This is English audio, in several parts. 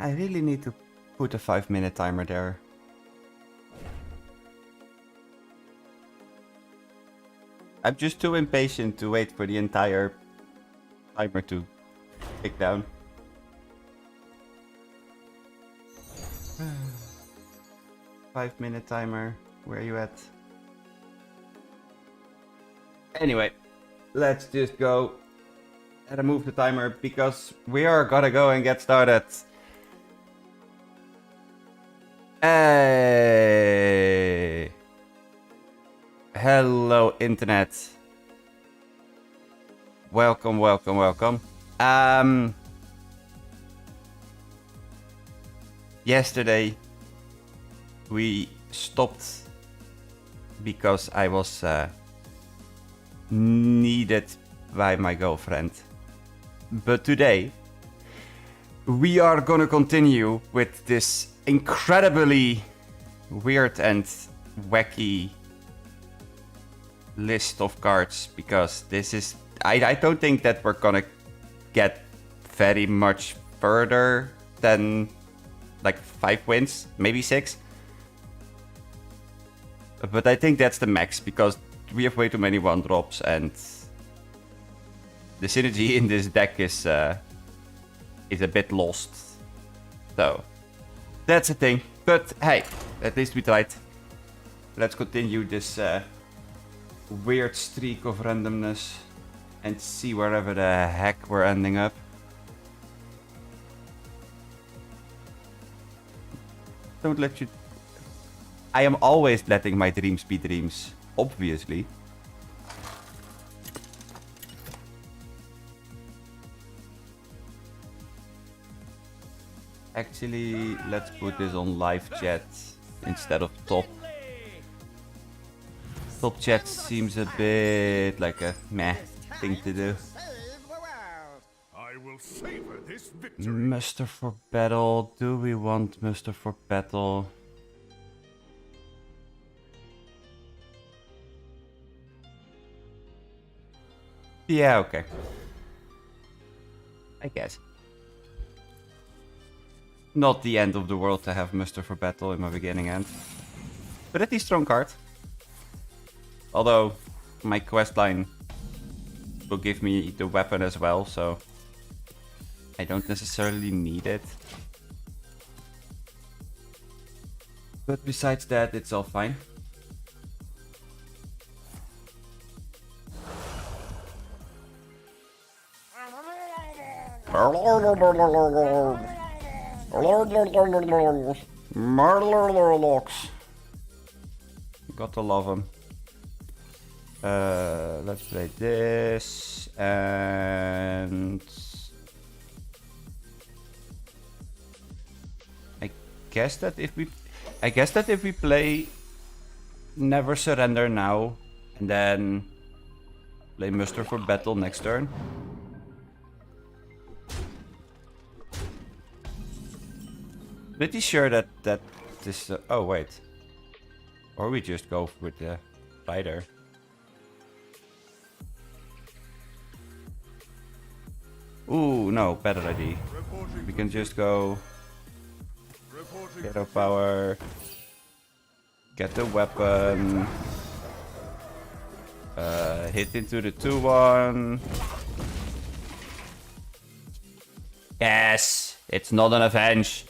I really need to put a 5-minute timer there. I'm just too impatient to wait for the entire timer to tick down. 5-minute timer, where are you at? Anyway, let's just go and remove the timer because we are gonna go and get started. Hey! Hello, internet. Welcome, welcome, welcome. Yesterday we stopped because I was needed by my girlfriend. But today we are gonna continue with this incredibly weird and wacky list of cards, because this is I don't think that we're gonna get very much further than like 5 wins, maybe 6. But I think that's the max because we have way too many 1-drops and the synergy in this deck is a bit lost. So that's the thing. But hey, at least we tried. Let's continue this weird streak of randomness and see wherever the heck we're ending up. Don't let you... I am always letting my dreams be dreams, obviously. Actually, let's put this on live chat instead of top. Top chat seems a bit like a meh thing to do. I will savor this victory. Muster for battle. Do we want muster for battle? Yeah, okay. I guess. Not the end of the world to have muster for battle in my beginning end. Pretty strong card. Although my questline will give me the weapon as well, so I don't necessarily need it. But besides that, it's all fine. Murderlocks. Gotta love him. Let's play this and I guess that if we play Never Surrender now and then play Muster for Battle next turn. Pretty sure that this oh wait. Or we just go with the fighter. Ooh, no, better idea. We can just go get our power, get the weapon, hit into the 2-1. Yes, it's not an avenge.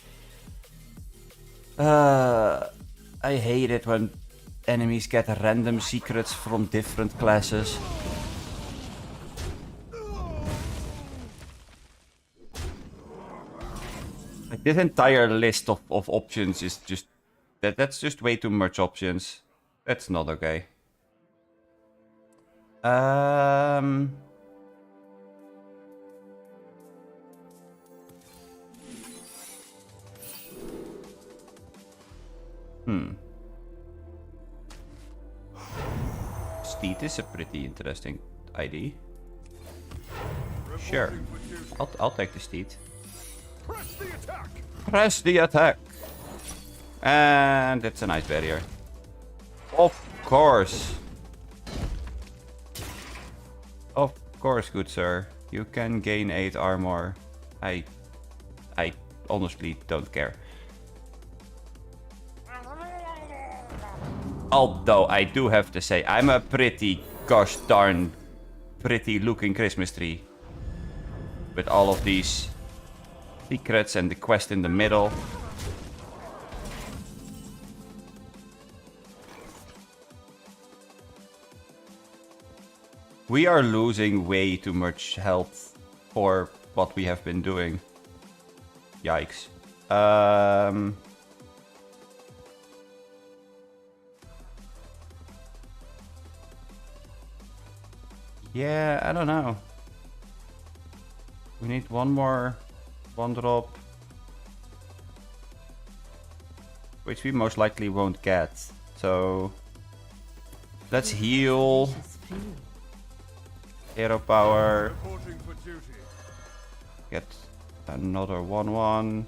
I hate it when enemies get random secrets from different classes. Like this entire list of options is just that's just way too much options. That's not okay. Steed is a pretty interesting ID. Sure, I'll take the Steed. Press the attack. Press the attack. And it's a nice barrier. Of course. Of course, good sir. You can gain 8 armor. I honestly don't care. Although I do have to say, I'm a pretty gosh darn pretty looking Christmas tree. With all of these secrets and the quest in the middle. We are losing way too much health for what we have been doing. Yikes. Yeah, I don't know. We need one more 1-drop. Which we most likely won't get. So let's heal. Hero power. Get another 1-1.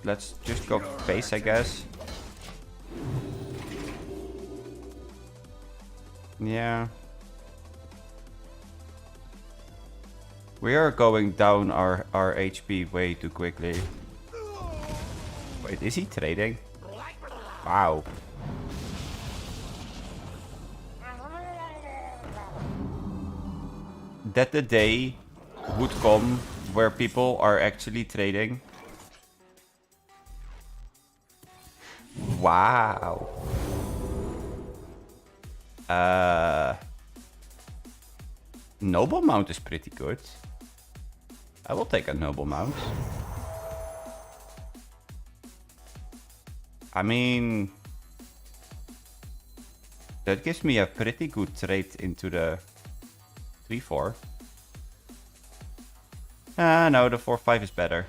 Let's just go base, I guess. Yeah. We are going down our HP way too quickly. Wait, is he trading? Wow. That the day would come where people are actually trading. Wow. Noble mount is pretty good. I will take a noble mount. I mean, that gives me a pretty good trade into the 3-4. No, the 4-5 is better.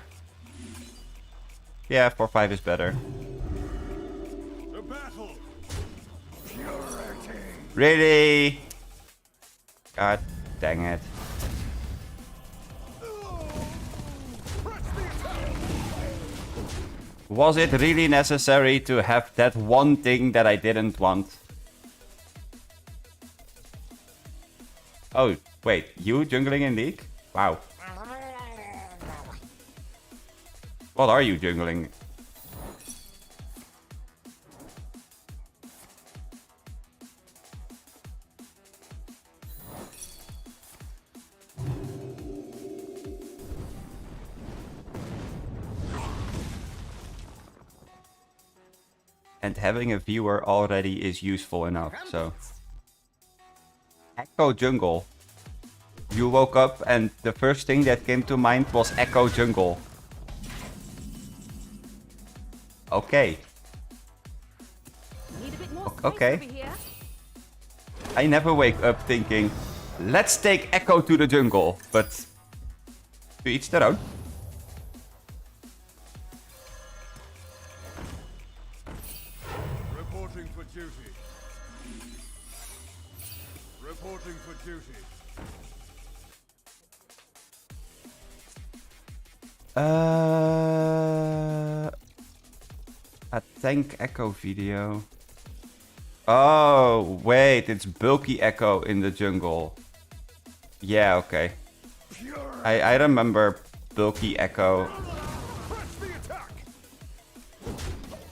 Yeah, 4-5 is better. Really? God dang it. Was it really necessary to have that one thing that I didn't want? Oh, wait, you jungling in League? Wow. What are you jungling? And having a viewer already is useful enough, so. Echo Jungle. You woke up and the first thing that came to mind was Echo Jungle. Okay. Okay. I never wake up thinking, let's take Echo to the jungle, but to each their own. Reporting for duty. Reporting for duty. A tank Echo video. Oh, wait, it's bulky Echo in the jungle. Yeah, okay. I remember bulky Echo.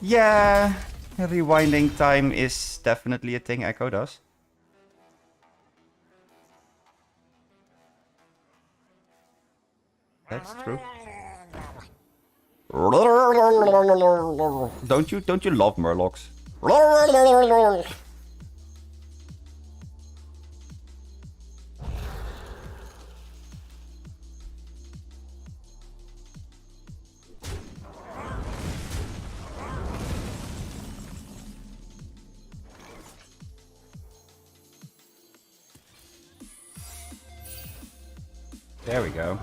Yeah, rewinding time is definitely a thing Echo does. That's true. Don't you love Murlocs? There we go.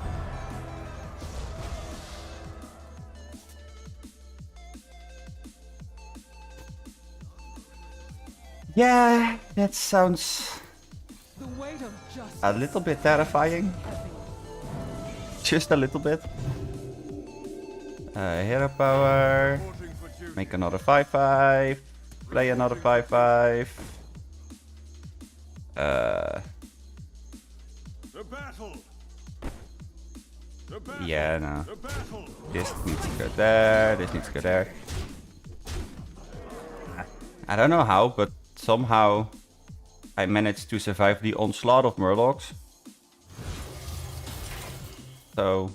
Yeah, that sounds a little bit terrifying. Just a little bit. Hero power. Make another 5-5. Play another 5-5. The battle. Yeah, no. The battle. This needs to go there, this needs to go there. I don't know how, but somehow I managed to survive the onslaught of Murlocs. So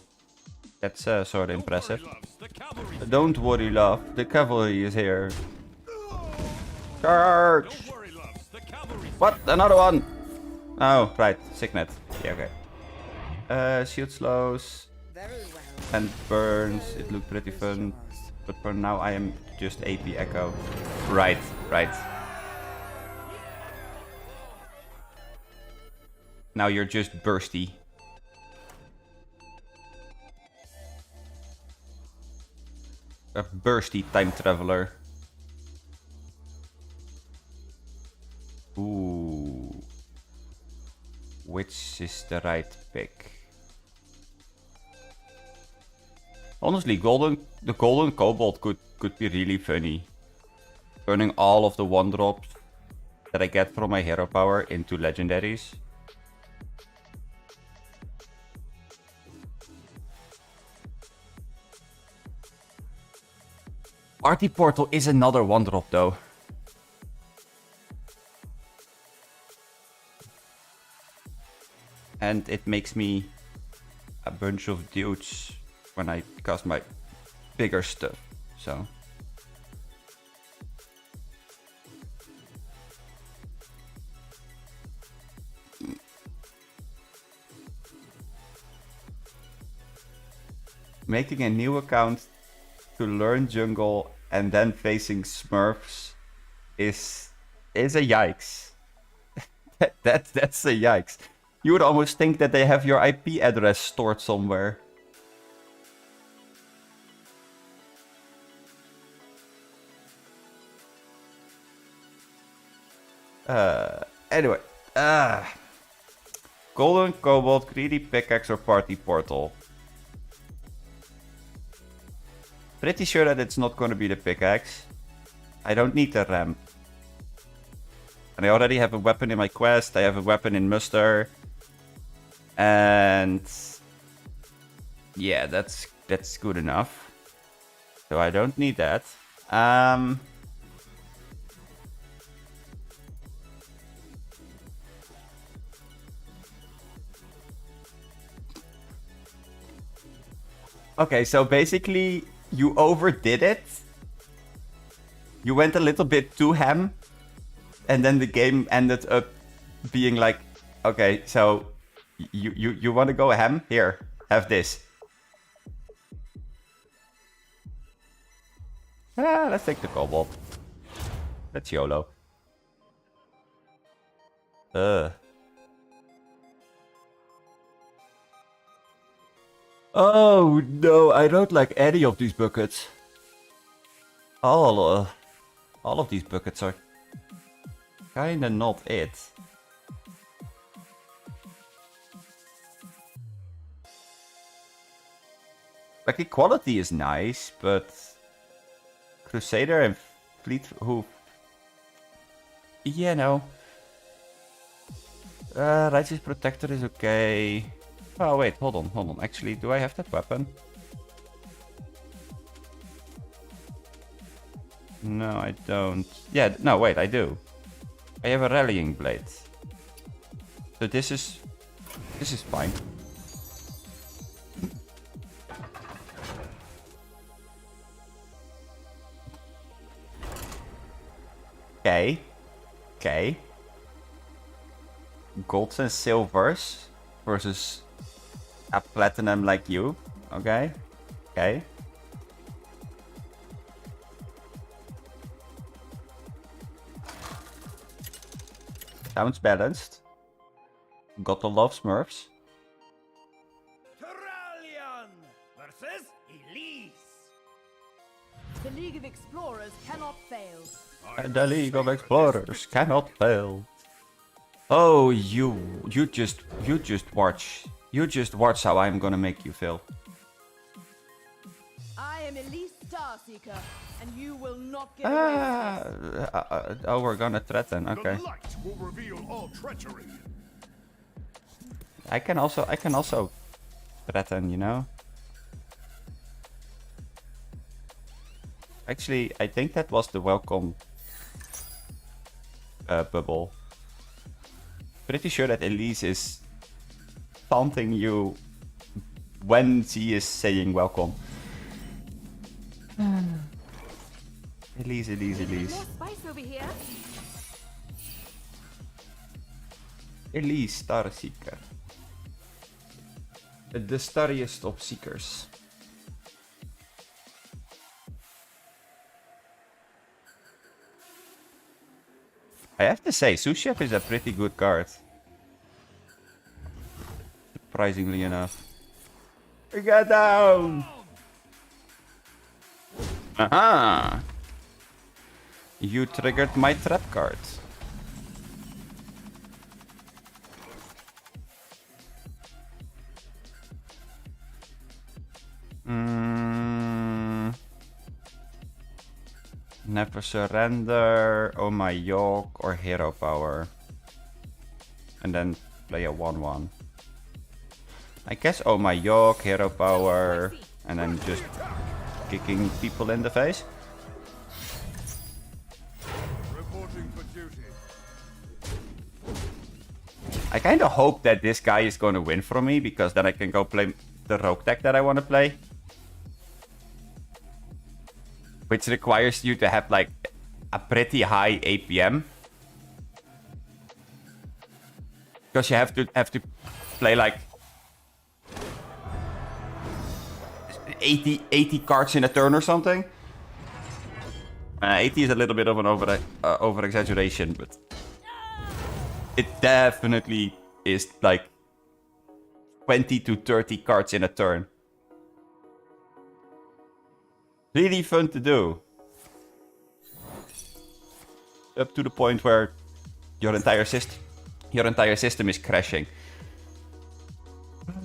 that's sort of impressive. Don't worry, love. The cavalry is here. Charge! What? Another one? Oh, right. Signet. Yeah, okay. Shield slows. And burns. It looked pretty fun. But for now I am just AP Echo. Right, right. Now you're just bursty. A bursty time traveler. Ooh. Which is the right pick? Honestly, the golden kobold could be really funny. Turning all of the 1-drops that I get from my hero power into legendaries. Party Portal is another 1-drop though. And it makes me a bunch of dudes when I cast my bigger stuff, so. Making a new account to learn jungle and then facing Smurfs is a yikes. That's a yikes. You would almost think that they have your IP address stored somewhere. Anyway. Golden Kobold, Greedy Pickaxe or Party Portal? Pretty sure that it's not going to be the pickaxe. I don't need the ramp. And I already have a weapon in my quest. I have a weapon in muster. And yeah, that's good enough. So I don't need that. Okay, so basically you overdid it. You went a little bit too ham. And then the game ended up being like, okay, so you want to go ham? Here, have this. Let's take the kobold. That's YOLO. Oh no, I don't like any of these buckets. All of these buckets are kinda not it. Like, equality is nice, but Crusader and Fleet Hoof. Yeah, no. Righteous Protector is okay. Oh wait, hold on. Actually, do I have that weapon? No, I don't. Yeah, no, wait, I do. I have a Rallying Blade. So this is fine. Okay. Golds and silvers versus a platinum like you. Okay. Sounds balanced. Got to love Smurfs. Terralion versus Elise. The League of Explorers cannot fail. The League of Explorers cannot fail. Oh, you just watch. You just watch how I'm gonna make you fail. I am Elise Starseeker, and you will not get away with this. Oh, we're gonna threaten. Okay. The light will reveal all treachery. I can also threaten, you know? Actually, I think that was the welcome bubble. Pretty sure that Elise is taunting you when she is saying welcome. Elise. More spice over here. Elise, Star Seeker. The starriest of seekers. I have to say, Sous Chef is a pretty good card. Surprisingly enough. Get down! Aha! You triggered my trap card. Never surrender, oh my yoke, or hero power. And then play a 1-1. I guess oh my yoke, hero power, and then just kicking people in the face. Reporting for duty. I kind of hope that this guy is going to win for me, because then I can go play the rogue deck that I want to play. Which requires you to have like a pretty high APM. Because you have to play like 80 cards in a turn or something. 80 is a little bit of an over exaggeration, but it definitely is like 20 to 30 cards in a turn. Really fun to do. Up to the point where your entire system is crashing.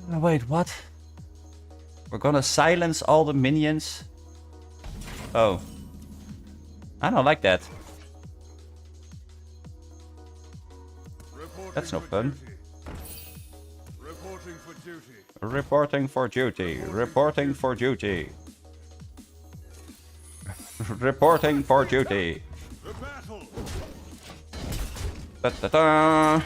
Wait, what? We're gonna silence all the minions? Oh. I don't like that. That's no fun. Reporting for duty. Reporting for duty. Reporting for duty. Reporting for duty. The battle. Da-da-da.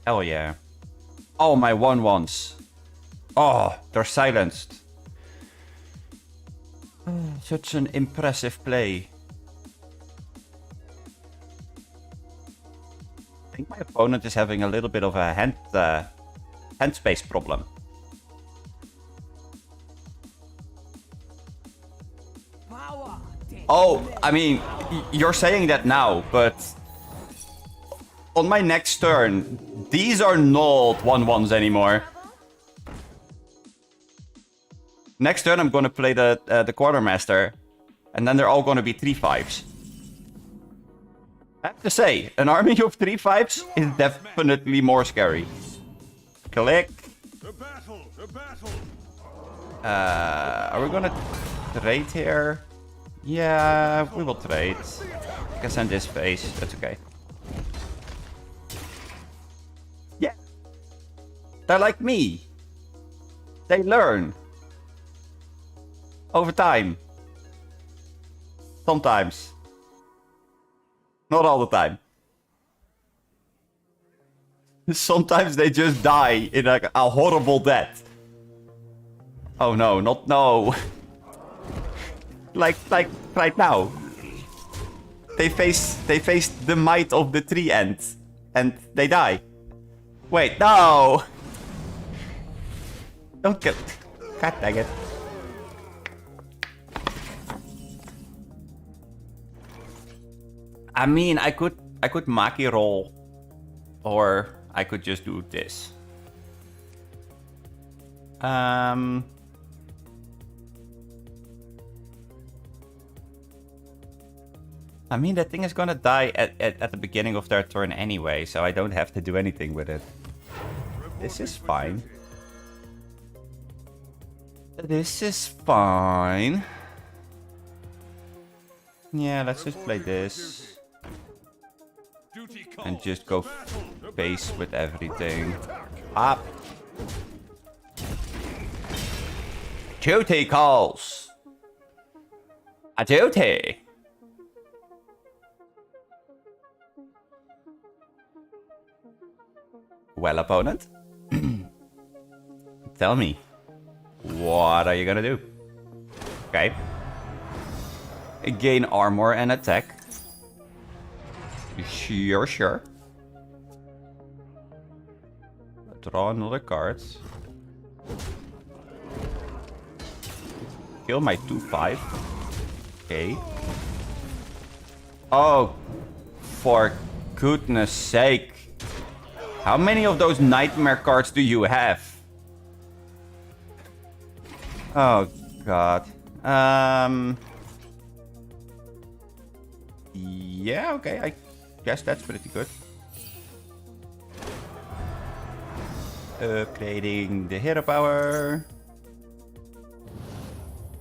Hell yeah. All my 1-1s. Oh, they're silenced. Such an impressive play. I think my opponent is having a little bit of a hand space problem. Oh, I mean, you're saying that now, but on my next turn, these are not 1-1s anymore. Next turn, I'm going to play the Quartermaster, and then they're all going to be 3-5s. I have to say, an army of 3-5s is definitely more scary. Click. The battle. The battle. Are we going to trade here? Yeah, we will trade. I can send this face, that's okay. Yeah. They're like me. They learn. Over time. Sometimes. Not all the time. Sometimes they just die in a horrible death. Oh no, not no. like right now. They face the might of the tree ant and they die. Wait, no. Don't kill. God dang it. I mean, I could Maki roll, or I could just do this. I mean, that thing is gonna die at the beginning of their turn anyway, so I don't have to do anything with it. This is fine. This is fine. Yeah, let's just play this. And just go pace with everything. Up. Duty calls. A duty. Well, opponent. Tell me. What are you gonna do? Okay. Gain armor and attack. Sure. Draw another card. Kill my 2/5. Okay. Oh, for goodness sake. How many of those nightmare cards do you have? Oh, God. Yeah, okay. I guess that's pretty good. Upgrading the hero power.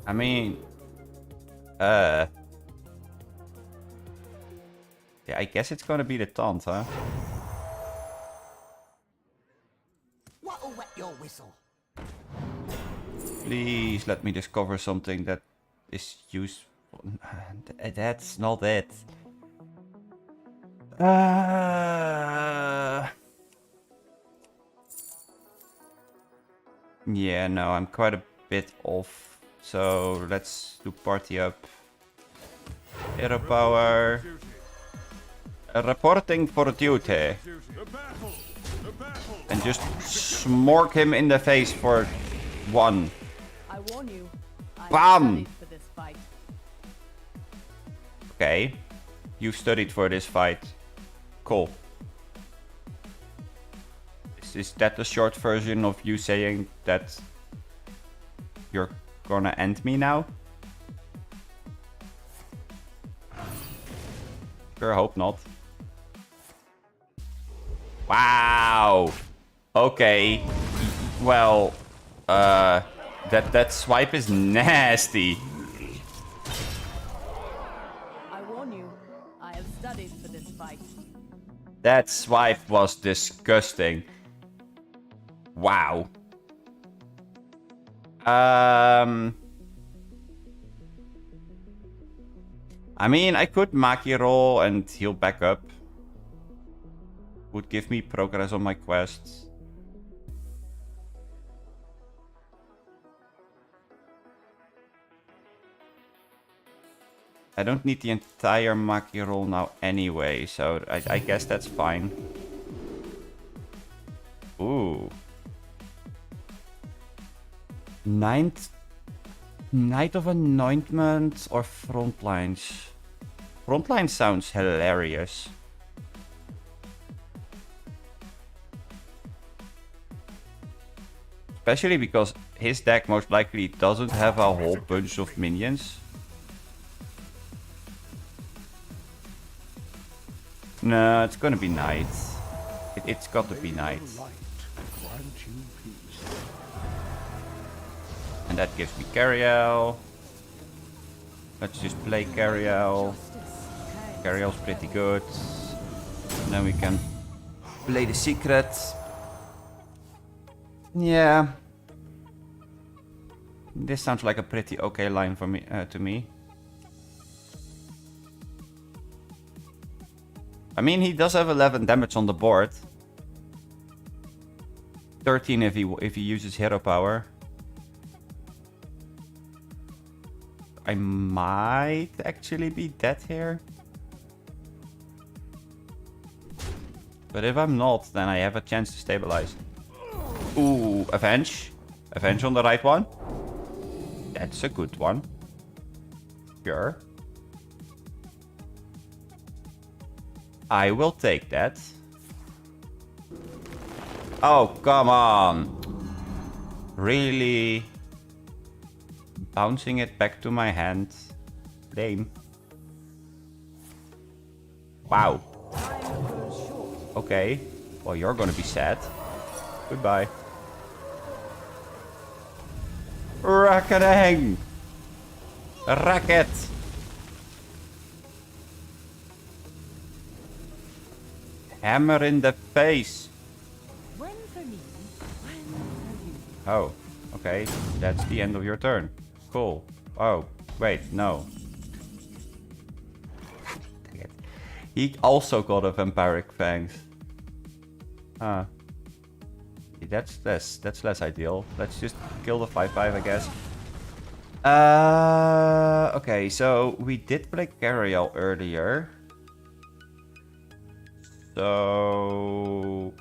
I mean... Yeah, I guess it's gonna be the taunt, huh? What'll wet your whistle? Please let me discover something that is useful. That's not it. Yeah, no, I'm quite a bit off. So let's do party up. Hero power. Reporting for duty. The battle! The battle! And just smork him in the face for 1. I warn you. I Bam! studied for this fight. Okay. You studied for this fight. Cool. Is that the short version of you saying that you're gonna end me now? Sure, hope not. Wow. Okay. Well, that swipe is nasty. I warn you. I have studied for this fight. That swipe was disgusting. Wow. I mean, I could Maki roll and heal back up. Would give me progress on my quests. I don't need the entire Maki roll now anyway, so I guess that's fine. Ooh. Night of Anointment or Frontlines? Frontlines sounds hilarious. Especially because his deck most likely doesn't have a whole bunch of minions. No, it's gonna be Night. It's got to be Night. And that gives me Cariel. Let's just play Cariel. Cariel's pretty good. And then we can play the secret. Yeah. This sounds like a pretty okay line for me to me. I mean, he does have 11 damage on the board. 13 if he uses hero power. I might actually be dead here. But if I'm not, then I have a chance to stabilize. Ooh, Avenge. Avenge on the right one. That's a good one. Sure. I will take that. Oh, come on. Really? Bouncing it back to my hand. Lame. Wow. Okay. Well, you're gonna be sad. Goodbye. Rackadang! Racket! Hammer in the face. When for me, when for you. Oh, okay. That's the end of your turn. Cool. Oh, wait, no. Dang it. He also got a Vampiric Fangs. Huh. That's less ideal. Let's just kill the 5/5, I guess. Okay, so we did play Cariel earlier. So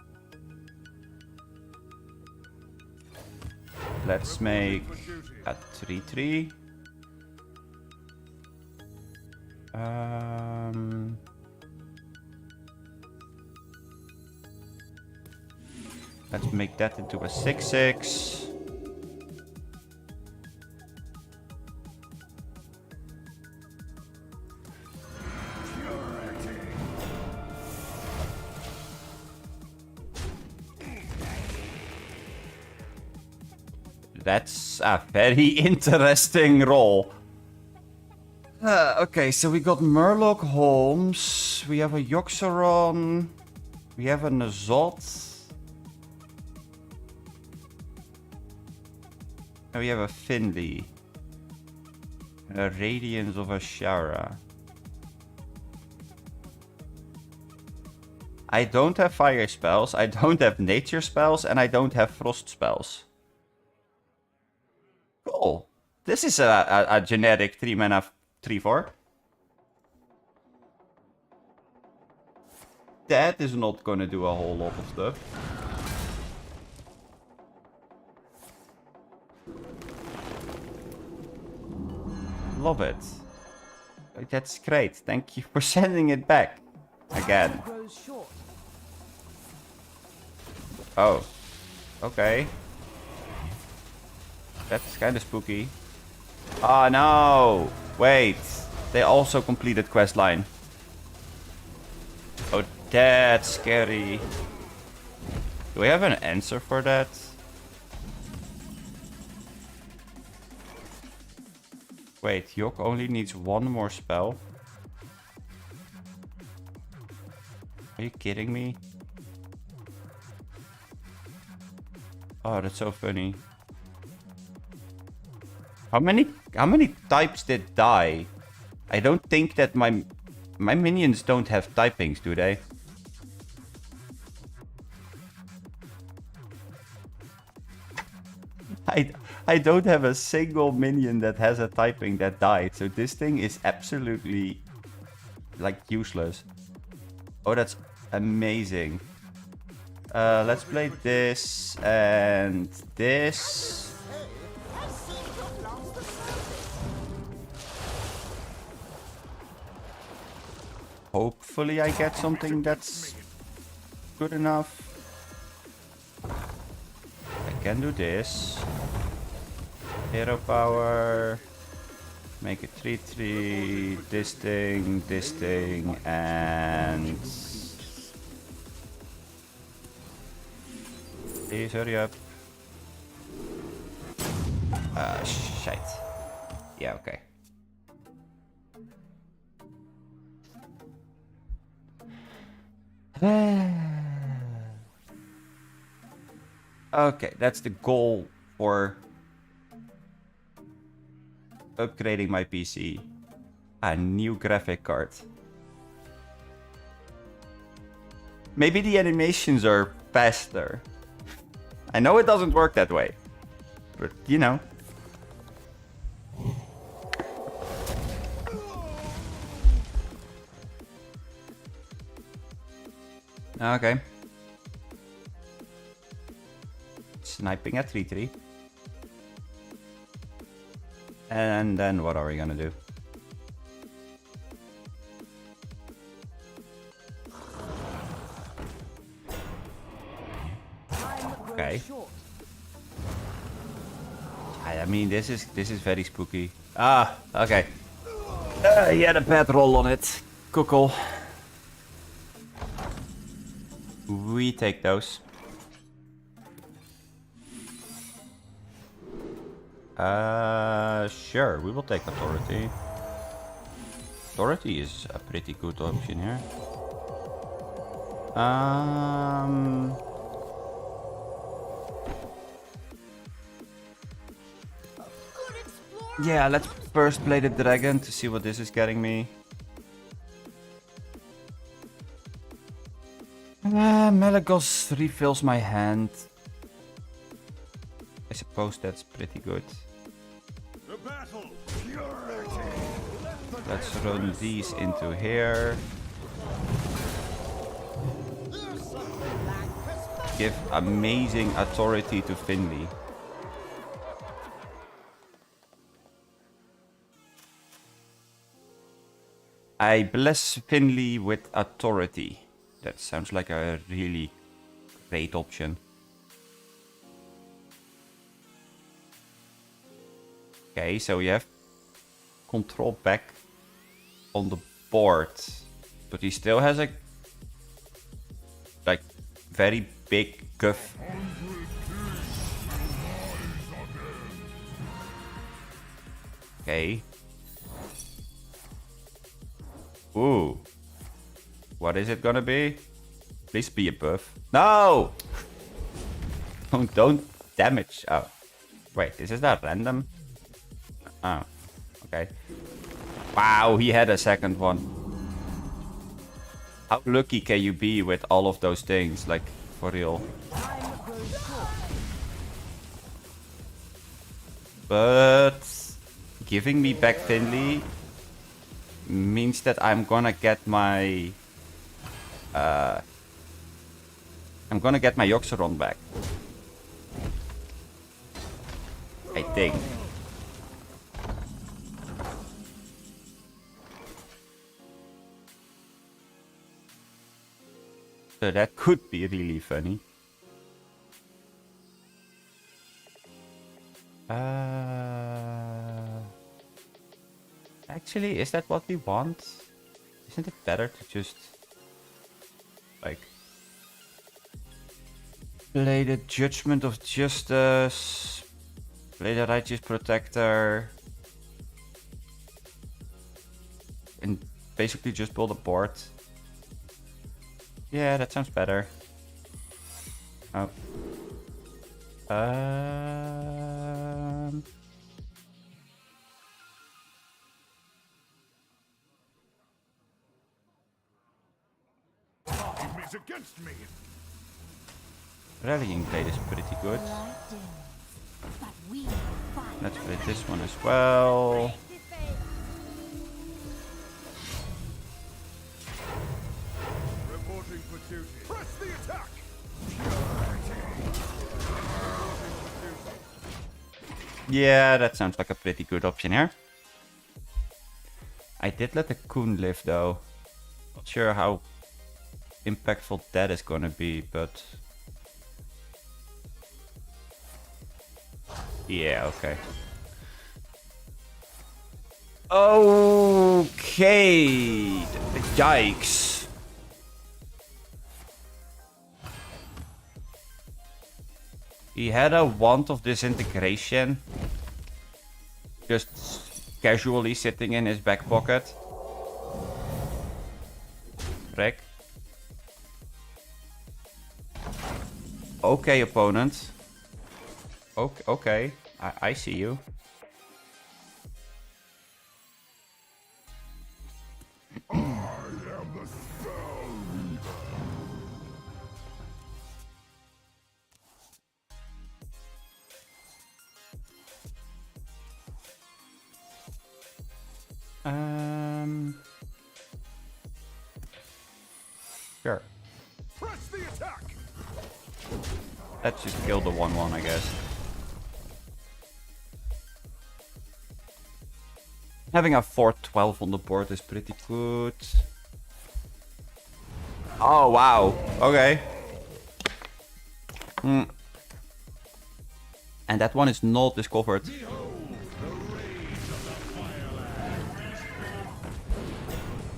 let's make a 3/3. Let's make that into a 6/6. That's a very interesting roll. Okay, so we got Murloc Holmes. We have a Yoxeron. We have a Nazot. And we have a Finley. A Radiance of Ashara. I don't have fire spells, I don't have nature spells, and I don't have frost spells. Cool. This is a generic 3 mana 3/4. That is not gonna do a whole lot of stuff. Love it. That's great. Thank you for sending it back again. Grows short. Oh. Okay. That's kind of spooky. Oh no! Wait. They also completed questline. Oh, that's scary. Do we have an answer for that? Wait, Yok only needs one more spell. Are you kidding me? Oh, that's so funny. How many types did die? I don't think that my minions don't have typings, do they? I don't have a single minion that has a typing that died, so this thing is absolutely like useless. Oh, that's amazing. Let's play this and this. Hopefully I get something that's good enough. I can do this. Hero power. Make it 3/3. This thing, and... Please hurry up. Shite. Yeah, okay. Okay, that's the goal for upgrading my PC. A new graphic card. Maybe the animations are faster. I know it doesn't work that way, but you know. Okay. Sniping at 3/3. And then what are we gonna do? Okay. I mean, this is very spooky. Ah, okay. He had a bad roll on it. Cool. We take those. Sure, we will take authority. Authority is a pretty good option here. Um. Good explorer. Yeah, let's first play the dragon to see what this is getting me. Malagos refills my hand. I suppose that's pretty good. The battle. Let's run these into here. Give amazing authority to Finley. I bless Finley with authority. That sounds like a really great option. Okay, so we have control back on the board, but he still has a like very big guff. Okay. Ooh. What is it gonna be? Please be a buff. No! Don't damage. Oh. Wait, is that random? Oh. Okay. Wow, he had a second one. How lucky can you be with all of those things? Like, for real. But giving me back Finley means that I'm gonna get my Yoxeron back. I think. So that could be really funny. Actually, is that what we want? Isn't it better to just like play the Judgment of Justice, play the Righteous Protector, and basically just build a board? Yeah, that sounds better. Oh. Time is against me. Rallying Blade is pretty good. But we fight. Let's play this one as well. Reporting for duty. Press the attack. Yeah, that sounds like a pretty good option here. I did let the Coon live though. Not sure how impactful that is gonna be, but yeah, okay. Okay, yikes. He had a Wand of Disintegration just casually sitting in his back pocket. Frick. Okay, opponent. Okay, I see you. Sure. Press the attack. Let's just kill the 1/1, I guess. Having a 4/12 on the board is pretty good. Oh, wow. Okay. And that one is not discovered.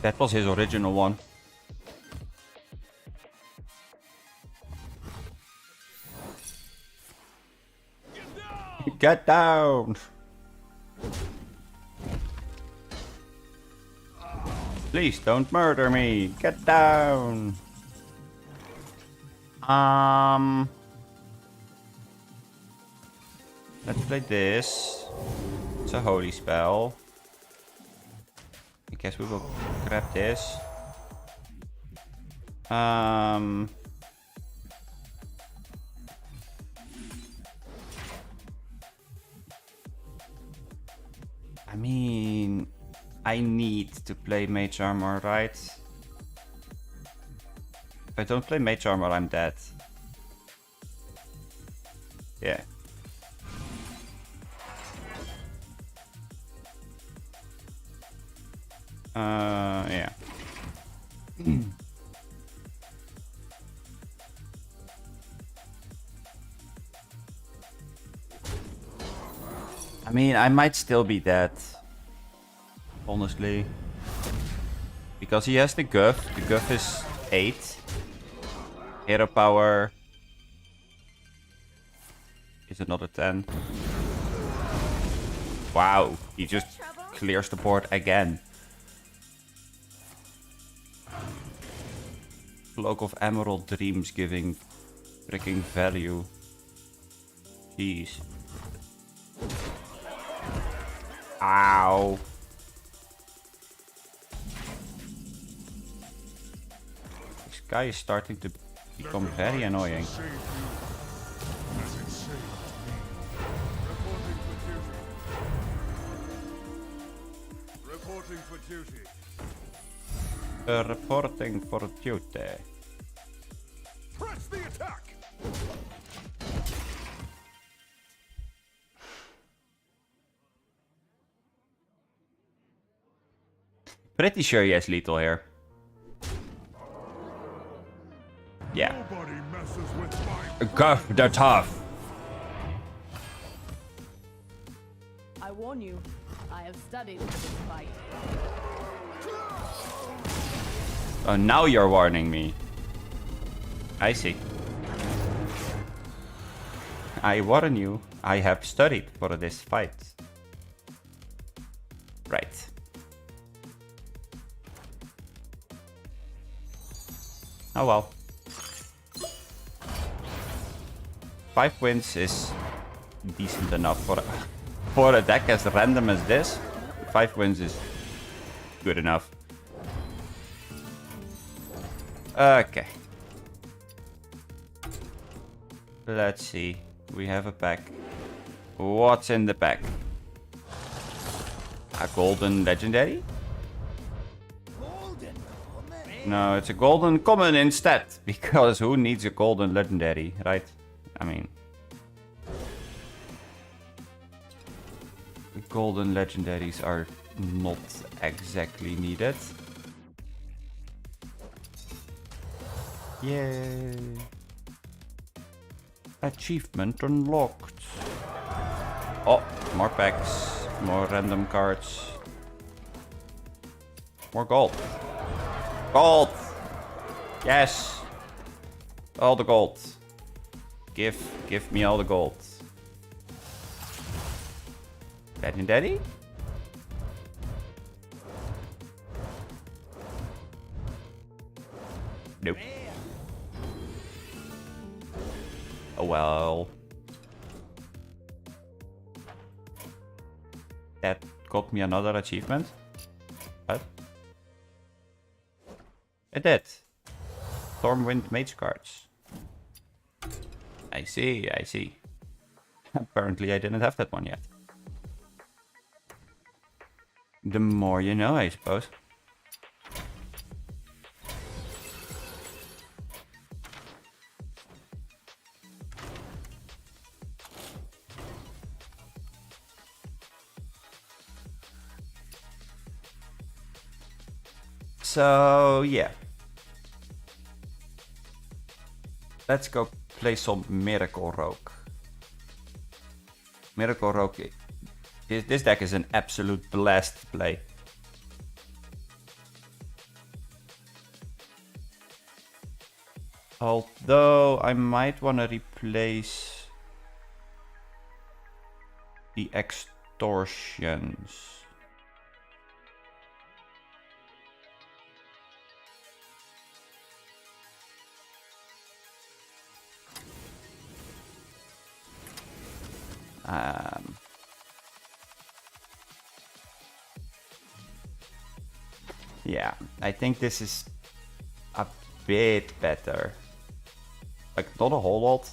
That was his original one. Get down! Please don't murder me! Get down! Let's play this. It's a holy spell. I guess we will grab this. I mean, I need to play Mage Armor, right? If I don't play Mage Armor, I'm dead. Yeah. Yeah. I mean, I might still be dead. Honestly. Because he has the Guff. The Guff is 8. Hero power is another 10. Wow, he just clears the board again. Cloak of Emerald Dreams giving freaking value. Jeez. Ow. This guy is starting to become very annoying. Reporting for duty. Reporting for duty. Press the attack. Pretty sure he has lethal here. Yeah. Nobody messes with my Guff, they're tough. I warn you, I have studied for this fight. Oh, now you're warning me. I see. I warn you, I have studied for this fight. Right. Oh well. 5 wins is decent enough for a deck as random as this. 5 wins is good enough. Okay. Let's see. We have a pack. What's in the pack? A golden legendary? No, it's a golden common instead. Because who needs a golden legendary, right? I mean... golden legendaries are not exactly needed. Yay! Achievement unlocked. Oh, more packs, more random cards. More gold. Gold! Yes! All the gold. Give me all the gold. Legendary? Nope. Oh well. That got me another achievement. What? It did. Stormwind Mage cards. I see, I see. Apparently I didn't have that one yet. The more you know, I suppose. So, yeah. Let's go play some Miracle Rogue. Miracle Rogue. This deck is an absolute blast to play. Although I might want to replace the extortions. Yeah, I think this is a bit better. Like, not a whole lot.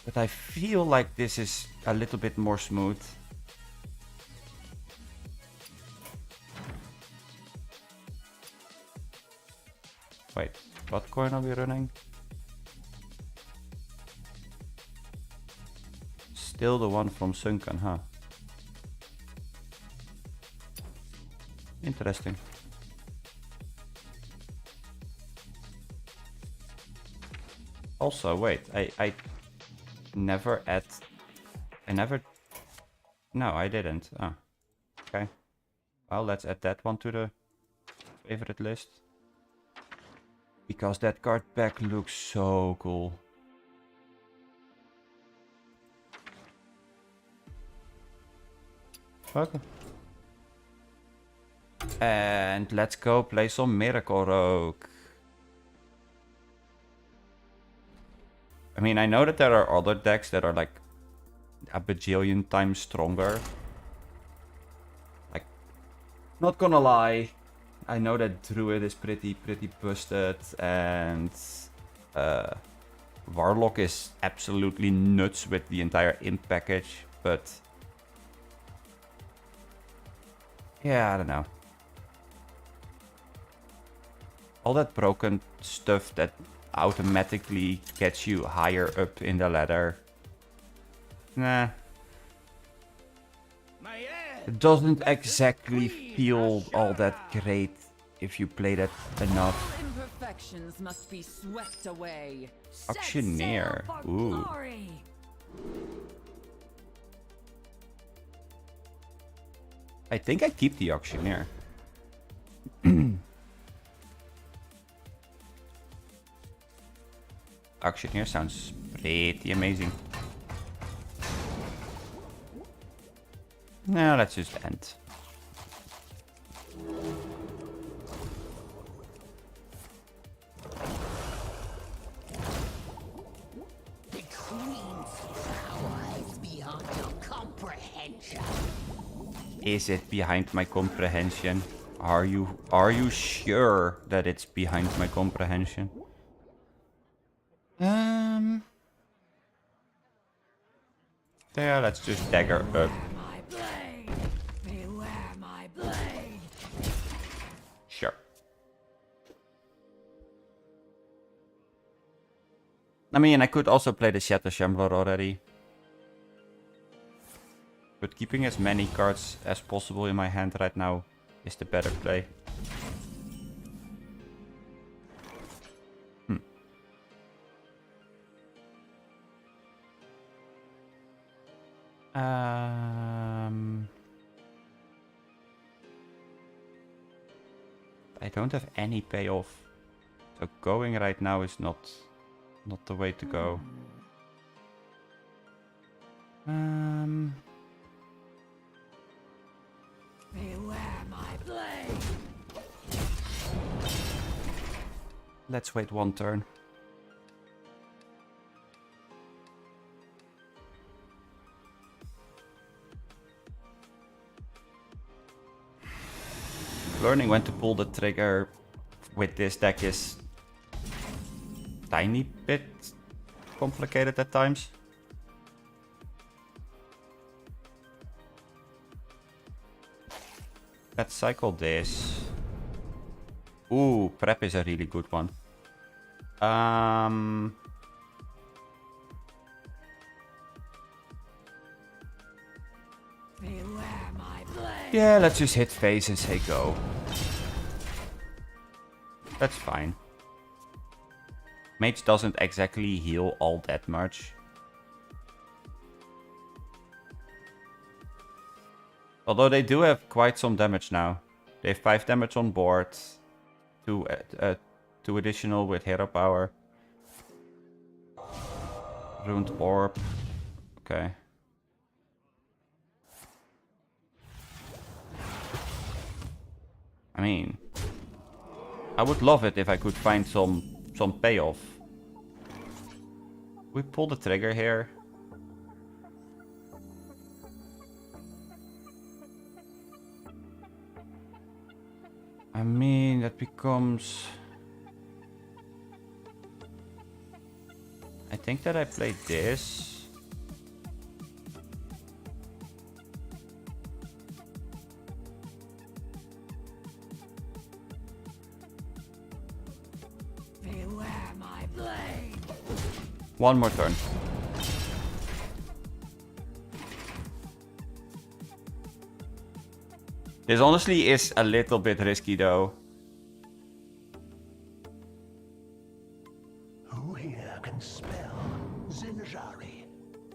But I feel like this is a little bit more smooth. Wait, what coin are we running? Still the one from Sunken, huh? Interesting. Also, wait, I never add... I never... No, I didn't. Oh, okay. Well, let's add that one to the favorite list. Because that card pack looks so cool. Okay. And let's go play some Miracle Rogue. I mean, I know that there are other decks that are like a bajillion times stronger. Like, not gonna lie, I know that Druid is pretty busted, and Warlock is absolutely nuts with the entire imp package, but yeah, I don't know. All that broken stuff that automatically gets you higher up in the ladder. Nah. It doesn't exactly feel all that great if you play that enough. Imperfections must be swept away. Auctioneer. Ooh. I think I keep the Auctioneer. Auctioneer sounds pretty amazing. Now let's just end. The Queen's power is beyond your comprehension. Is it behind my comprehension? Are you sure that it's behind my comprehension? Yeah, let's just dagger up. My blade! Beware my blade! Sure. I mean, I could also play the Shadow Shambler already. But keeping as many cards as possible in my hand right now is the better play. I don't have any payoff. So going right now is not the way to go. Beware my blade! Let's wait one turn. Learning when to pull the trigger with this deck is tiny bit complicated at times. Let's cycle this. Ooh, prep is a really good one. Beware my blade! Yeah, let's just hit face and say go. That's fine. Mage doesn't exactly heal all that much. Although they do have quite some damage now. They have 5 damage on board. 2 additional with hero power. Ruined orb. Okay. I mean, I would love it if I could find some payoff We pull the trigger here. I mean, that becomes... I think that I played this. Beware my blade. One more turn. This honestly is a little bit risky though. Who here can spell Zinjari?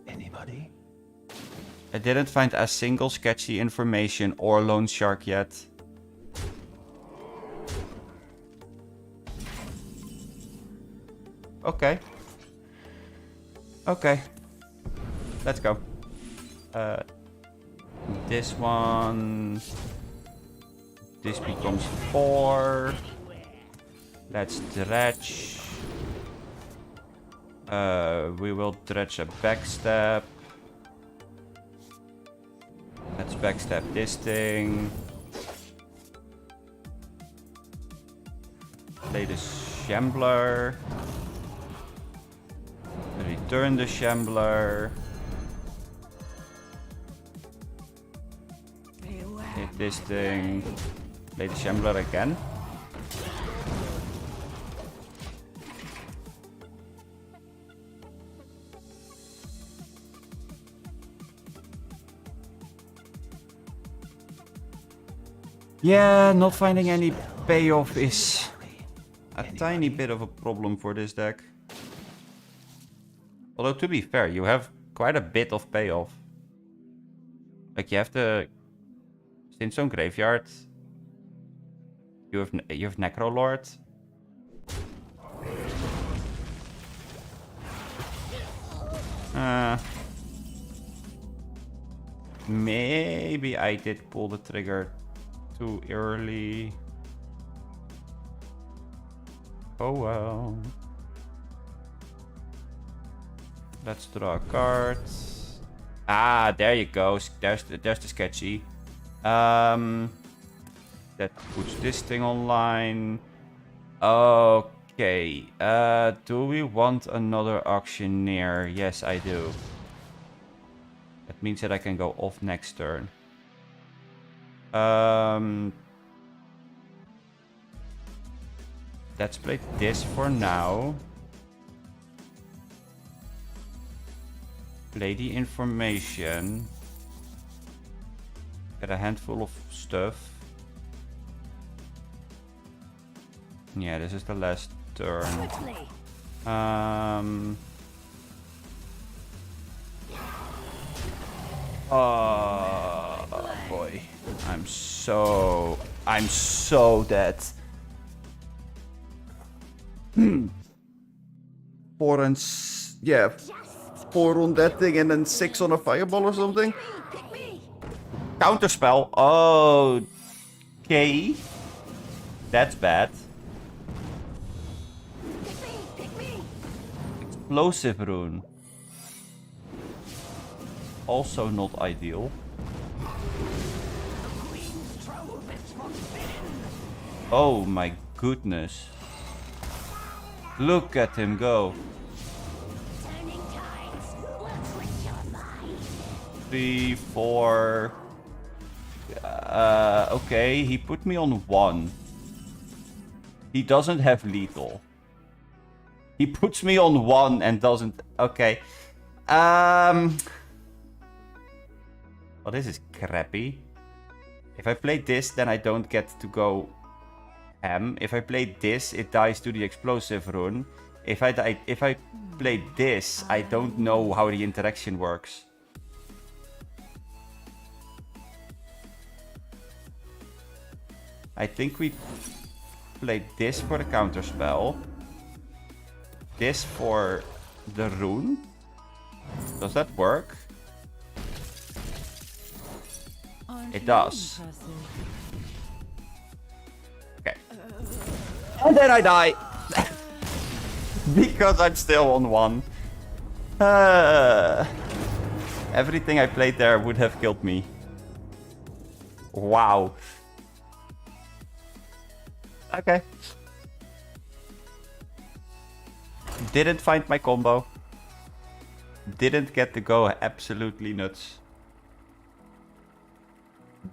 Anybody? I didn't find a single sketchy information or loan shark yet. Okay. Okay. Let's go. This one... This becomes 4. Let's dredge. We will dredge a backstab. Let's backstab this thing. Play the Shambler. Return the Shambler. Hit this thing. Play the Shambler again. Yeah, not finding any payoff is a tiny bit of a problem for this deck. Although to be fair, you have quite a bit of payoff. Like you have the Stone Graveyard. You have Necrolord. Maybe I did pull the trigger too early. Oh well. Let's draw a card. Ah, there you go. There's the sketchy. That puts this thing online. Okay. Do we want another auctioneer? Yes, I do. That means that I can go off next turn. Let's play this for now. Play the information. Get a handful of stuff. Yeah, this is the last turn. Oh boy. I'm so dead. 4 and yeah, 4 on that thing and then 6 on a fireball or something. Counterspell. Oh, okay. That's bad. Explosive rune. Also not ideal. Oh my goodness. Look at him go. 3, 4. Okay, he put me on 1. He doesn't have lethal. He puts me on 1 and doesn't... Okay. Well, this is crappy. If I play this, then I don't get to go ham. If I play this, it dies to the explosive rune. If I play this, I don't know how the interaction works. I think we play this for the counterspell. This for the rune. Does that work? It does. Okay. And then I die. Because I'm still on 1. Everything I played there would have killed me. Wow. Okay. Didn't find my combo. Didn't get to go absolutely nuts.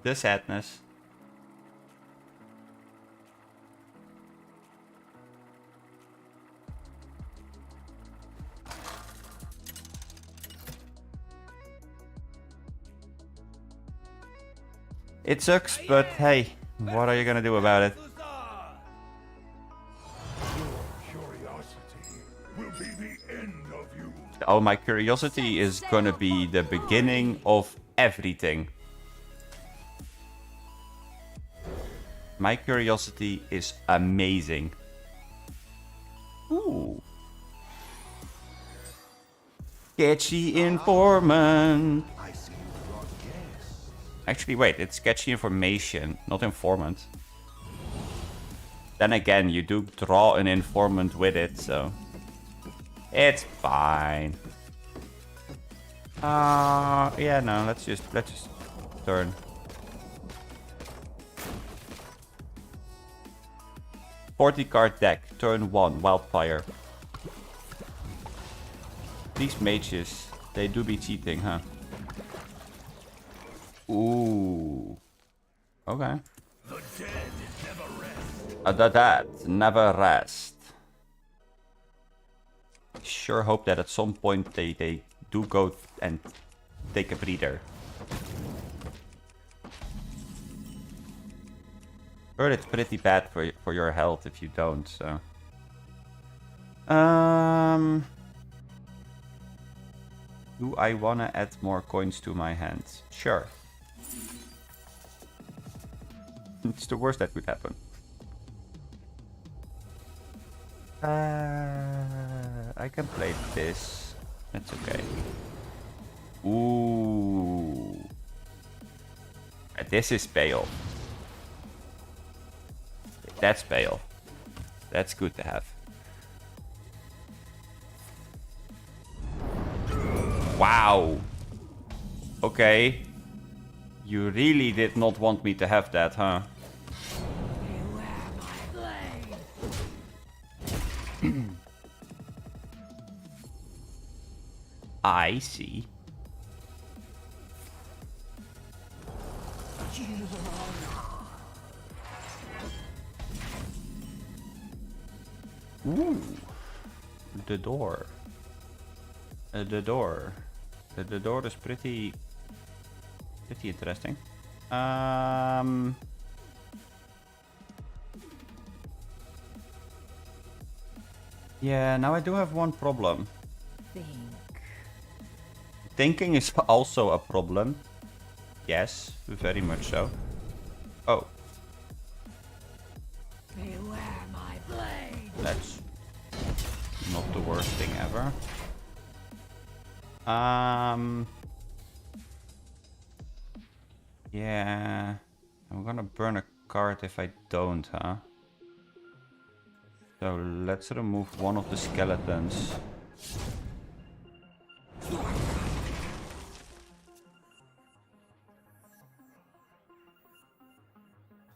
The sadness. It sucks, but hey, what are you gonna do about it? Curiosity will be the end of you. Oh, my curiosity is gonna be the beginning of everything. My curiosity is amazing. Ooh. Sketchy informant. I see you brought guests. Actually, wait, it's sketchy information, not informant. Then again, you do draw an informant with it, so it's fine. Yeah, no, let's just turn. Card deck, turn 1, Wildfire. These mages, they do be cheating, huh? Ooh. Okay. The dead never rest. The dead never rest. Sure hope that at some point they do go and take a breather. Heard it's pretty bad for your health if you don't, so. Do I wanna add more coins to my hands? Sure. It's the worst that could happen. I can play this. That's okay. Ooh. This is payoff. That's payoff. That's good to have. Wow. Okay. You really did not want me to have that, huh? Beware my blade. I see. Ooh. The door. The door. The door is pretty interesting. Yeah, now I do have one problem. Think. Thinking is also a problem. Yes, very much so. Oh, Beware my blade. that's not the worst thing ever. Yeah, I'm gonna burn a card if I don't, huh? So let's remove one of the skeletons.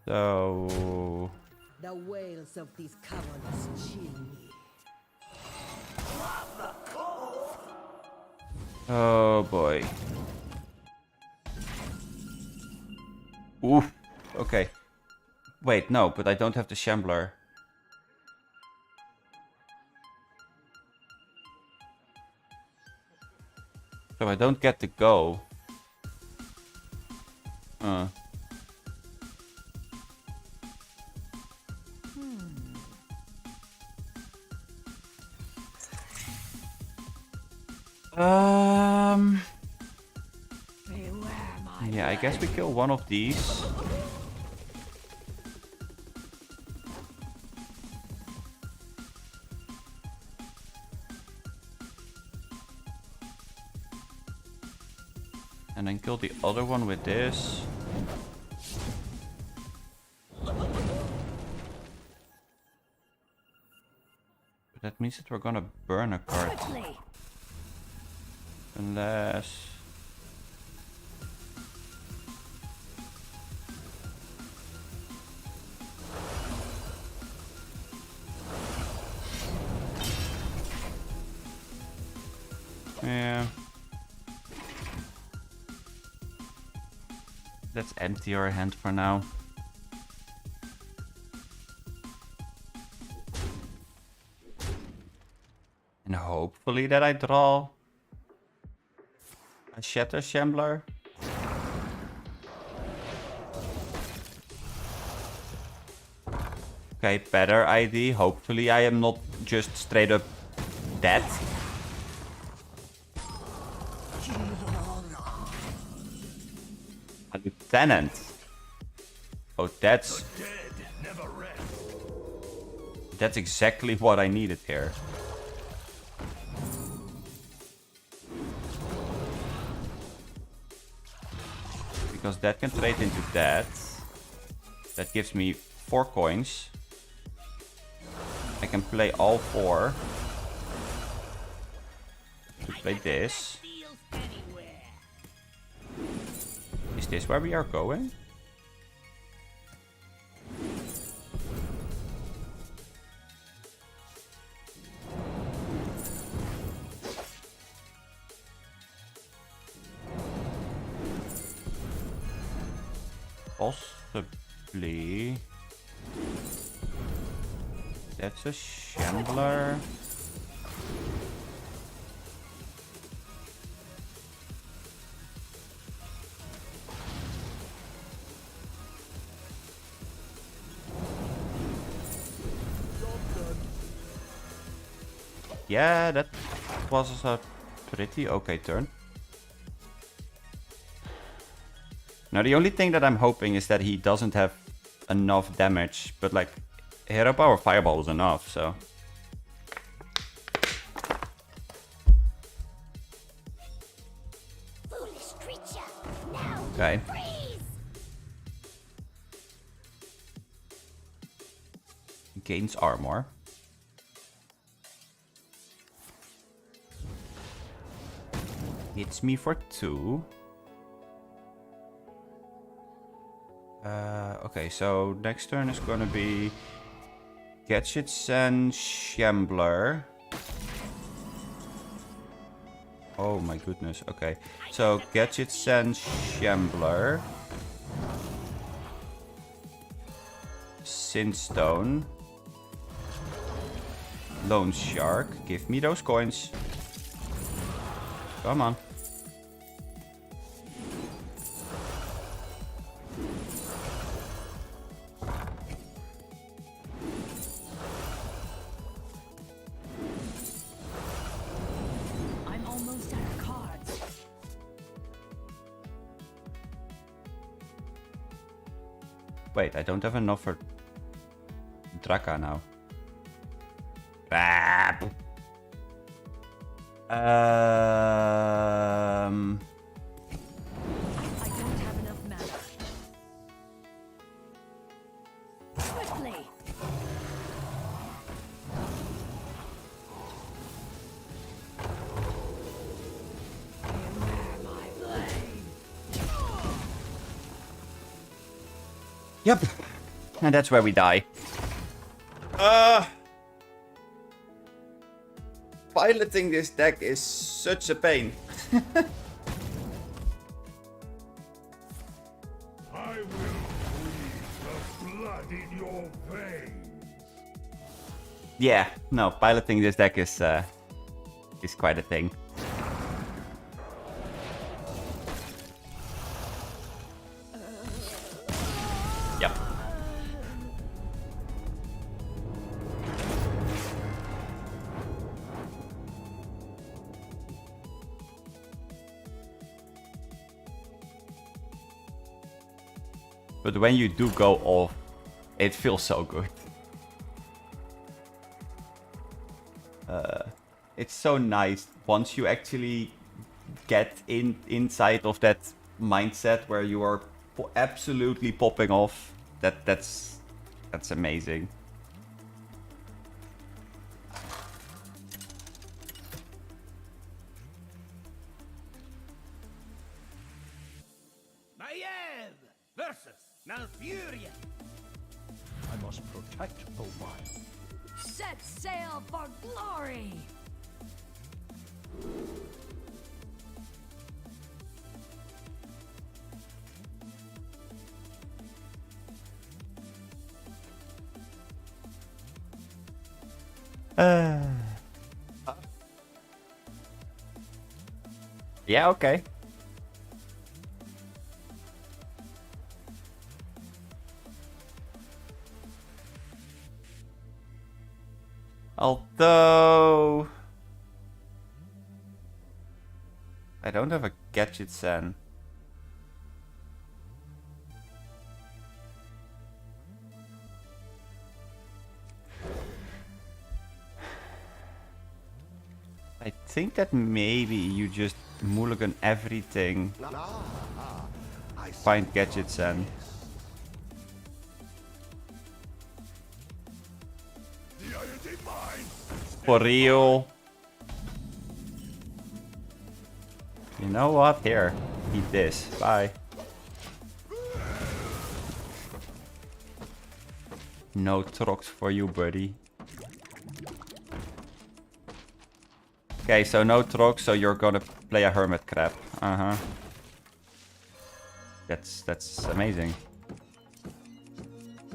So The wails of these cowards chill me. oh boy. Oof. Okay. Wait, no, but I don't have the Shambler. So I don't get to go. Beware my Yeah, I guess we kill one of these. And then kill the other one with this. But that means that we're gonna burn a card. quickly. Unless... Yeah. Let's empty our hand for now. And hopefully that I draw a Shatter Shambler. Okay, better ID. Hopefully I am not just straight up dead. A lieutenant. Oh, that's exactly what I needed here. Because that can trade into that. That gives me 4 coins. I can play all 4 to play this. Is this where we are going? Possibly. That's a Shambler. Yeah, that was a pretty okay turn. Now the only thing that I'm hoping is that he doesn't have enough damage, but like Hero Power Fireball is enough, so. Okay. Gains armor. Hits me for 2. Okay, so next turn is gonna be Gadgets and Shambler. Oh my goodness, okay. So Gadgets and Shambler. Sinstone. Lone Shark. Give me those coins. Come on. I'm almost out of cards. Wait, I don't have enough for Draka now. Ah. I don't have enough mana. Quickly. Beware my blade. Yep. And that's where we die. Piloting this deck is such a pain. I will freeze the blood in your veins. Yeah, no, piloting this deck is quite a thing. Yep. But when you do go off, it feels so good. It's so nice once you actually get inside of that mindset where you are absolutely popping off. That's amazing. curses, Malfurion. I must protect Volatile. Set sail for glory! Yeah, okay. Although I don't have a gadget sen. I think that maybe you just mulligan everything, find gadgets and The iron mine. for real. You know what? Here, eat this. Bye. No trox for you, buddy. Okay, so no trox, so you're gonna play a hermit crab. Uh-huh. That's amazing.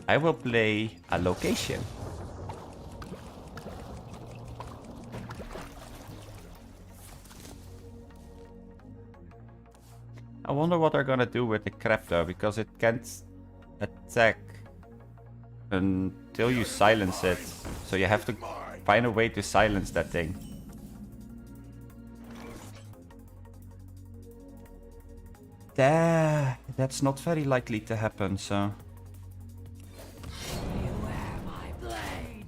I will play a location. I wonder what they're gonna do with the crab though, because it can't attack until you silence it. So you have to find a way to silence that thing. That's not very likely to happen, so... Beware my blade!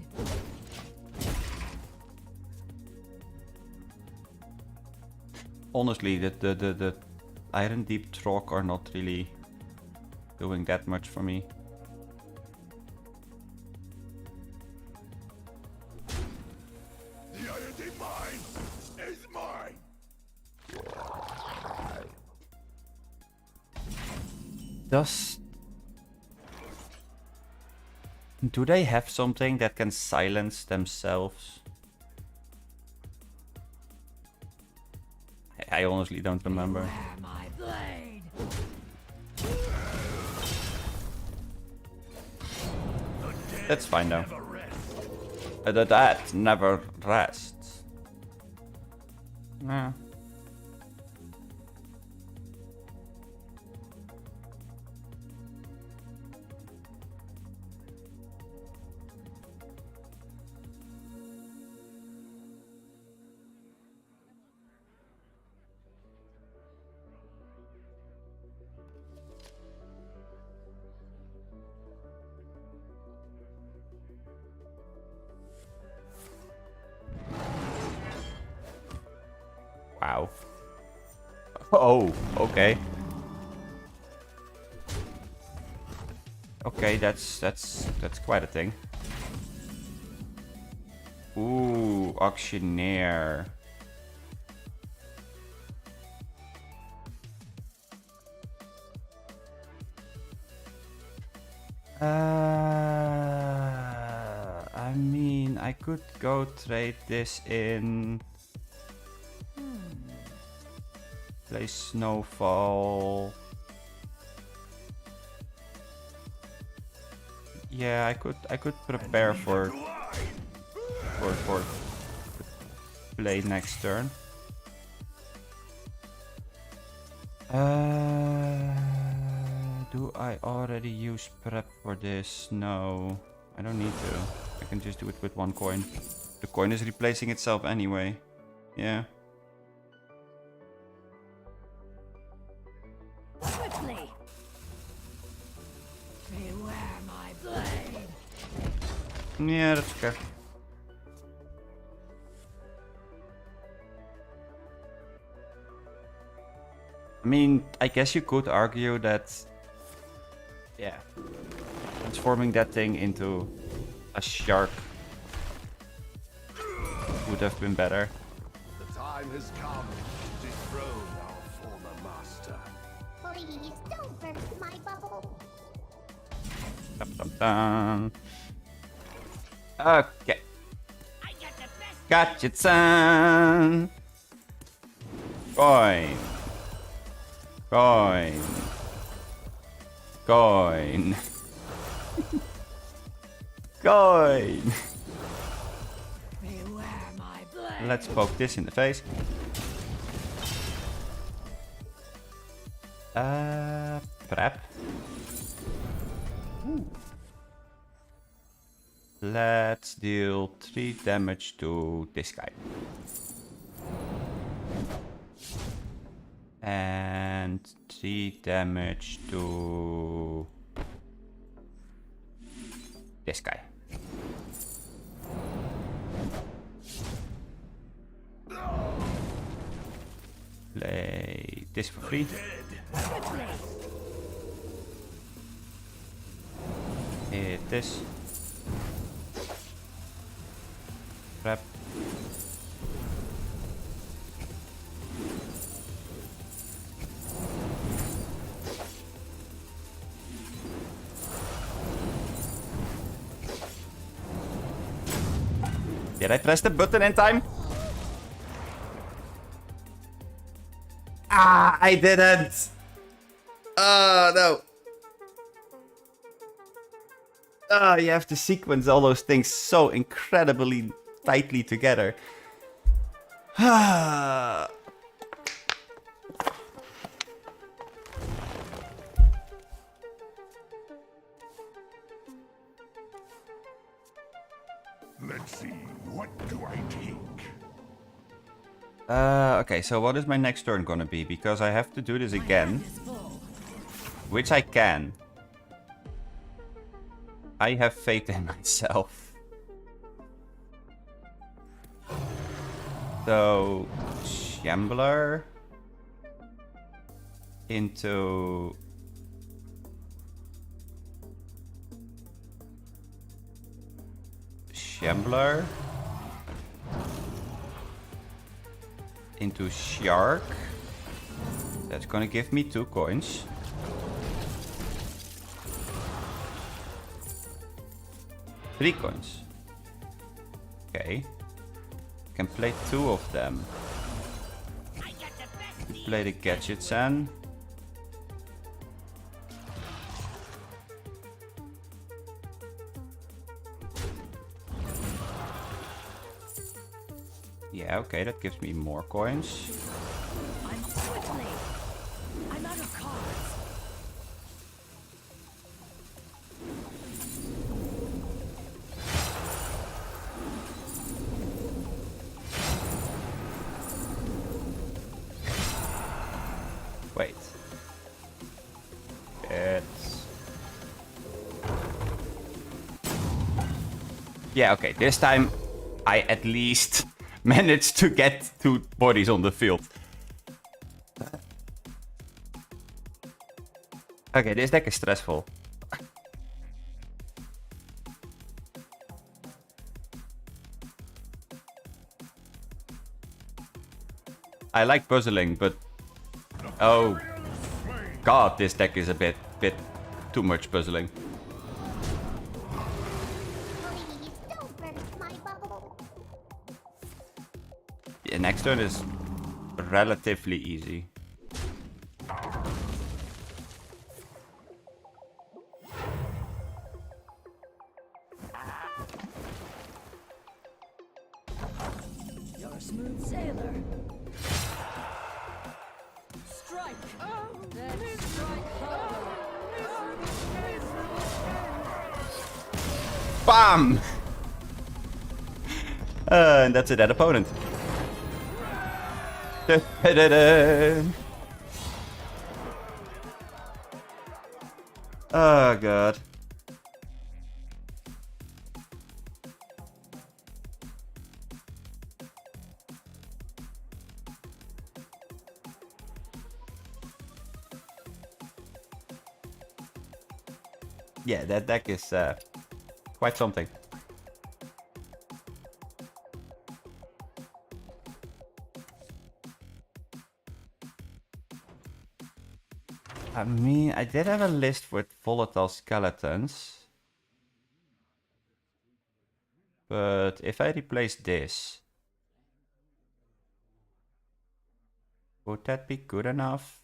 Honestly, the Iron Deep Trog are not really doing that much for me. The iron mine is mine. Do they have something that can silence themselves? I honestly don't remember. Beware my blade! That's fine though. The dead never rests. Nah. Wow. Oh, okay. Okay, that's quite a thing. Ooh, auctioneer. I mean, I could go trade this in. Play Snowfall. Yeah, I could prepare for play next turn. Do I already use prep for this? No, I don't need to. I can just do it with one coin. The coin is replacing itself anyway. Yeah. Swiftly! Beware my blade! Yeah, that's okay. I mean, I guess you could argue that, yeah, transforming that thing into a shark would have been better. The time has come to dethrone our former master. Please don't burst my bubble. Dum-dum-dum. Okay. Gotcha, son. Coin. Coin. Coin. Coin. Beware my blade. Let's poke this in the face. Prep. Let's deal 3 damage to this guy. And 3 damage to this guy. Play this for free. Hit this. Prep. Did I press the button in time? Ah, I didn't. Oh, no. Oh, you have to sequence all those things so incredibly tightly together. Let's see, what do I take? Okay, so what is my next turn gonna be? Because I have to do this again, Hand is full. which I can. I have faith in myself. So, Shambler into Shambler into Shark. That's gonna give me 2 coins. Three coins. Okay. Can play 2 of them. Play the gadgets and yeah, okay, that gives me more coins. I'm quickly. I'm out of cards. Wait. It's... yeah, okay, this time I at least managed to get 2 bodies on the field. Okay, this deck is stressful. I like puzzling, but oh god, this deck is a bit too much puzzling. Yeah, next turn is relatively easy. You're a smooth sailor. Strike. Then strike harder. BAM! And that's a dead opponent. Da-da-da-da. Oh god. Yeah, that deck is quite something. I mean, I did have a list with volatile skeletons. But if I replace this, would that be good enough?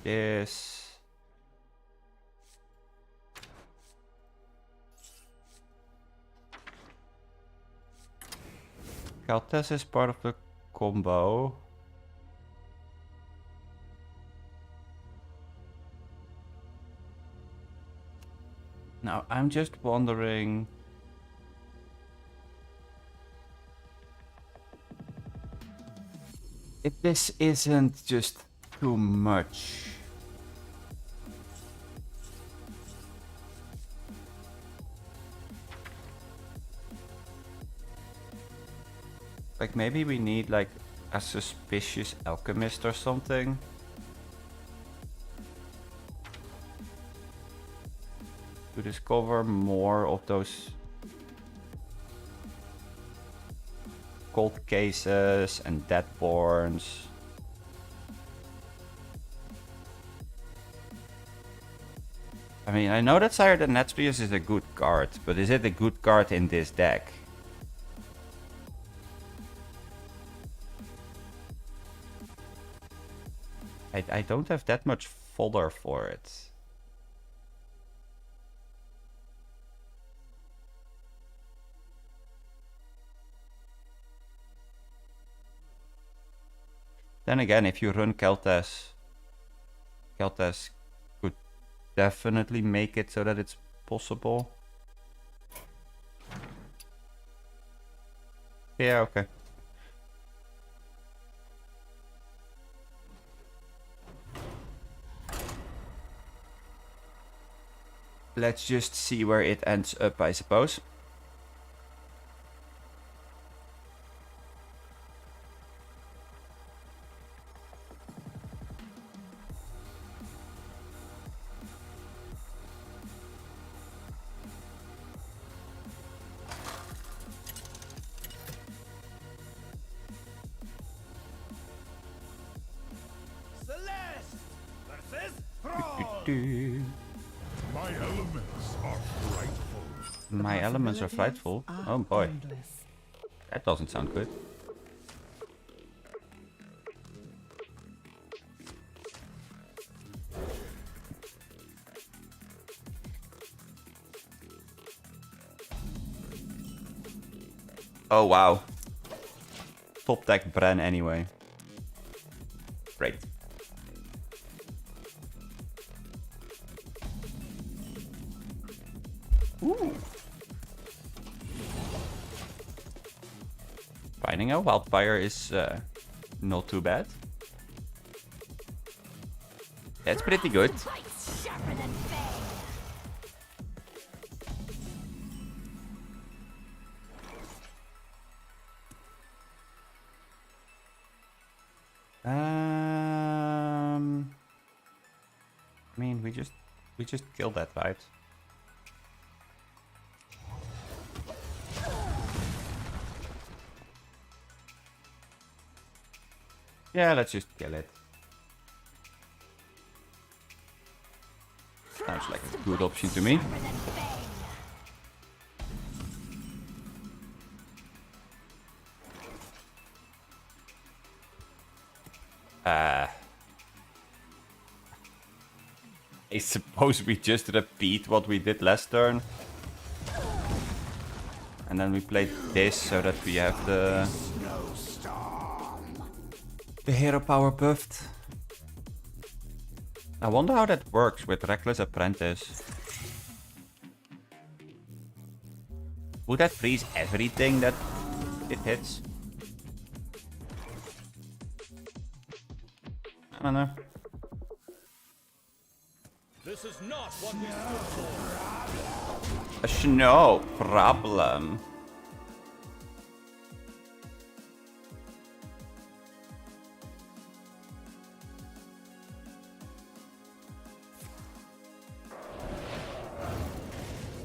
This. Caltes is part of the combo. Now, I'm just wondering... if this isn't just too much. Like, maybe we need, like, a suspicious alchemist or something. To discover more of those cold cases and deadborns. I mean, I know that Sire the Netspius is a good card, but is it a good card in this deck? I don't have that much fodder for it. Then again, if you run Keltes could definitely make it so that it's possible. Yeah, okay. Let's just see where it ends up, I suppose. Celeste versus Thrall. My elements are frightful. My elements are frightful. Oh boy. That doesn't sound good. Oh wow. Top deck Bren anyway. Great. Ooh. Finding a wildfire is not too bad. That's pretty good. I mean, we just killed that, right? Yeah, let's just kill it. Sounds like a good option to me. I suppose we just repeat what we did last turn. And then we played this so that we have the hero power buffed. I wonder how that works with Reckless Apprentice. Would that freeze everything that it hits? I don't know. This is not what we stood for. No problem.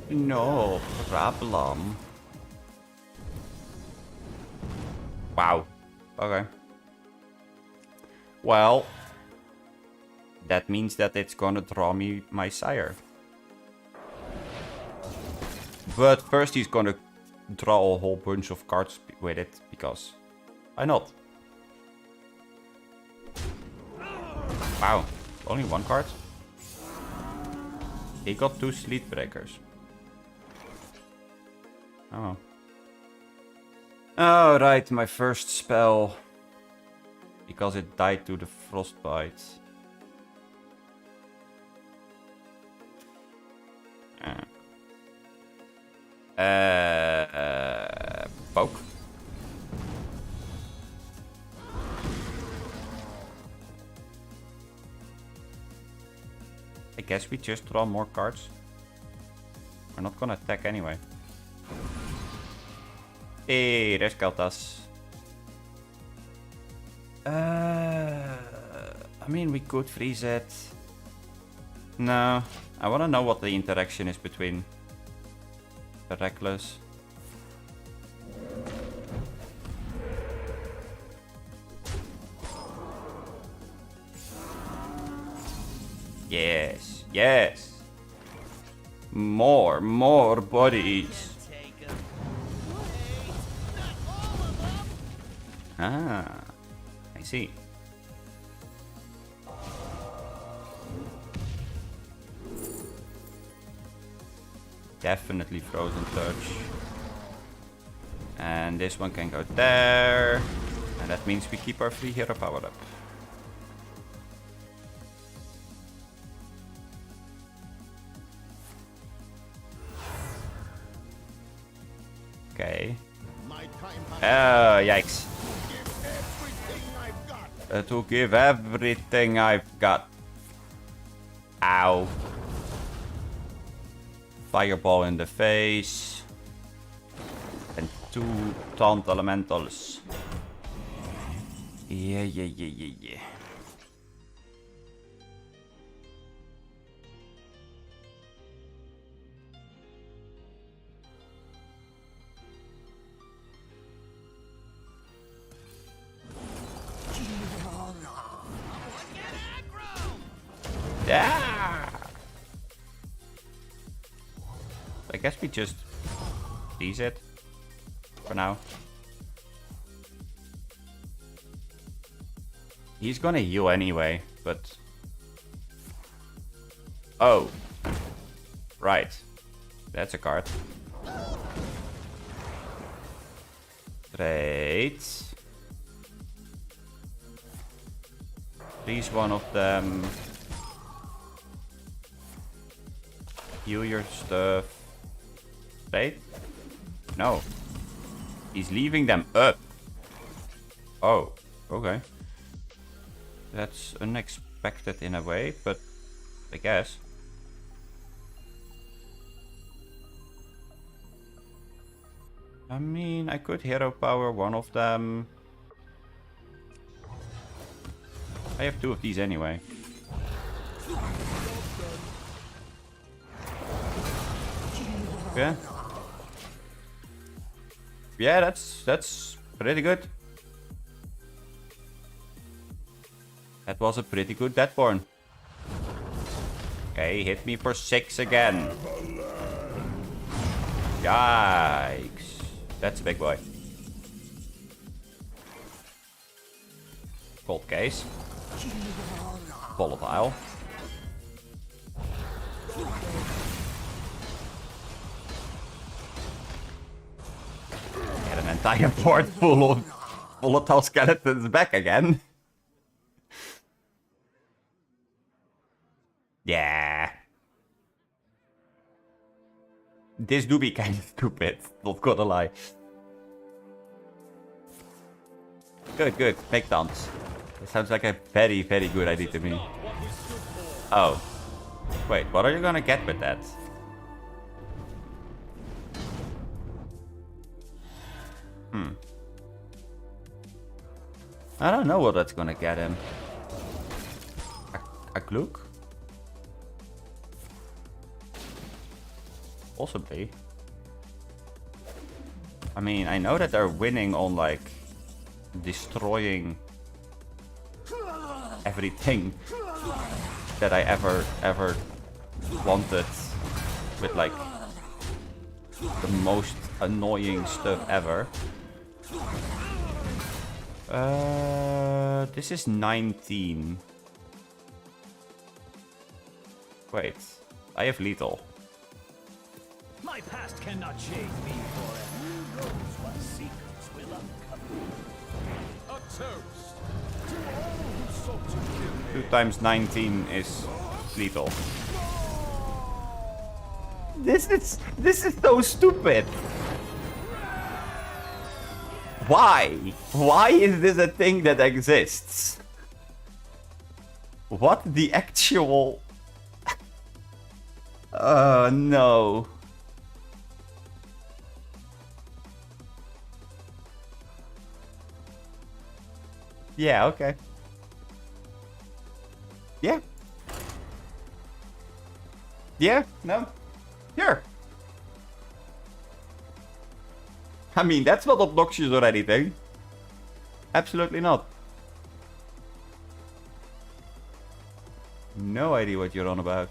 No problem. Wow. Okay. Well, that means that it's gonna draw me my sire. But first he's gonna draw a whole bunch of cards with it, because why not? Wow, only one card? He got 2 Sleet Breakers. Oh. Oh, right, my first spell. Because it died to the Frostbite. Poke. I guess we just draw more cards. We're not gonna attack anyway. Hey, there's Keltas. I mean, we could freeze it. No, I wanna know what the interaction is between the Reckless. Yes, yes. More bodies. Ah, I see. Definitely Frozen Touch. And this one can go there. And that means we keep our free hero powered up. Okay. Oh, yikes. To give everything I've got. Ow. Fireball in the face. And 2 taunt elementals. Yeah. Yeah. I guess we just freeze it for now. He's gonna heal anyway, but oh, right, that's a card. Great. Freeze one of them. Heal your stuff. Right? No. He's leaving them up. Oh, okay. That's unexpected in a way, but I guess. I mean, I could hero power one of them. I have 2 of these anyway. Yeah. Yeah, that's pretty good. That was a pretty good Deathborn. Okay, hit me for 6 again. Yikes. That's a big boy. Cold case. Volatile. Get an entire board full of volatile skeletons back again. Yeah. This do be kind of stupid, not gonna lie. Good, good. Make taunts. That sounds like a very, very good idea to me. Oh. Wait, what are you gonna get with that? I don't know what that's gonna get him. A Glook? Possibly. I mean, I know that they're winning on like destroying everything that I ever wanted with like the most annoying stuff ever. This is 19. Wait, I have lethal. My past cannot change me forever. Who knows what secrets will uncover? A toast to all who sought to kill me. 2 times 19 is lethal. This is so stupid. Why? Why is this a thing that exists? What the actual... no. Yeah, okay. Yeah. Yeah, no. Sure. I mean, that's not obnoxious or anything. Absolutely not. No idea what you're on about.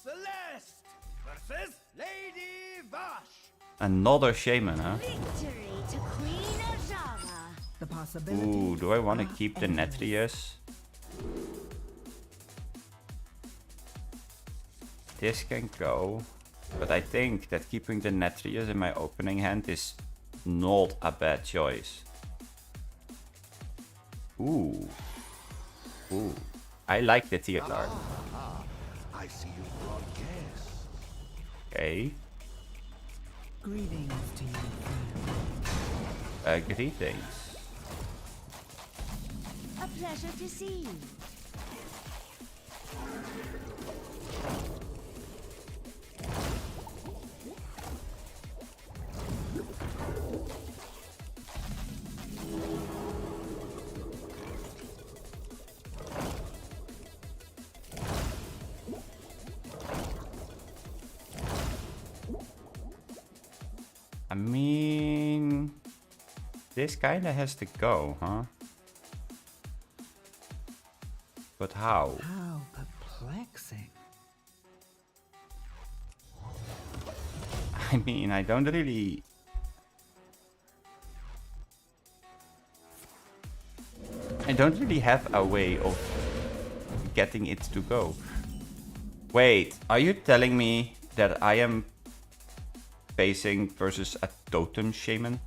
Celeste versus Lady Vash. Another shaman, huh? Victory to Queen Ajana. The possibility. Ooh, do I want to keep the Netrius? This can go. But I think that keeping the Netrius in my opening hand is not a bad choice. Ooh. Ooh. I like the Theater. I see you brought guests. Okay. Greetings to you. Greetings. A pleasure to see you. I mean, this kinda has to go, huh? But how? How perplexing. I mean, I don't really... have a way of getting it to go. Wait, are you telling me that I am facing versus a totem shaman?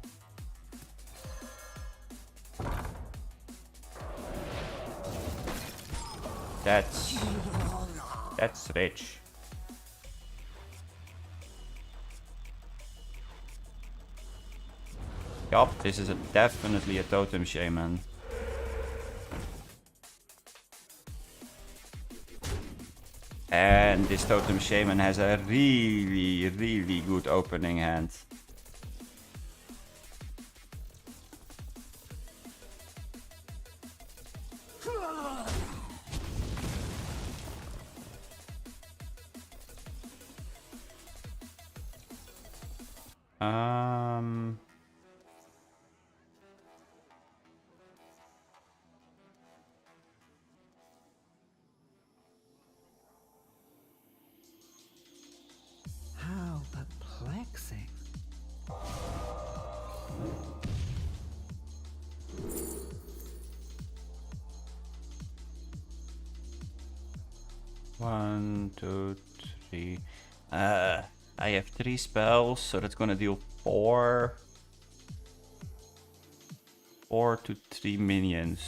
That's rich. Yup, this is definitely a totem shaman. And this totem shaman has a really, really good opening hand. How perplexing. One, two, three. I have 3 spells, so that's gonna deal 4 to 3 minions.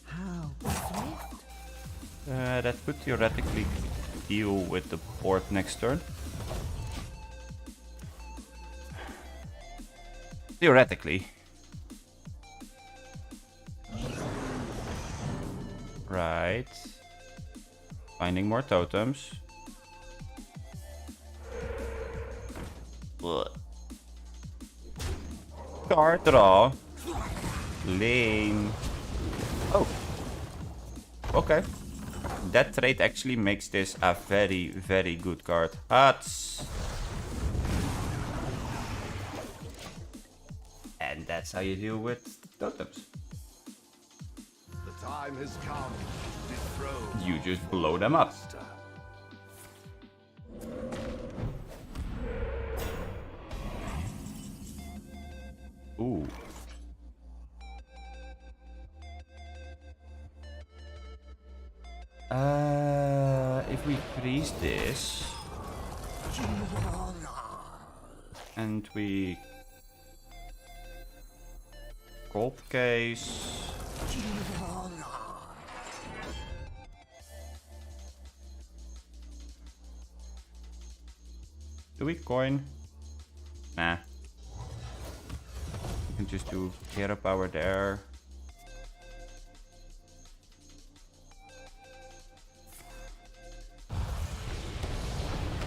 How swift. That could theoretically deal with the board next turn. Theoretically. Right. Finding more totems. Ugh. Card draw. Lame. Oh. Okay. that trait actually makes this a very, very good card. Huts. And that's how you deal with totems. The time has come to dethrone. You just blow them up. Ooh. If we freeze this and we gold case. Do we coin? Nah. We can just do hero power there.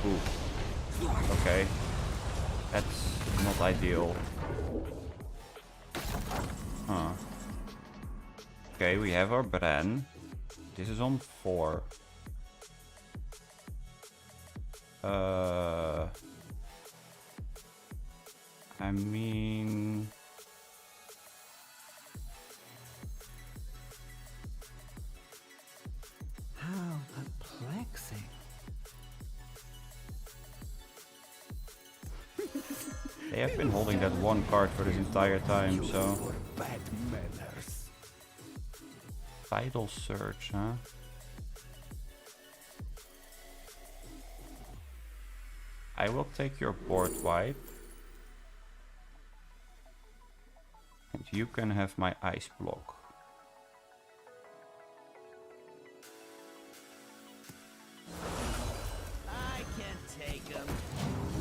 Ooh. Okay. That's not ideal. Huh. Okay, we have our Bran. This is on 4. I mean... How perplexing. They have been holding that one card for this entire time, so... Bad manners. Vital Surge, huh? I will take your board wipe. And you can have my ice block. I can take them.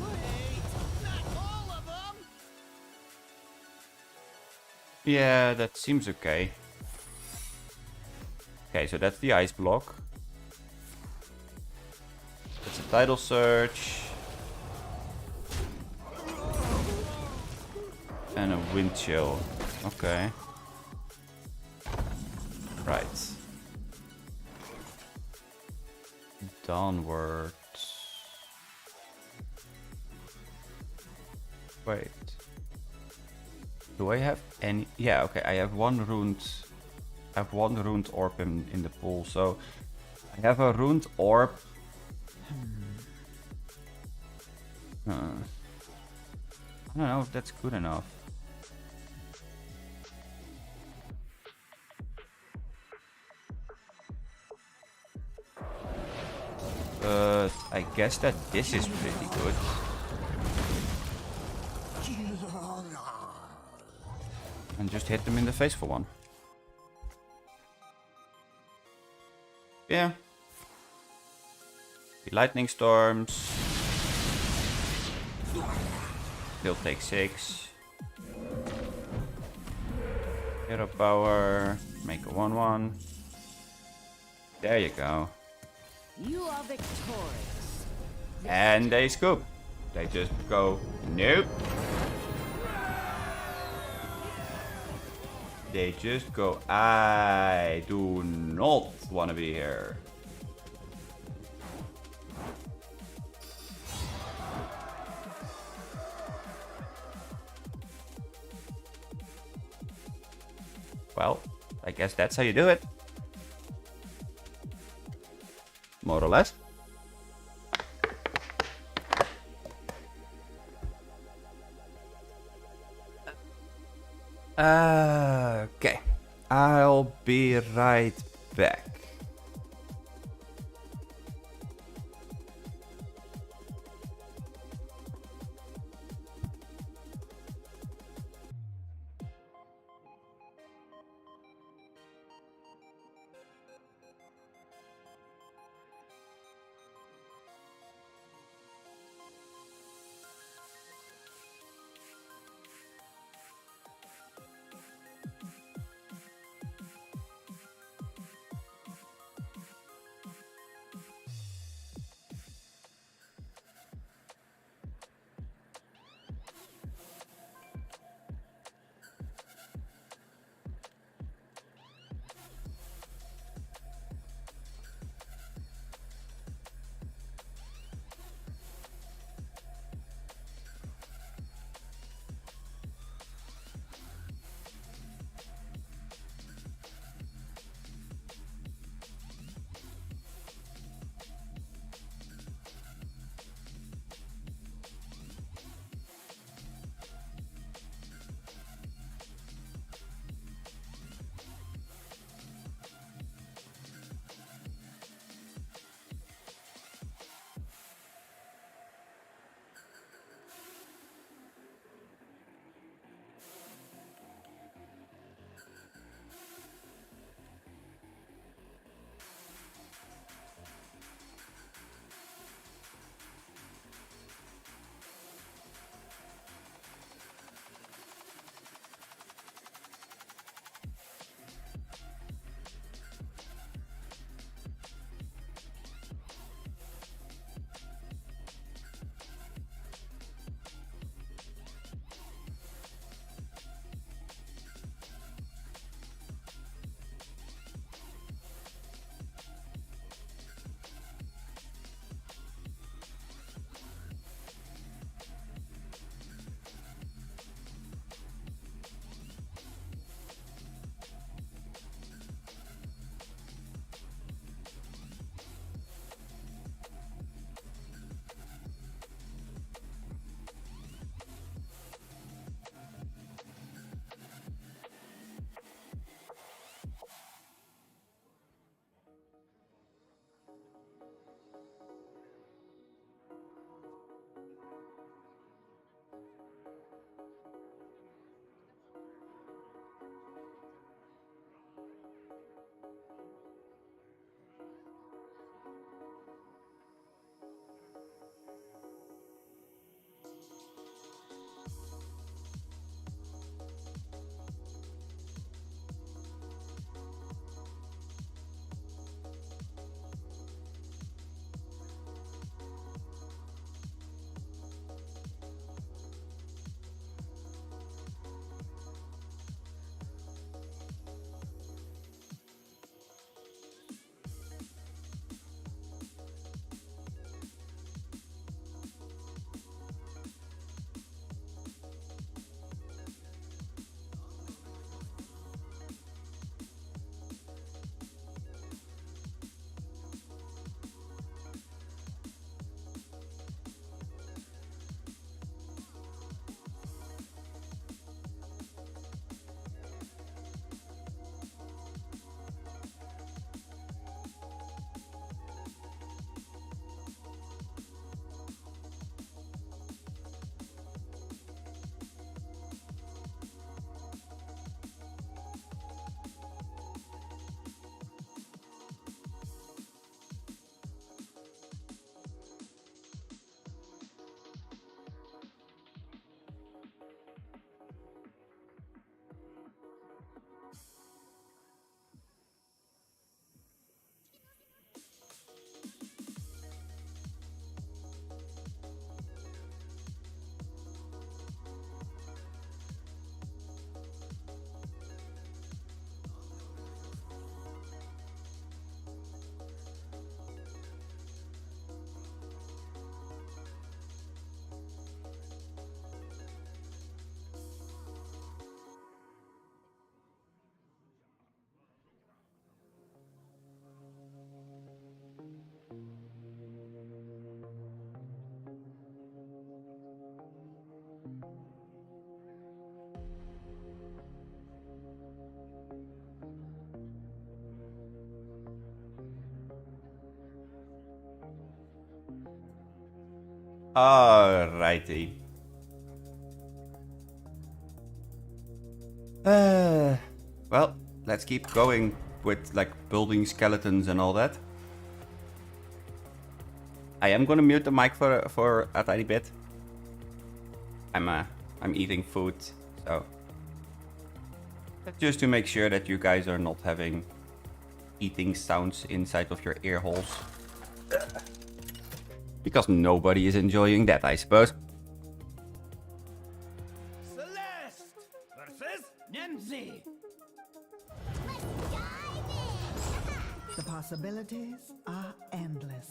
Wait, not all of them. Yeah, that seems okay. Okay, so that's the ice block. That's a Tidal Surge. And a Wind Chill. Okay. Right. Downward. Wait. Do I have any? Yeah, okay. I have one ruined. I have one ruined orb in the pool, so I have a ruined orb. I don't know if that's good enough. But I guess that this is pretty good. And just hit them in the face for one. Yeah. The lightning storms. They'll take 6. Hero power. Make a 1/1. There you go. You are victorious. And they scoop. They just go, nope. They just go, I do not want to be here. Well, I guess that's how you do it. More or less. Okay. I'll be right back. Alrighty. Well, let's keep going with like building skeletons and all that. I am gonna mute the mic for a tiny bit. I'm eating food, so just to make sure that you guys are not having eating sounds inside of your ear holes. Because nobody is enjoying that, I suppose. Celeste versus Nemzi. The possibilities are endless.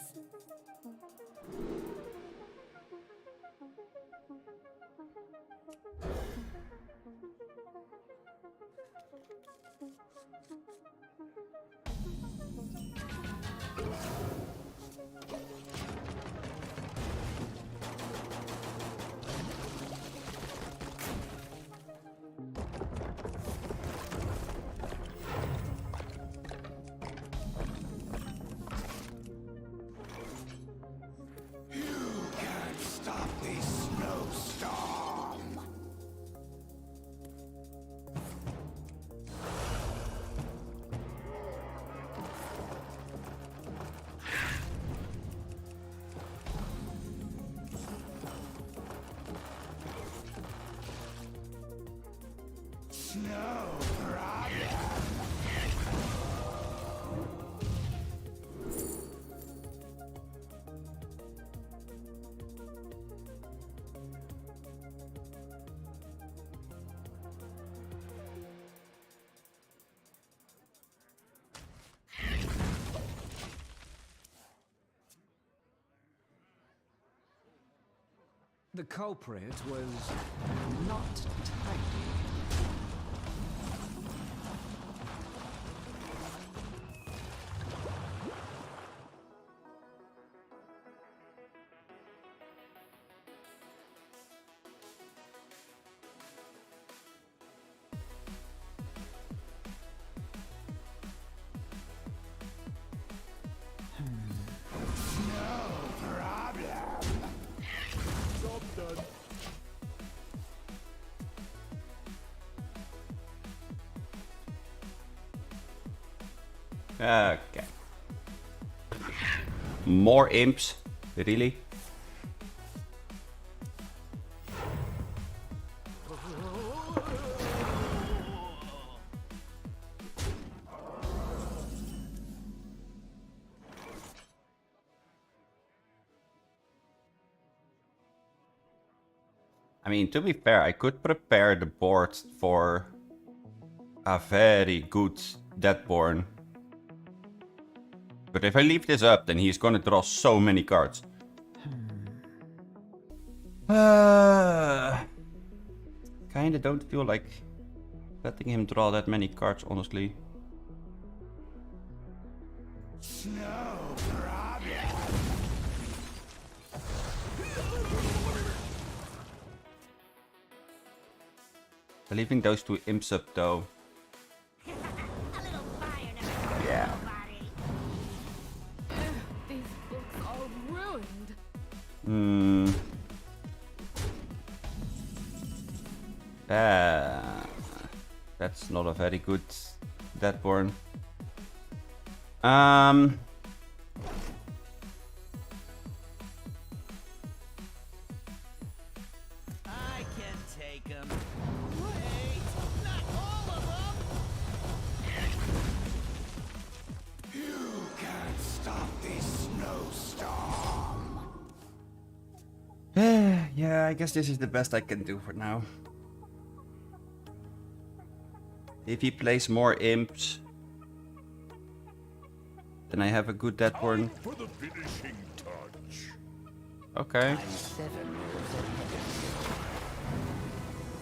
Stop this snowstorm. Snow problem. The culprit was not tidy. Job done. Okay. More imps? Really? I mean, to be fair, I could prepare the board for a very good Deadborn. But if I leave this up, then he's gonna draw so many cards. Kinda don't feel like letting him draw that many cards, honestly. Snow problem. Leaving those two imps up though. Yeah. These books are ruined. That's not a very good Deadborn. I can take him. Wait, not all of them. You can't stop this snowstorm. Yeah, I guess this is the best I can do for now. If he plays more imps, then I have a good Deadborn. For the finishing touch. Okay.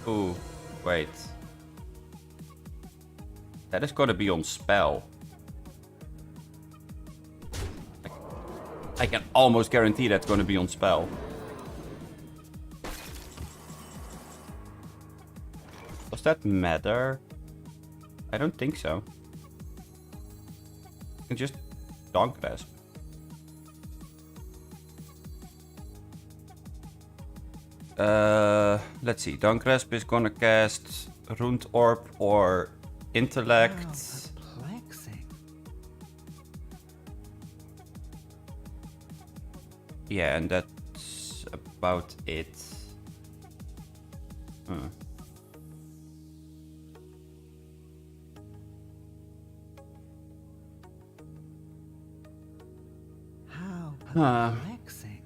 Ooh, wait. That is gonna be on spell. I can almost guarantee that's gonna be on spell. Does that matter? I don't think so. You can just Dog Grasp. Let's see. Dunkgrasp is gonna cast Ruined Orb or Intellect. Perplexing. Yeah, and that's about it. How Huh. perplexing.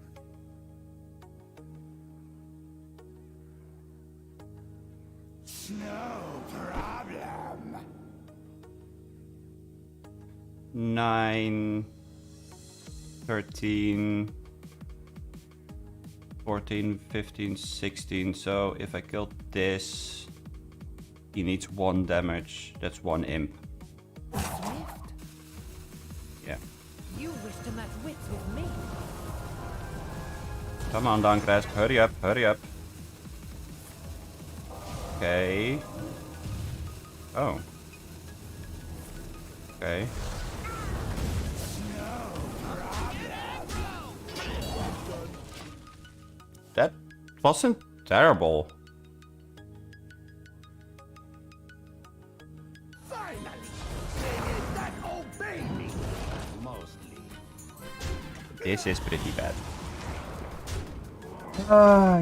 No problem. 9, 13, 14, 15, 16. So if I kill this, he needs 1 damage. That's 1 imp. Swift? Yeah. You wish to match wits with me? Come on, Dunkgrasp. Hurry up, hurry up. Okay. Oh. Okay. That wasn't terrible. Finally, thing that obey me. Mostly. This is pretty bad.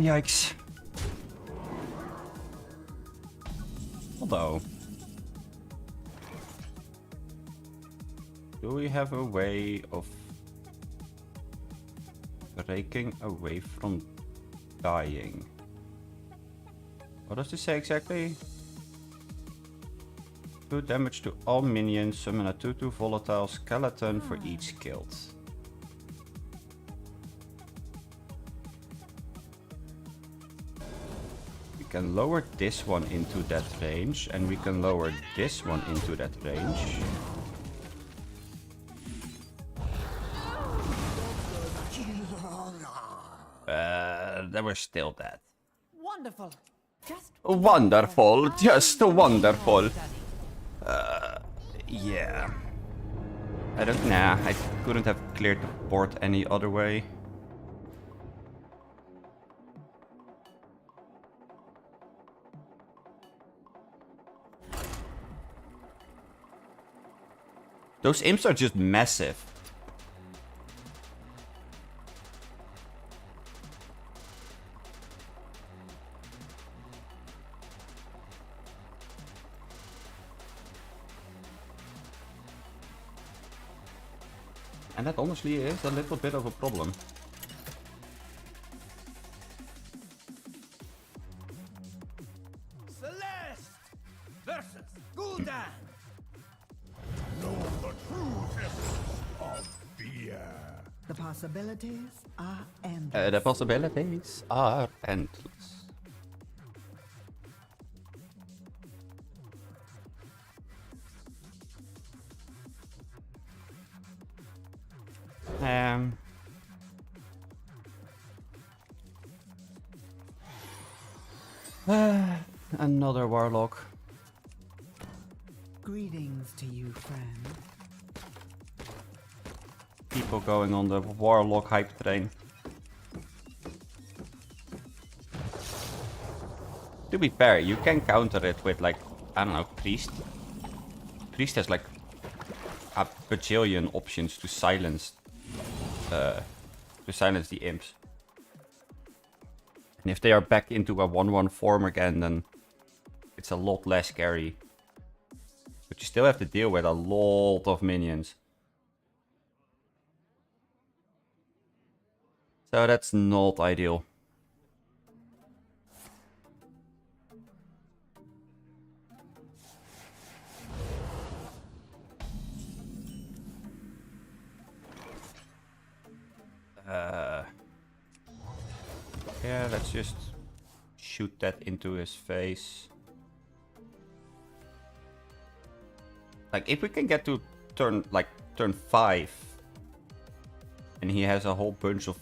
Yikes. Although, do we have a way of breaking away from dying? What does this say exactly? 2 damage to all minions, summon a 2/2 volatile skeleton for each killed. We can lower this one into that range, and we can lower this one into that range. They were still dead. Wonderful. Just Wonderful, just wonderful. Daddy. Yeah. I don't know. I couldn't have cleared the board any other way. Those imps are just massive. And that honestly is a little bit of a problem. Celeste versus Gul'dan. Know the true essence of fear. The possibilities are endless. The possibilities are endless. Another warlock. Greetings to you, friend. People going on the warlock hype train. To be fair, you can counter it with like, I don't know, priest. Priest has like a bajillion options to silence the imps. And if they are back into a 1/1 form again, then it's a lot less scary. But you still have to deal with a lot of minions. So that's not ideal. Yeah, let's just shoot that into his face. Like, if we can get to turn 5, and he has a whole bunch of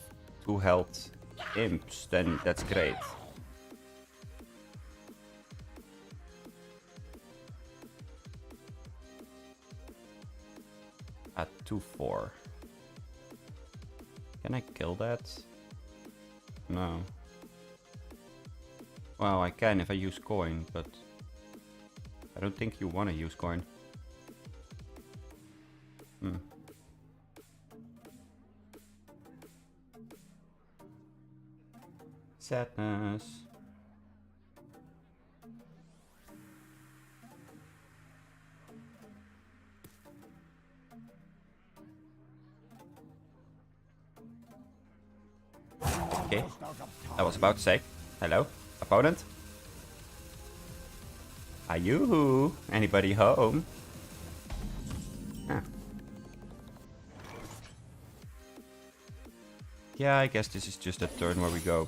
2 health imps, then that's great. At 2/4. Can I kill that? No. Well, I can if I use coin, but I don't think you want to use coin. Sadness. Okay, I was about to say, hello, opponent. Are you? Anybody home? Ah. Yeah, I guess this is just a turn where we go.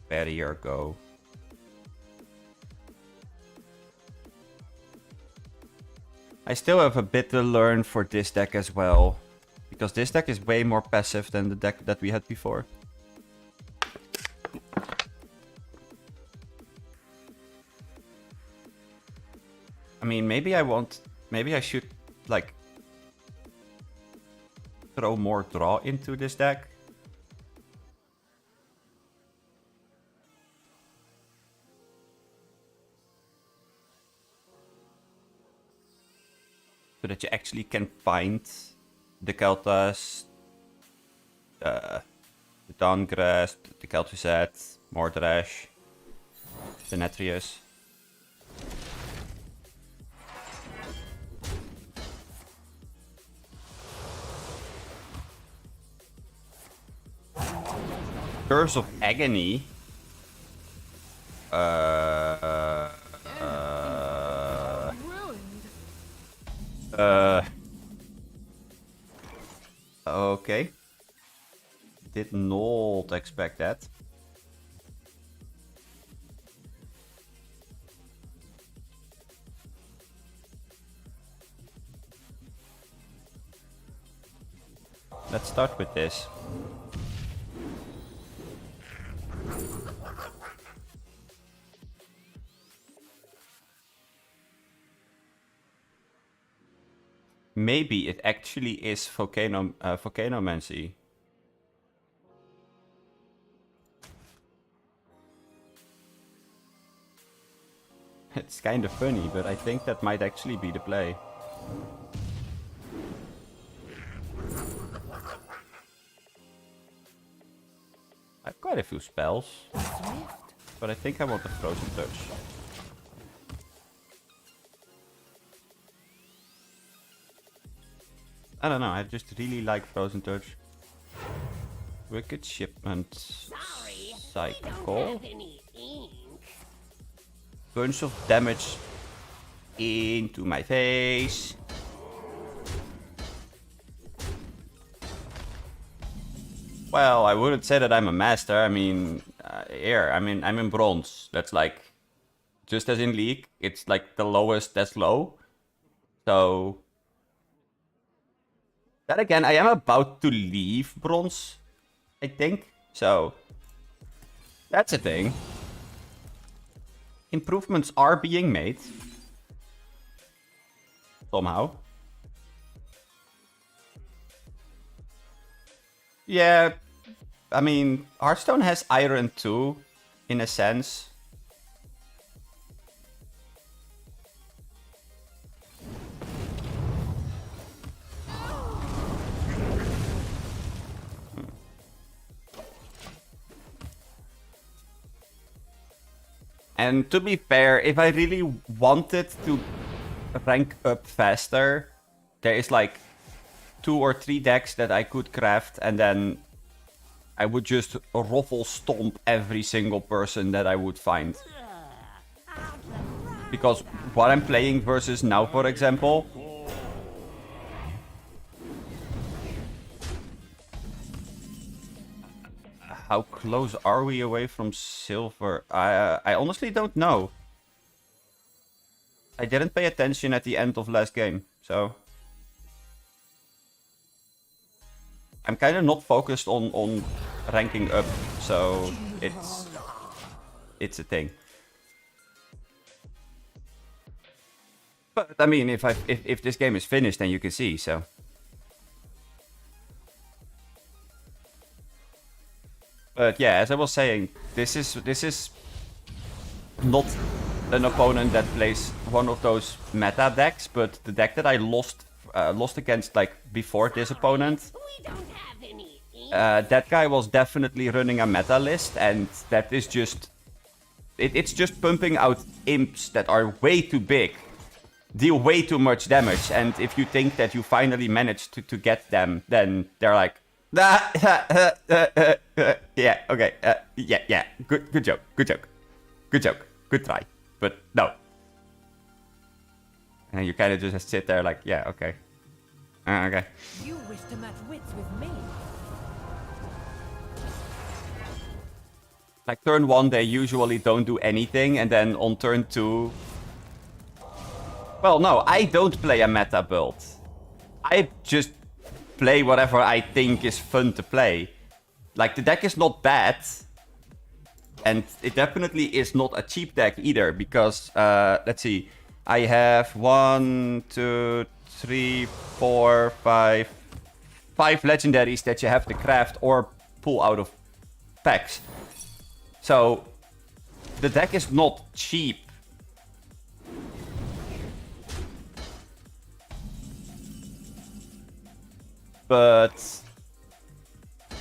Barrier go. I still have a bit to learn for this deck as well. Because this deck is way more passive than the deck that we had before. I mean, maybe I should, like, throw more draw into this deck. So that you actually can find the Keltas, the Dawngrasp, the Kel'Thuzad, Mordrash, the Netrius. Curse of Agony. Okay. Did not expect that. Let's start with this. Maybe it actually is Volcanomancy. It's kind of funny, but I think that might actually be the play. I have quite a few spells, but I think I want the Frozen Touch. I don't know, I just really like Frozen Touch. Wicked Shipment. Cycle. Bunch of damage into my face. Well, I wouldn't say that I'm a master. I mean, I'm in bronze. That's like, just as in League, it's like the lowest that's low. So, then again, I am about to leave bronze, I think. So, that's a thing. Improvements are being made. Somehow. Yeah, I mean, Hearthstone has Iron too, in a sense. And to be fair, if I really wanted to rank up faster, there is like 2 or 3 decks that I could craft, and then I would just ruffle stomp every single person that I would find. Because what I'm playing versus now, for example, how close are we away from silver? I honestly don't know. I didn't pay attention at the end of last game, so I'm kind of not focused on ranking up, so it's a thing. But I mean, if this game is finished, then you can see. So, but yeah, as I was saying, this is not an opponent that plays one of those meta decks, but the deck that I lost against like before this opponent. That guy was definitely running a meta list, and that is just... It's just pumping out imps that are way too big, deal way too much damage, and if you think that you finally managed to get them, then they're like, yeah, okay, yeah, good joke, good try, but no. And you kind of just sit there like, yeah, okay, okay. You wish to match wits with me. Like turn 1 they usually don't do anything, and then on turn 2... Well, no, I don't play a meta build. I just play whatever I think is fun to play. Like, the deck is not bad. And it definitely is not a cheap deck either, because, let's see. I have 1, 2, 3, 4, 5 legendaries that you have to craft or pull out of packs. So, the deck is not cheap. But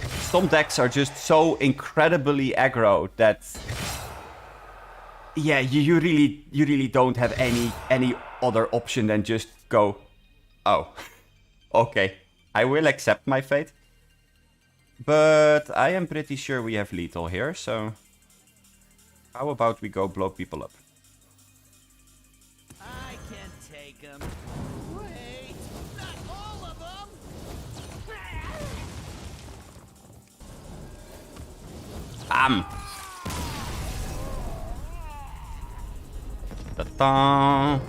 some decks are just so incredibly aggro that, yeah, you really don't have any other option than just go, oh, okay, I will accept my fate. But I am pretty sure we have lethal here, so how about we go blow people up? I can take them. Wait, not all of them. Ta-da!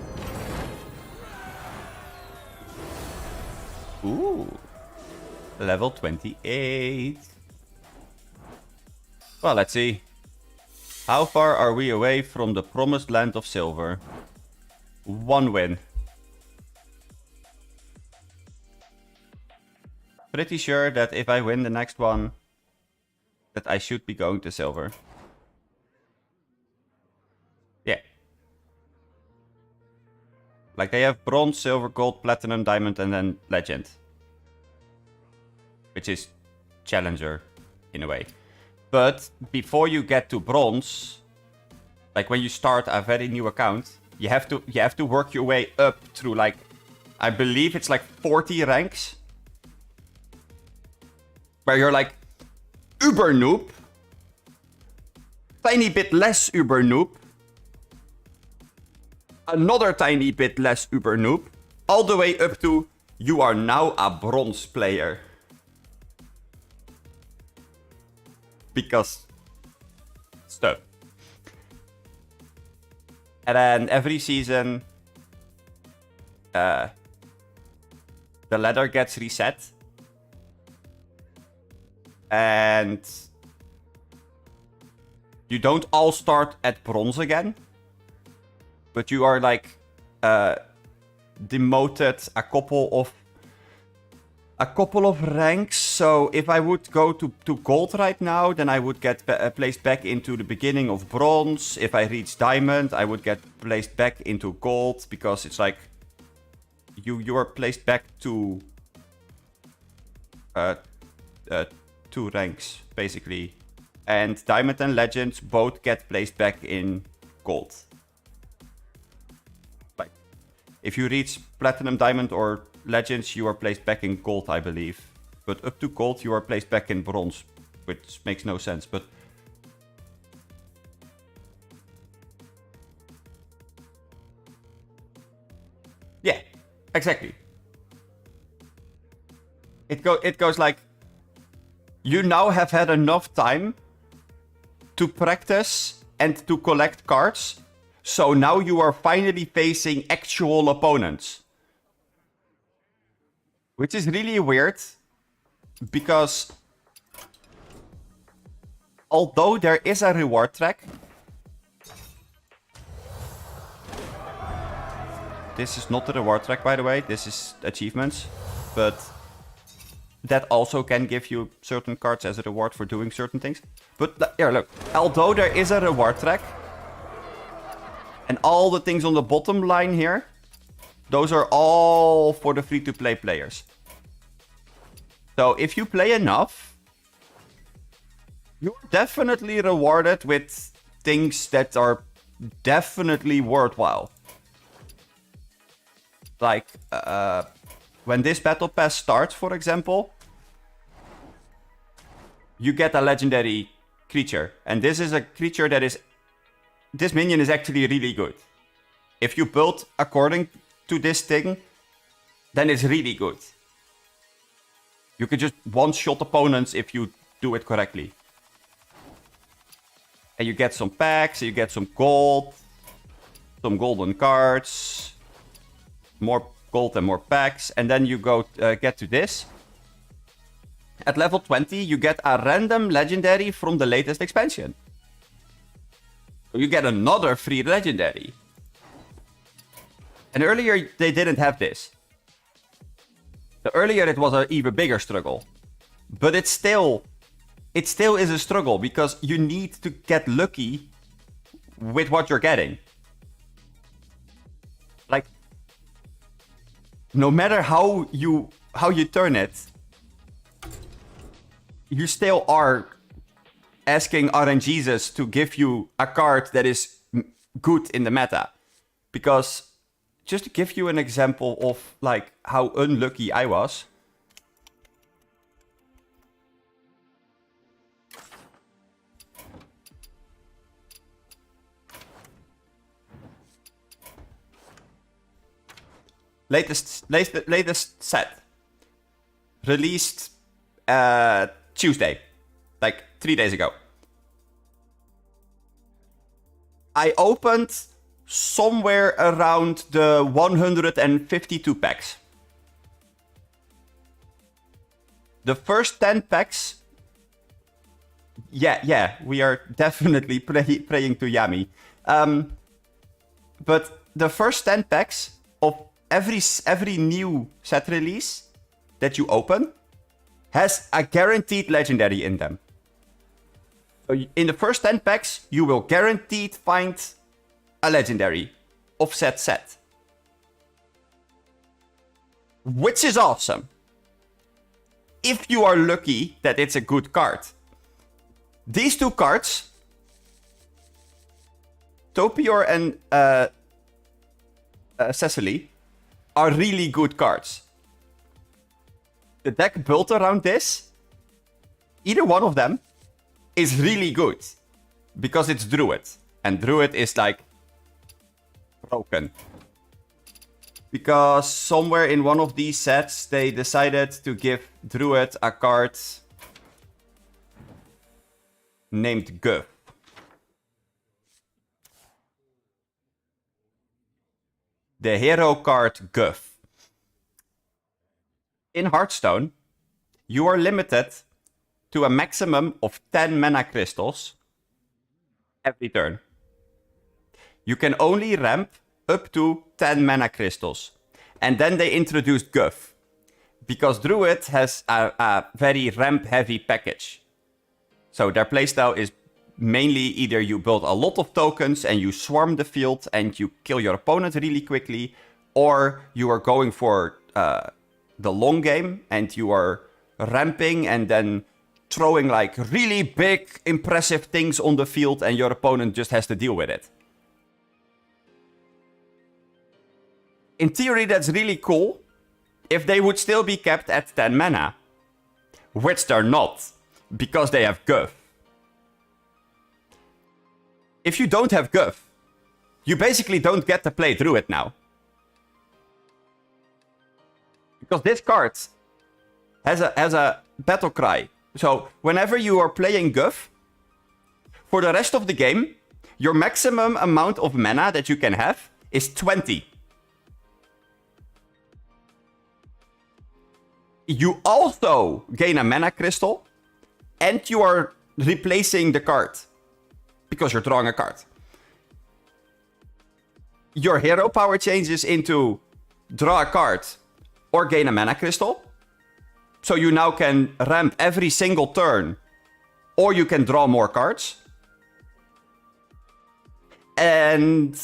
Ooh. Level 28. Well, let's see. How far are we away from the promised land of silver? 1 win. Pretty sure that if I win the next one, that I should be going to silver. Yeah. Like they have bronze, silver, gold, platinum, diamond, and then legend. Which is challenger, in a way. But before you get to bronze, like when you start a very new account, you have to work your way up through like, I believe it's like 40 ranks. Where you're like uber noob, tiny bit less uber noob, another tiny bit less uber noob, all the way up to you are now a bronze player. Because stuff. And then every season, the ladder gets reset. And you don't all start at bronze again. But you are like demoted a couple of ranks. So if I would go to gold right now, then I would get placed back into the beginning of bronze. If I reach diamond, I would get placed back into gold, because it's like you are placed back to 2 ranks basically, and diamond and legends both get placed back in gold. Like if you reach platinum, diamond, or legends, you are placed back in gold, I believe. But up to gold, you are placed back in bronze, which makes no sense. But yeah, exactly. It goes like, you now have had enough time to practice and to collect cards, so now you are finally facing actual opponents. Which is really weird, because although there is a reward track, this is not the reward track, by the way, this is achievements, but that also can give you certain cards as a reward for doing certain things. But here, look, although there is a reward track, And all the things on the bottom line here, those are all for the free-to-play players. So if you play enough, you're definitely rewarded with things that are definitely worthwhile. Like, when this battle pass starts, for example, you get a legendary creature. And this is a creature that is... This minion is actually really good. If you build according to this thing, then it's really good. You can just one-shot opponents if you do it correctly. And you get some packs, you get some gold, some golden cards, more gold and more packs, and then you go get to this. At level 20, you get a random legendary from the latest expansion. So you get another free legendary. And earlier, they didn't have this. So earlier, it was an even bigger struggle. But it still is a struggle, because you need to get lucky with what you're getting. Like, no matter how you turn it, you still are asking RNGesus to give you a card that is good in the meta. Because, just to give you an example of like how unlucky I was. Latest set. Released Tuesday. Like 3 days ago. I opened somewhere around the 152 packs. The first 10 packs... Yeah, we are definitely praying to Yami. But the first 10 packs of every new set release that you open has a guaranteed legendary in them. So in the first 10 packs, you will guaranteed find a legendary of said set. Which is awesome. If you are lucky that it's a good card. These two cards, Topior and Cecily, are really good cards. The deck built around this, either one of them, is really good. Because it's Druid. And Druid is like broken. Because somewhere in one of these sets, they decided to give Druid a card named Guff. The hero card Guff. In Hearthstone, you are limited to a maximum of 10 mana crystals every turn. You can only ramp up to 10 mana crystals. And then they introduced Guff. Because Druid has a very ramp-heavy package. So their playstyle is mainly either you build a lot of tokens and you swarm the field and you kill your opponent really quickly, or you are going for the long game and you are ramping and then throwing like really big, impressive things on the field and your opponent just has to deal with it. In theory, that's really cool if they would still be kept at 10 mana. Which they're not, because they have Guff. If you don't have Guff, you basically don't get to play Druid now. Because this card has a battle cry. So whenever you are playing Guff, for the rest of the game, your maximum amount of mana that you can have is 20. You also gain a mana crystal, and you are replacing the card. Because you're drawing a card. Your hero power changes into draw a card or gain a mana crystal. So you now can ramp every single turn, or you can draw more cards. And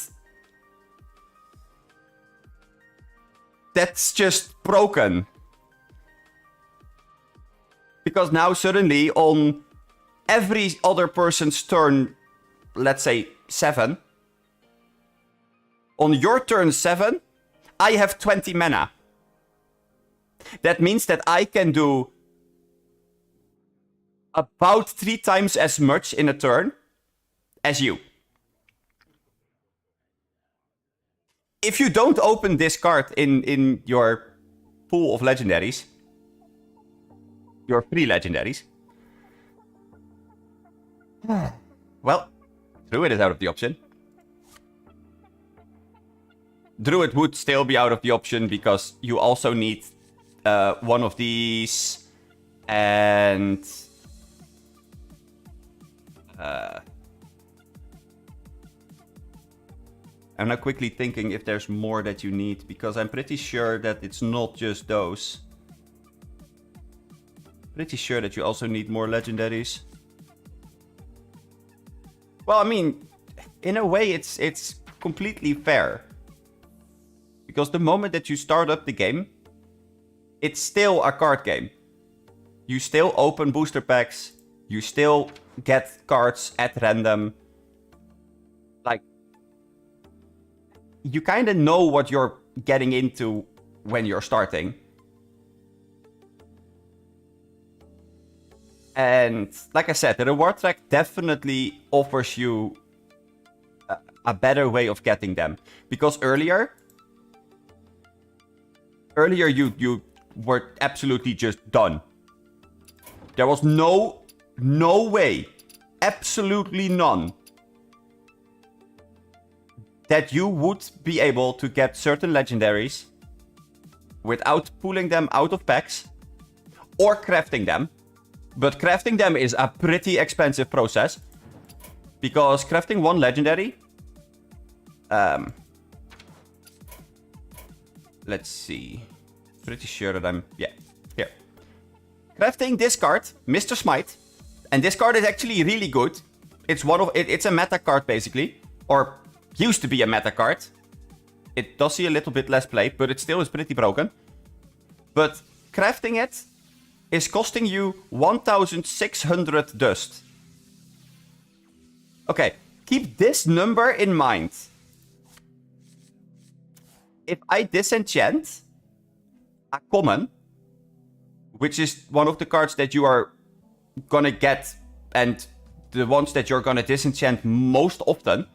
That's just broken. Because now suddenly on every other person's turn, let's say 7, on your turn 7, I have 20 mana. That means that I can do about 3 times as much in a turn as you. If you don't open this card in your pool of legendaries, your free legendaries, well, Druid is out of the option. Druid would still be out of the option because you also need one of these and I'm now quickly thinking if there's more that you need, because I'm pretty sure that it's not just those. Pretty sure that you also need more legendaries. Well, I mean, in a way it's completely fair. Because the moment that you start up the game, it's still a card game. You still open booster packs, you still get cards at random. Like, you kind of know what you're getting into when you're starting. And like I said, the reward track definitely offers you a better way of getting them. Because earlier you were absolutely just done. There was no way, absolutely none, that you would be able to get certain legendaries without pulling them out of packs or crafting them. But crafting them is a pretty expensive process. Because crafting one legendary... let's see. Pretty sure that I'm... Yeah, here. Crafting this card, Mr. Smite. And this card is actually really good. It's a meta card, basically. Or used to be a meta card. It does see a little bit less play, but it still is pretty broken. But crafting it is costing you 1,600 dust. Okay, keep this number in mind. If I disenchant a common, which is one of the cards that you are gonna get, and the ones that you're gonna disenchant most often,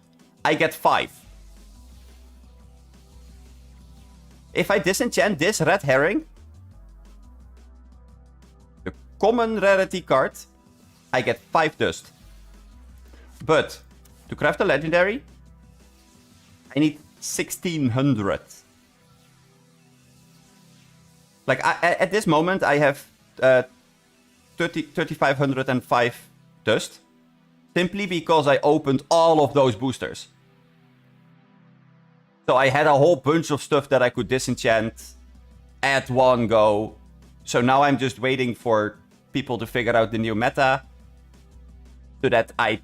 I get 5. If I disenchant this red herring, the common rarity card, I get 5 dust. But to craft a legendary, I need 1,600. Like, at this moment, I have 3,505 dust. Simply because I opened all of those boosters. So I had a whole bunch of stuff that I could disenchant at one go. So now I'm just waiting for people to figure out the new meta. So that I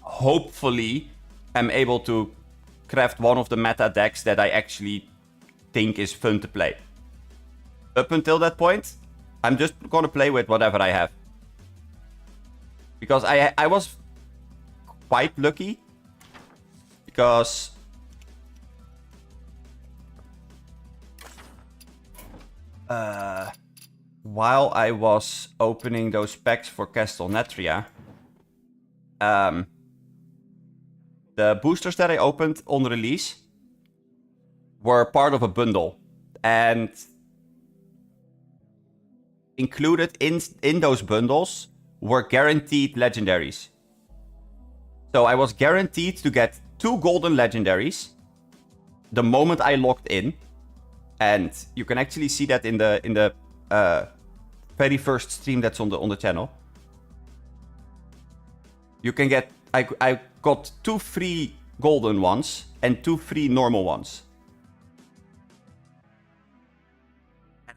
hopefully am able to craft one of the meta decks that I actually think is fun to play. Up until that point, I'm just gonna play with whatever I have. Because I was quite lucky. Because while I was opening those packs for Castle Netria, the boosters that I opened on release were part of a bundle. And included in those bundles were guaranteed legendaries. So I was guaranteed to get 2 golden legendaries the moment I logged in. And you can actually see that in the very first stream that's on the channel. You can get... I got 2 free golden ones and 2 free normal ones.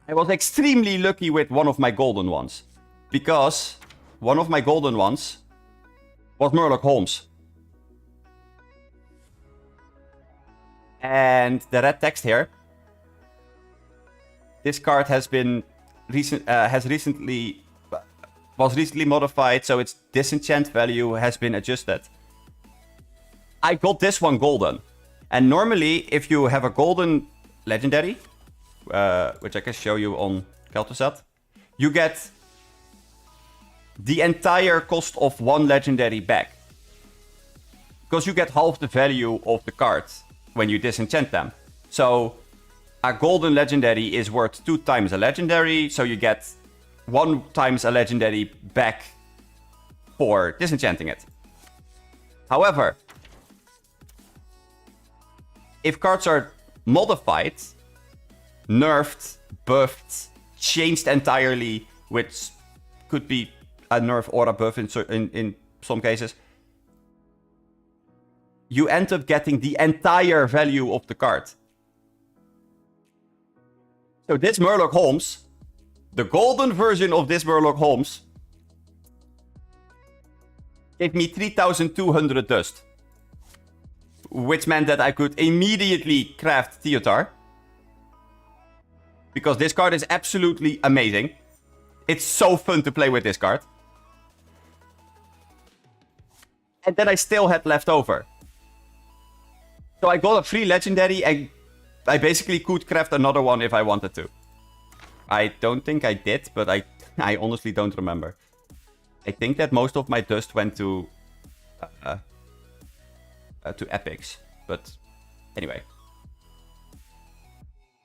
I was extremely lucky with one of my golden ones. Because one of my golden ones was Murloc Holmes. And the red text here this card was recently modified, so its disenchant value has been adjusted. I got this one golden. And normally, if you have a golden legendary, which I can show you on Kel'Thuzad, you get the entire cost of one legendary back. Because you get half the value of the cards when you disenchant them. So a golden legendary is worth 2 times a legendary, so you get 1 times a legendary back for disenchanting it. However, if cards are modified, nerfed, buffed, changed entirely, which could be a nerf or a buff in some cases, you end up getting the entire value of the card. So this Murloc Holmes, the golden version of this Murloc Holmes, gave me 3,200 dust. Which meant that I could immediately craft Theotar. Because this card is absolutely amazing. It's so fun to play with this card. And then I still had left over. So I got a free legendary and I basically could craft another one if I wanted to. I don't think I did, but I honestly don't remember. I think that most of my dust went to epics, but anyway.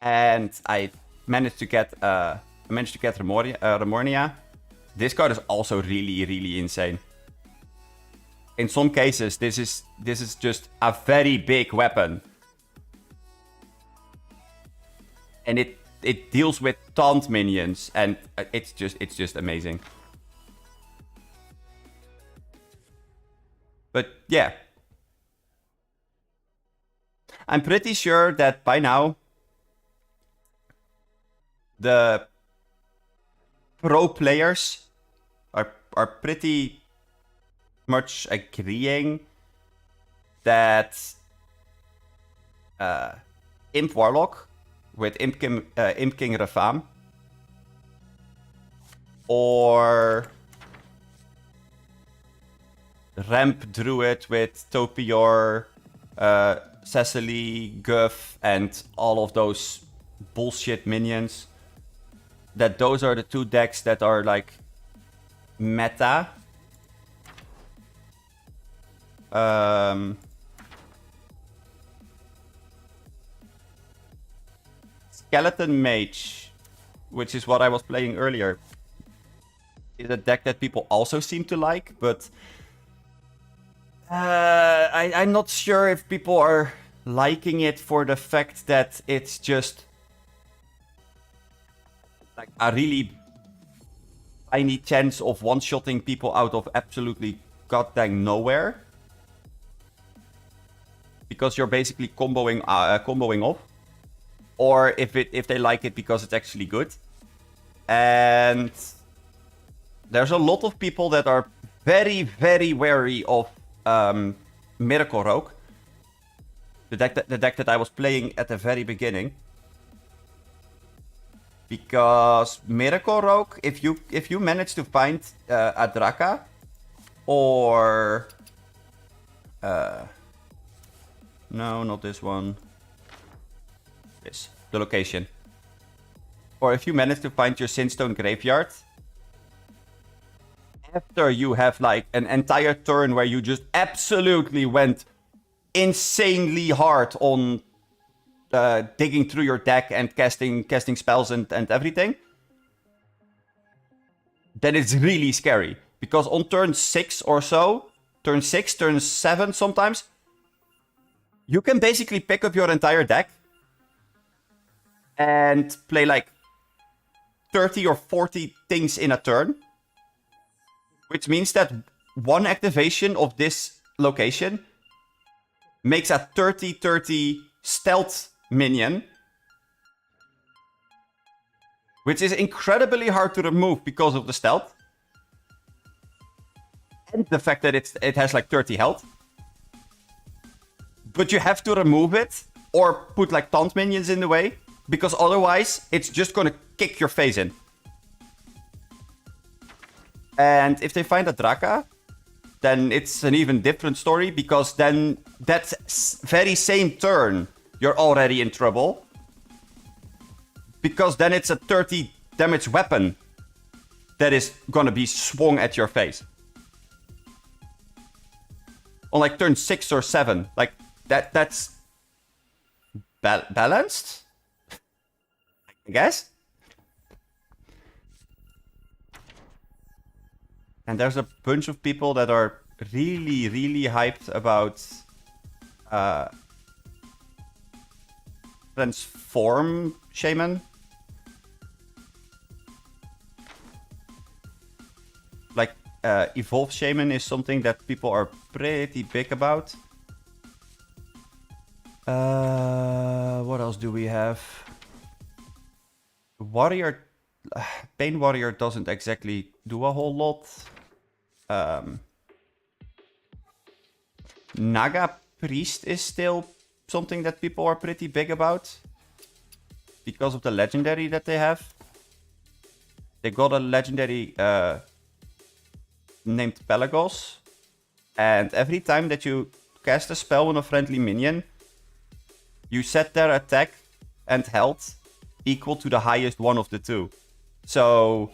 And I managed to get Remornia. This card is also really, really insane. In some cases, this is just a very big weapon. And it deals with taunt minions, and it's just amazing. But yeah. I'm pretty sure that by now the pro players are pretty much agreeing that Imp Warlock with Imp King Rafam or Ramp Druid with Topior, Cecily, Guff, and all of those bullshit minions, that those are the 2 decks that are like meta. Skeleton Mage, which is what I was playing earlier, is a deck that people also seem to like, but I'm not sure if people are liking it for the fact that it's just like a really tiny chance of one-shotting people out of absolutely goddamn nowhere. Because you're basically comboing off. Or if they like it because it's actually good. And there's a lot of people that are very, very wary of Miracle Rogue, the deck that I was playing at the very beginning, because Miracle Rogue, if you manage to find a Draka or no, not this one, the location, or if you manage to find your Sinstone Graveyard after you have like an entire turn where you just absolutely went insanely hard on digging through your deck and casting spells and everything, then it's really scary. Because on turn 6 or so, turn 6, turn 7 sometimes, you can basically pick up your entire deck and play like 30 or 40 things in a turn. Which means that one activation of this location makes a 30-30 stealth minion. Which is incredibly hard to remove because of the stealth. And the fact that it has like 30 health. But you have to remove it or put like taunt minions in the way. Because otherwise, it's just gonna kick your face in. And if they find a Draka, then it's an even different story, because then that very same turn, you're already in trouble. Because then it's a 30 damage weapon that is gonna be swung at your face. On like turn 6 or 7. Like, that's balanced? I guess? And there's a bunch of people that are really, really hyped about Transform Shaman. Like, Evolve Shaman is something that people are pretty big about. What else do we have? Warrior... Pain Warrior doesn't exactly do a whole lot. Naga Priest is still something that people are pretty big about. Because of the legendary that they have. They got a legendary named Pelagos. And every time that you cast a spell on a friendly minion, you set their attack and health equal to the highest one of the two. So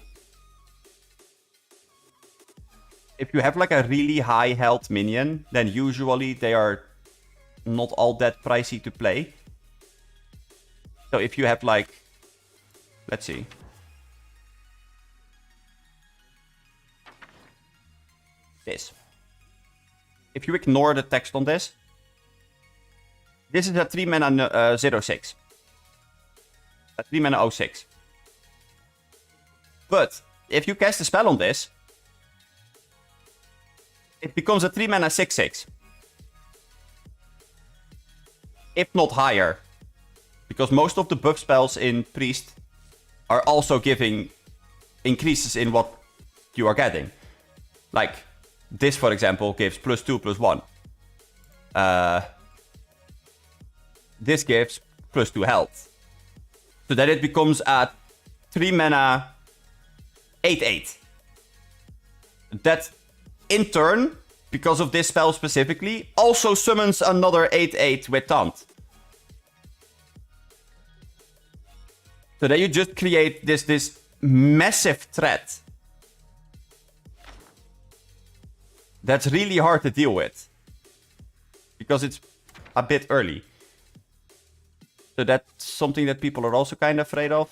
if you have like a really high health minion, then usually they are not all that pricey to play. So if you have like, let's see. This. If you ignore the text on this, this is a 3 mana 06. A 3 mana 06. But if you cast a spell on this, it becomes a 3 mana 6/6. If not higher. Because most of the buff spells in Priest are also giving increases in what you are getting. Like, this for example gives +2/+1. This gives +2 health. So then it becomes a 3 mana 8/8. That in turn, because of this spell specifically, also summons another 8/8 with Taunt. So then you just create this massive threat. That's really hard to deal with. Because it's a bit early. So that's something that people are also kind of afraid of.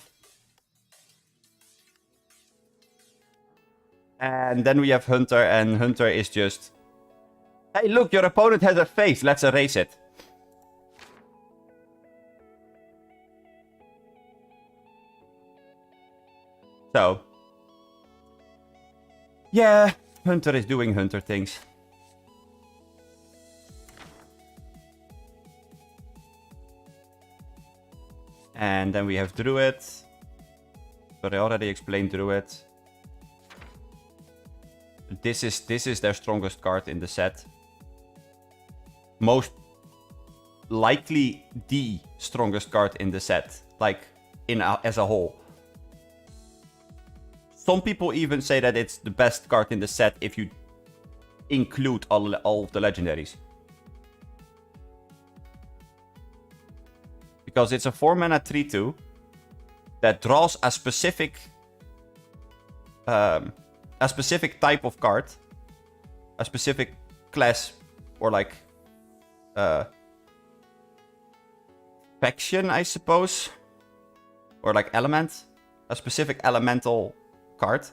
And then we have Hunter, and Hunter is just... Hey, look, your opponent has a face. Let's erase it. So. Yeah, Hunter is doing Hunter things. And then we have Druid. But I already explained Druid. This is their strongest card in the set. Most likely the strongest card in the set. Like, as a whole. Some people even say that it's the best card in the set if you include all of the legendaries. Because it's a 4 mana 3/2 that draws a specific type of card, a specific class, or like faction, I suppose, or like element, a specific elemental card,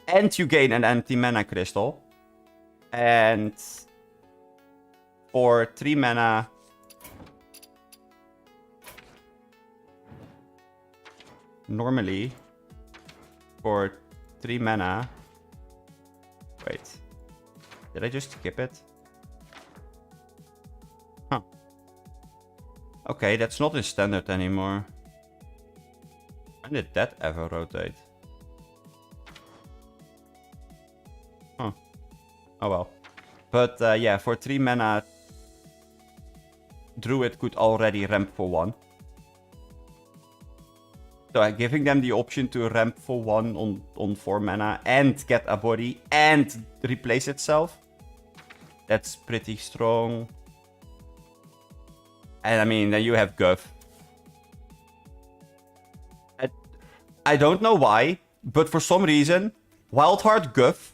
and you gain an empty mana crystal. And for 3 mana, normally for 3 mana. Wait, did I just skip it? Huh. Okay, that's not in standard anymore. When did that ever rotate? Huh. Oh well. But yeah, for 3 mana, Druid could already ramp for 1. So giving them the option to ramp for 1 on 4 mana and get a body and replace itself. That's pretty strong. And I mean, then you have Guff. I don't know why, but for some reason, Wildheart Guff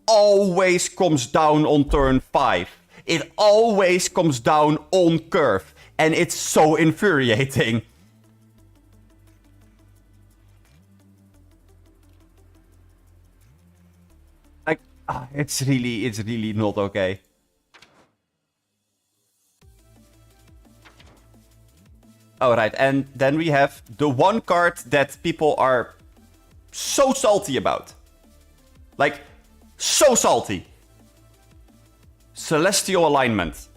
always comes down on turn 5. It always comes down on curve. And it's so infuriating. Like, it's really not okay. Alright, and then we have the one card that people are so salty about. Like, so salty. Celestial Alignment.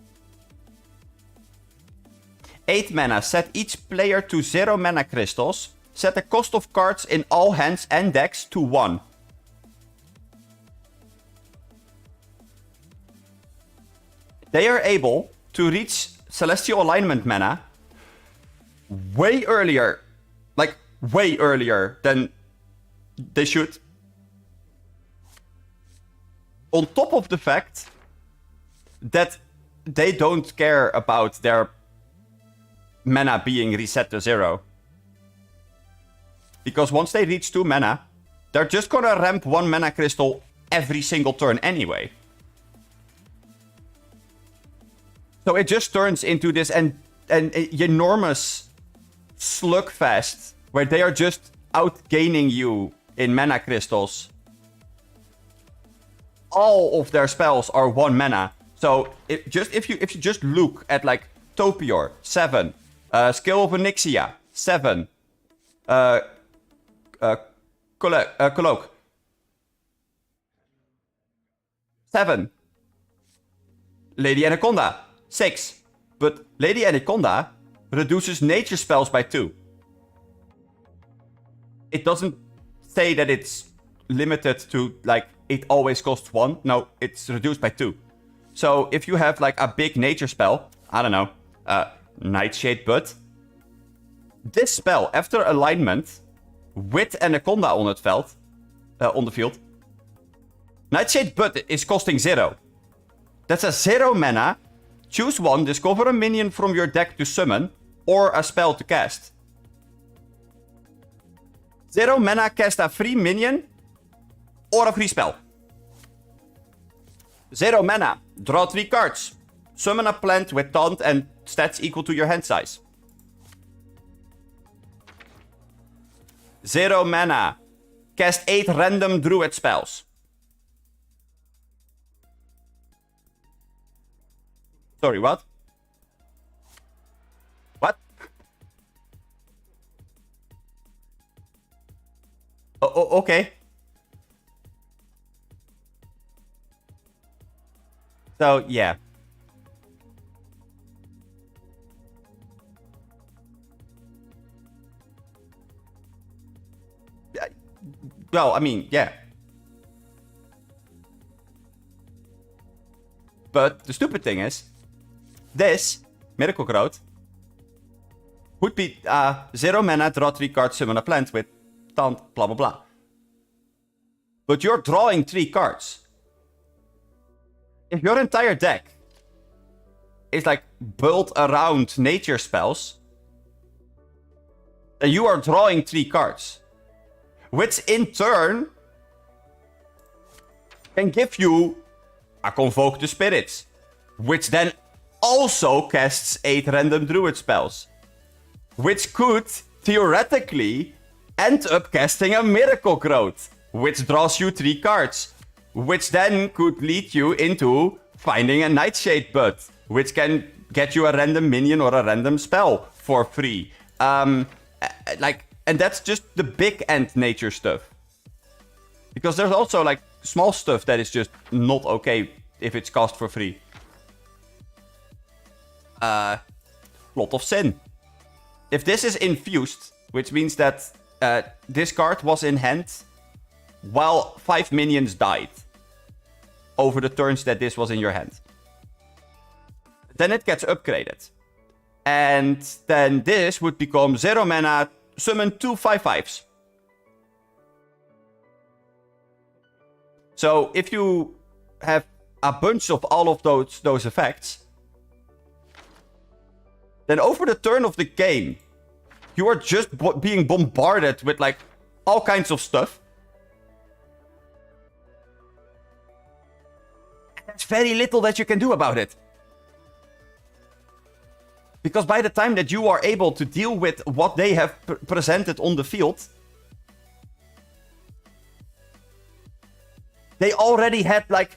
8 mana, set each player to 0 mana crystals. Set the cost of cards in all hands and decks to 1. They are able to reach Celestial Alignment mana way earlier. Like, way earlier than they should. On top of the fact that they don't care about their mana being reset to 0. Because once they reach 2 mana, they're just gonna ramp 1 mana crystal every single turn anyway. So it just turns into this an enormous slugfest where they are just outgaining you in mana crystals. All of their spells are 1 mana. So if you just look at like Topior 7, Skill of Onyxia 7, Cloak 7, Lady Anaconda 6, but Lady Anaconda reduces nature spells by 2. It doesn't say that it's limited to like it always costs 1. No, it's reduced by 2. So if you have like a big nature spell, I don't know, Nightshade Bud, this spell after alignment with Anaconda on the field, Nightshade Bud is costing 0. That's a 0 mana. Choose 1, discover a minion from your deck to summon, or a spell to cast. 0 mana, cast a free minion, or a free spell. 0 mana, draw 3 cards. Summon a plant with taunt and stats equal to your hand size. 0 mana, cast 8 random druid spells. Sorry, what? What? Okay. So, yeah. Well, I mean, yeah. But the stupid thing is, this Miracle Growth would be 0 mana, draw 3 cards, summon a plant with taunt, blah blah blah. But you're drawing 3 cards. If your entire deck is like built around nature spells, then you are drawing 3 cards. Which in turn can give you a Convoke the Spirits. Which then also casts 8 random druid spells. Which could theoretically end up casting a Miracle Growth. Which draws you 3 cards. Which then could lead you into finding a Nightshade Bud. Which can get you a random minion or a random spell for free. And that's just the big end nature stuff. Because there's also like small stuff that is just not okay if it's cast for free. Plot of Sin. If this is infused, which means that this card was in hand while 5 minions died over the turns that this was in your hand, then it gets upgraded. And then this would become 0 mana, summon 2 5/5s. So if you have a bunch of all of those effects, then over the turn of the game, you are just being bombarded with like all kinds of stuff. And there's very little that you can do about it. Because by the time that you are able to deal with what they have presented on the field, they already had like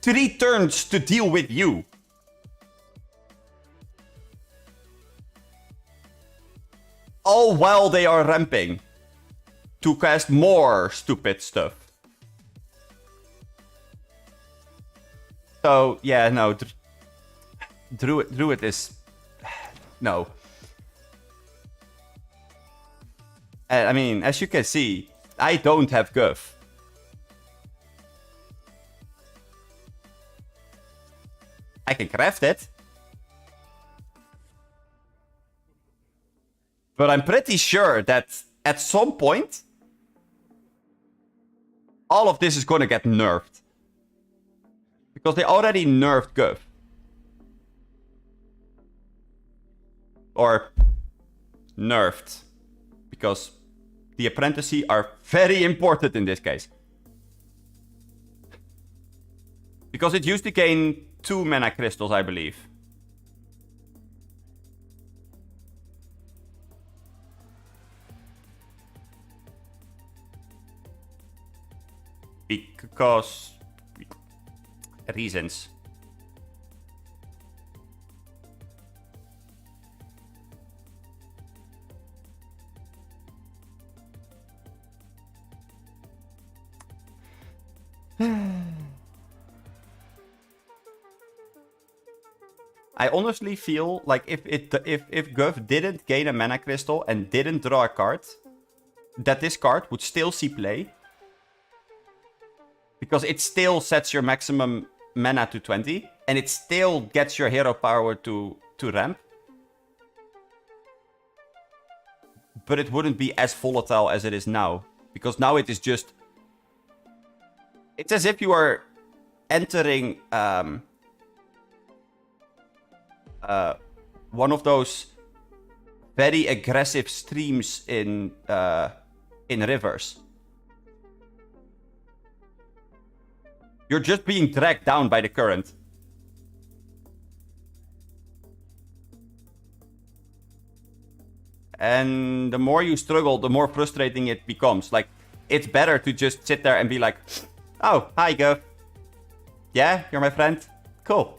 3 turns to deal with you. All while they are ramping to cast more stupid stuff. So, yeah, no. Druid is... No. I mean, as you can see, I don't have Guff. I can craft it. But I'm pretty sure that at some point, all of this is going to get nerfed. Because they already nerfed Guff. Or nerfed. Because the apprentices are very important in this case. Because it used to gain 2 mana crystals, I believe. Because... reasons. I honestly feel like if Guff didn't gain a mana crystal and didn't draw a card, that this card would still see play. Because it still sets your maximum mana to 20, and it still gets your hero power to ramp. But it wouldn't be as volatile as it is now. Because now it is just... It's as if you are entering... one of those very aggressive streams in rivers. You're just being dragged down by the current. And the more you struggle, the more frustrating it becomes. Like, it's better to just sit there and be like, oh, hi, Guff. Yeah, you're my friend? Cool.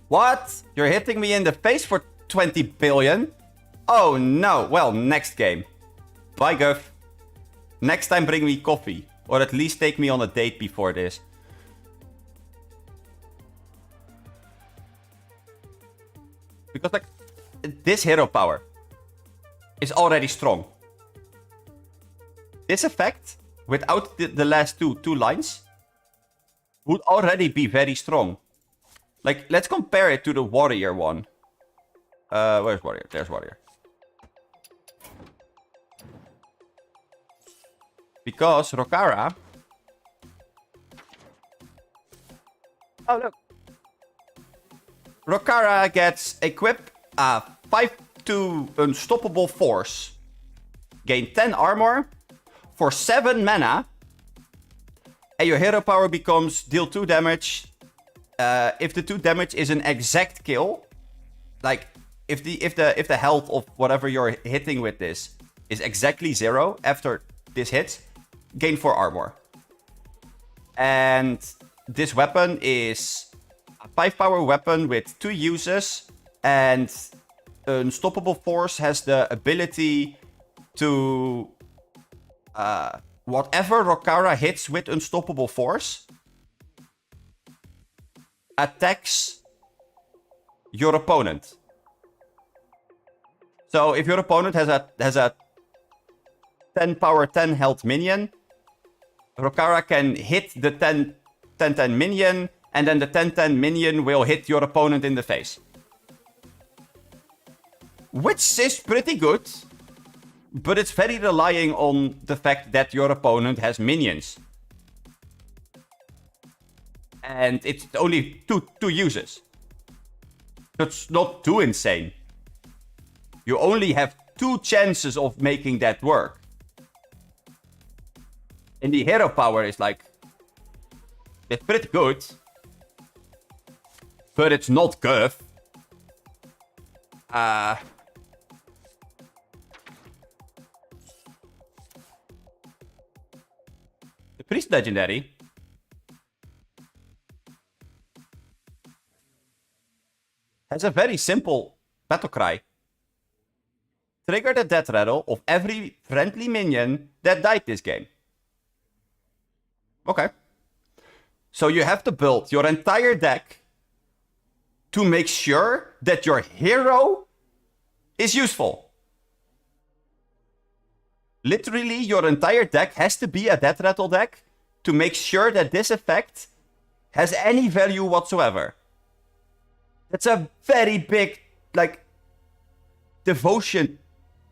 What? You're hitting me in the face for 20 billion? Oh no, well, next game. Bye, Guff. Next time bring me coffee. Or at least take me on a date before this. Because, like, this hero power is already strong. This effect, without the last two lines, would already be very strong. Like, let's compare it to the warrior one. Where's warrior? There's warrior. Because Rokara... Oh, look. Rokara gets equip 5/2 unstoppable force. Gain 10 armor for 7 mana. And your hero power becomes deal 2 damage. If the 2 damage is an exact kill, like if the health of whatever you're hitting with this is exactly 0 after this hits, gain 4 armor. And this weapon is a 5 power weapon with 2 uses, and Unstoppable Force has the ability to whatever Rokara hits with Unstoppable Force attacks your opponent. So if your opponent has a 10 power 10 health minion, Rokara can hit the 10-10 minion, and then the 10-10 minion will hit your opponent in the face. Which is pretty good, But it's very relying on the fact that your opponent has minions. And it's only two uses. That's not too insane. You only have 2 chances of making that work. And the hero power is like... It's pretty good. But it's not Guff. The Priest Legendary has a very simple battle cry. Trigger the death rattle of every friendly minion that died this game. Okay. So you have to build your entire deck to make sure that your hero is useful. Literally, your entire deck has to be a death rattle deck to make sure that this effect has any value whatsoever. That's a very big, like, devotion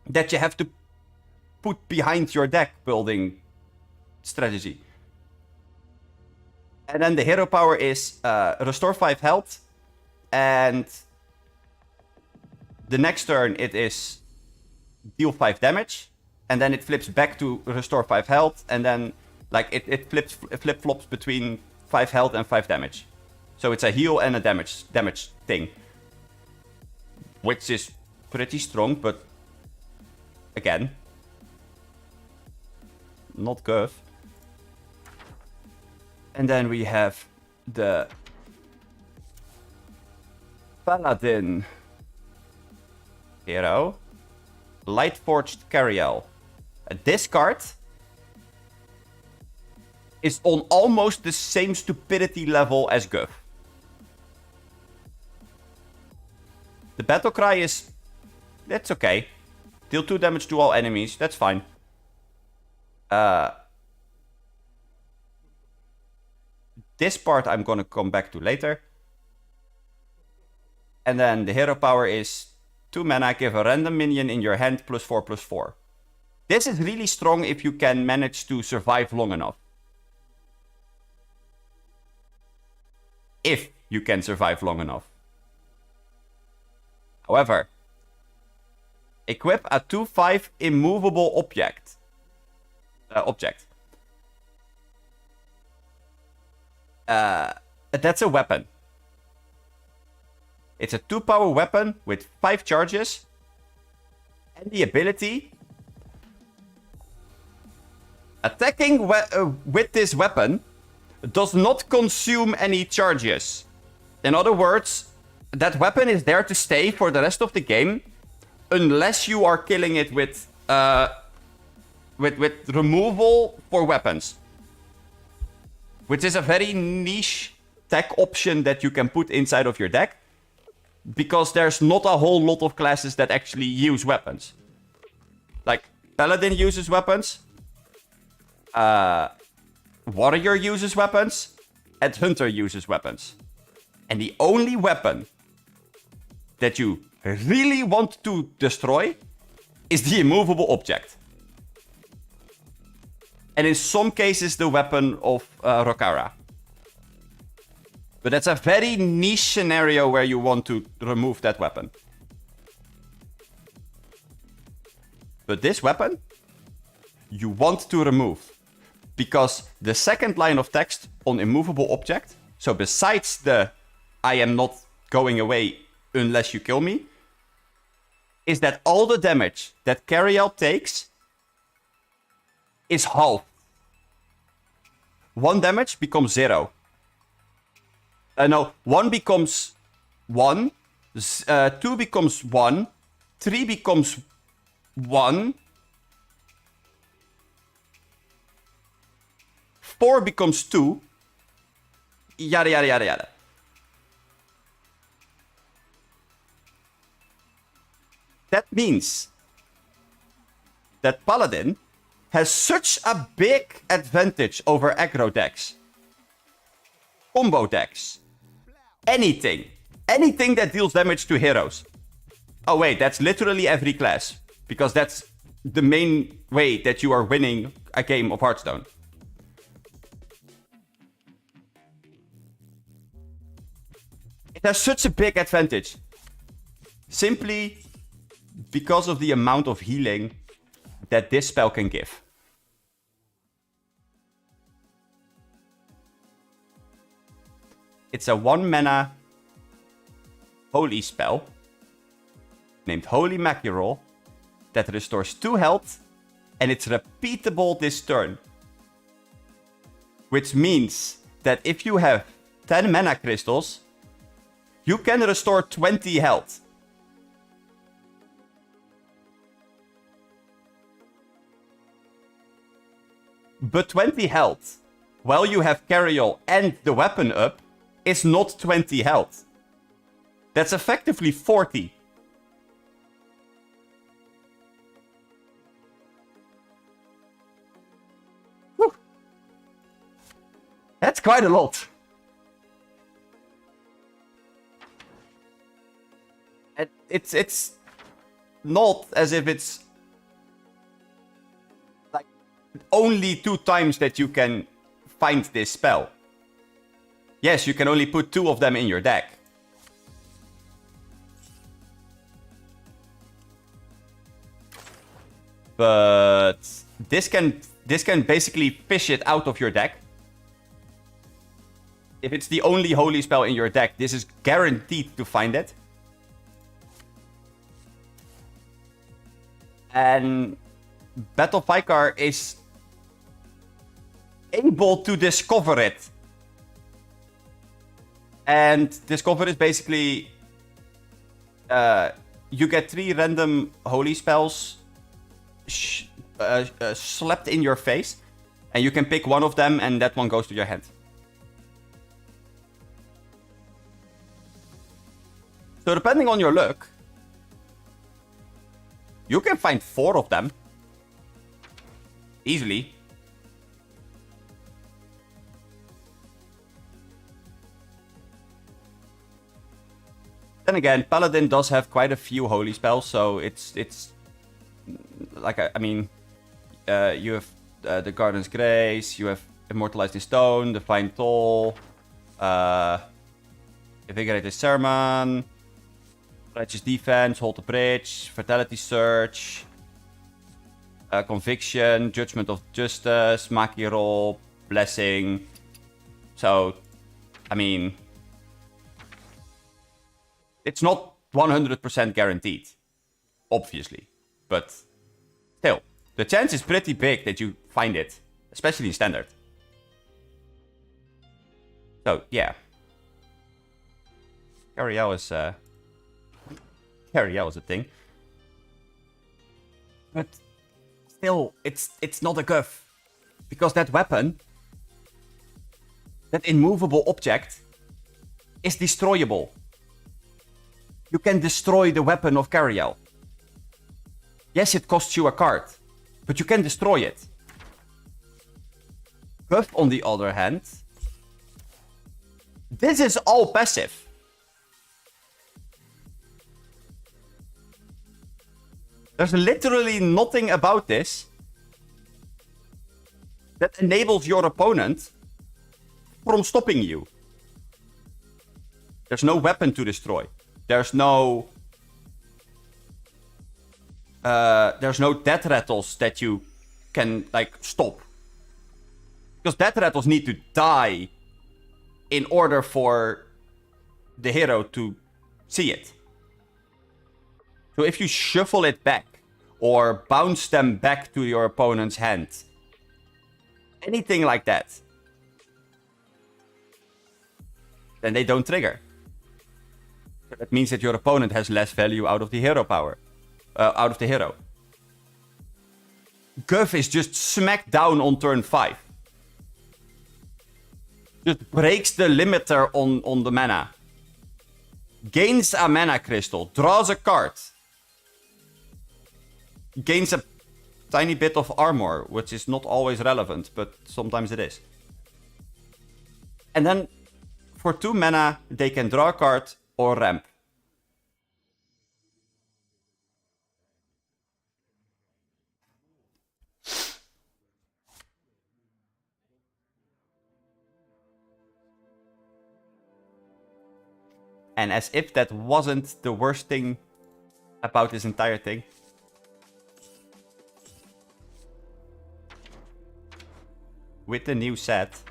that you have to put behind your deck building strategy. And then the hero power is restore 5 health. And the next turn it is deal 5 damage. And then it flips back to restore 5 health. And then like it flip-flops between 5 health and 5 damage. So it's a heal and a damage thing. Which is pretty strong, but again, not Guff. And then we have the Paladin hero, Lightforged Cariel. This card is on almost the same stupidity level as Guff. The battle cry is... that's okay. Deal 2 damage to all enemies, that's fine. This part I'm gonna come back to later. And then the hero power is 2 mana, give a random minion in your hand +4/+4. This is really strong if you can manage to survive long enough. If you can survive long enough. However, equip a 2/5 immovable object. That's a weapon. It's a 2-power weapon with 5 charges. And the ability... attacking with this weapon does not consume any charges. In other words, that weapon is there to stay for the rest of the game, unless you are killing it with removal for weapons. Which is a very niche tech option that you can put inside of your deck. Because there's not a whole lot of classes that actually use weapons. Like, Paladin uses weapons. Warrior uses weapons. And Hunter uses weapons. And the only weapon that you really want to destroy is the immovable object. And in some cases, the weapon of Rokara. But that's a very niche scenario where you want to remove that weapon. But this weapon, you want to remove. Because the second line of text on immovable object, so besides the I am not going away unless you kill me, is that all the damage that Cariel takes is half. 1 damage becomes 0. No, 1 becomes 1, 2 becomes 1, 3 becomes 1, 4 becomes 2, yada yada yada yada. That means that Paladin has such a big advantage over aggro decks. Combo decks. Anything. Anything that deals damage to heroes. Oh wait, that's literally every class. Because that's the main way that you are winning a game of Hearthstone. It has such a big advantage. Simply because of the amount of healing that this spell can give. It's a 1-mana holy spell named Holy Mackerel that restores 2 health, and it's repeatable this turn. Which means that if you have 10 mana crystals, you can restore 20 health. But 20 health, while you have Carriol and the weapon up, is not 20 health. That's effectively 40. Whew. That's quite a lot. And it's not as if it's like only 2 times that you can find this spell. Yes, you can only put 2 of them in your deck. But this can basically fish it out of your deck. If it's the only holy spell in your deck, this is guaranteed to find it. And Battle Vicar is able to discover it. And discover is basically you get 3 random holy spells slapped in your face, and you can pick one of them, and that one goes to your hand. So depending on your luck, you can find 4 of them easily. Then again, Paladin does have quite a few holy spells, so it's like, I mean, you have the Garden's Grace, you have Immortalized in Stone, Divine Toll, Invigorated Sermon, Righteous Defense, Hold the Bridge, Fatality Surge, Conviction, Judgment of Justice, Maki Roll, Blessing. So, I mean, it's not 100% guaranteed, obviously, but still, the chance is pretty big that you find it, especially in Standard. So, yeah. Carriel is a thing. But still, it's not a guff. Because that weapon, that immovable object, is destroyable. You can destroy the weapon of Carriel. Yes, it costs you a card, but you can destroy it. Guff, on the other hand, this is all passive. There's literally nothing about this that enables your opponent from stopping you. There's no weapon to destroy. There's no death rattles that you can, like, stop. Because death rattles need to die in order for the hero to see it. So if you shuffle it back, or bounce them back to your opponent's hand, anything like that, then they don't trigger. So that means that your opponent has less value out of the hero power. Out of the hero. Guff is just smacked down on turn 5. Just breaks the limiter on the mana. Gains a mana crystal. Draws a card. Gains a tiny bit of armor, which is not always relevant, but sometimes it is. And then, for 2 mana, they can draw a card or ramp. And as if that wasn't the worst thing about this entire thing. With the new set.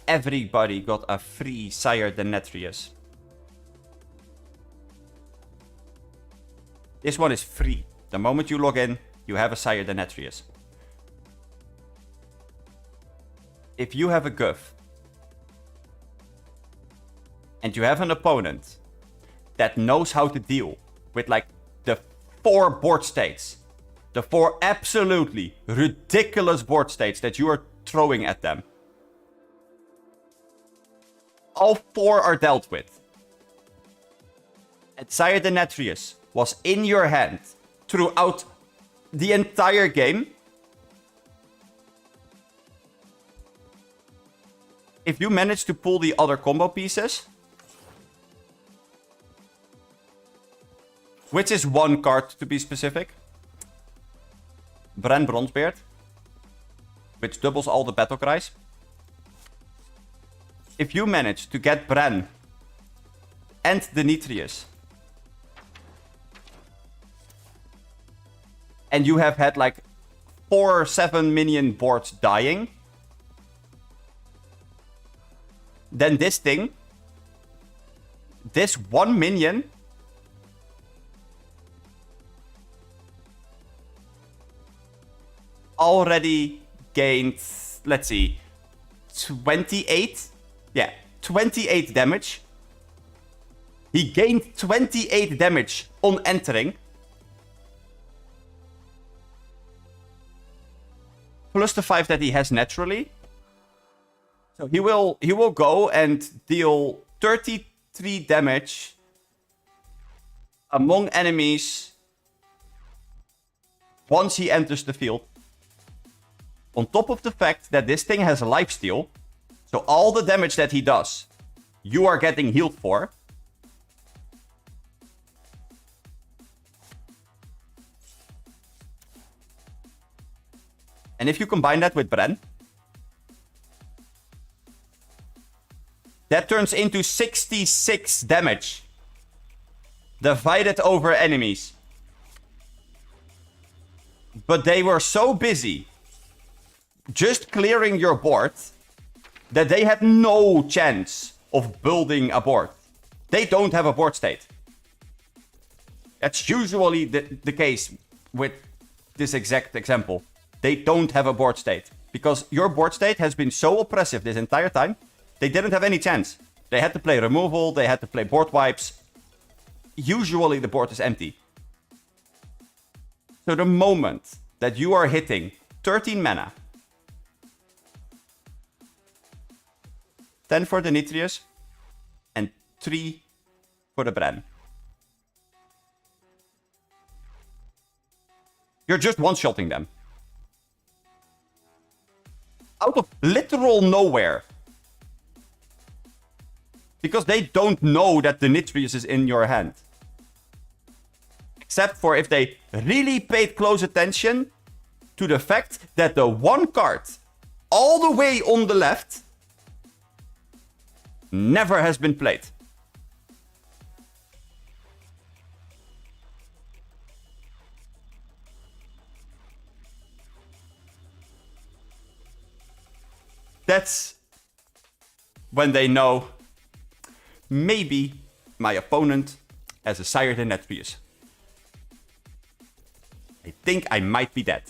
Everybody got a free Sire Denetrius. This one is free. The moment you log in, you have a Sire Denetrius. If you have a Guff, and you have an opponent that knows how to deal with like the 4 board states, the 4 absolutely ridiculous board states that you are throwing at them, all 4 are dealt with. And Sire Denetrius was in your hand throughout the entire game. If you manage to pull the other combo pieces, which is 1 card to be specific, Bran Bronzebeard, which doubles all the battle cries. If you manage to get Bran and Denetrius, and you have had like 4 or 7 minion boards dying, then this thing, this 1 minion, already gained, let's see, 28? Yeah, 28 damage. He gained 28 damage on entering. Plus the 5 that he has naturally. So he will go and deal 33 damage among enemies once he enters the field. On top of the fact that this thing has a lifesteal. So all the damage that he does, you are getting healed for. And if you combine that with Bran, that turns into 66 damage. Divided over enemies. But they were so busy just clearing your board that they had no chance of building a board. They don't have a board state. That's usually the case with this exact example. They don't have a board state. Because your board state has been so oppressive this entire time, they didn't have any chance. They had to play removal, they had to play board wipes. Usually the board is empty. So the moment that you are hitting 13 mana, 10 for Denetrius, and 3 for the Bran. You're just one-shotting them. Out of literal nowhere. Because they don't know that Denetrius is in your hand. Except for if they really paid close attention to the fact that the 1 card all the way on the left never has been played. That's when they know maybe my opponent has a Sire Denetrius. I think I might be dead.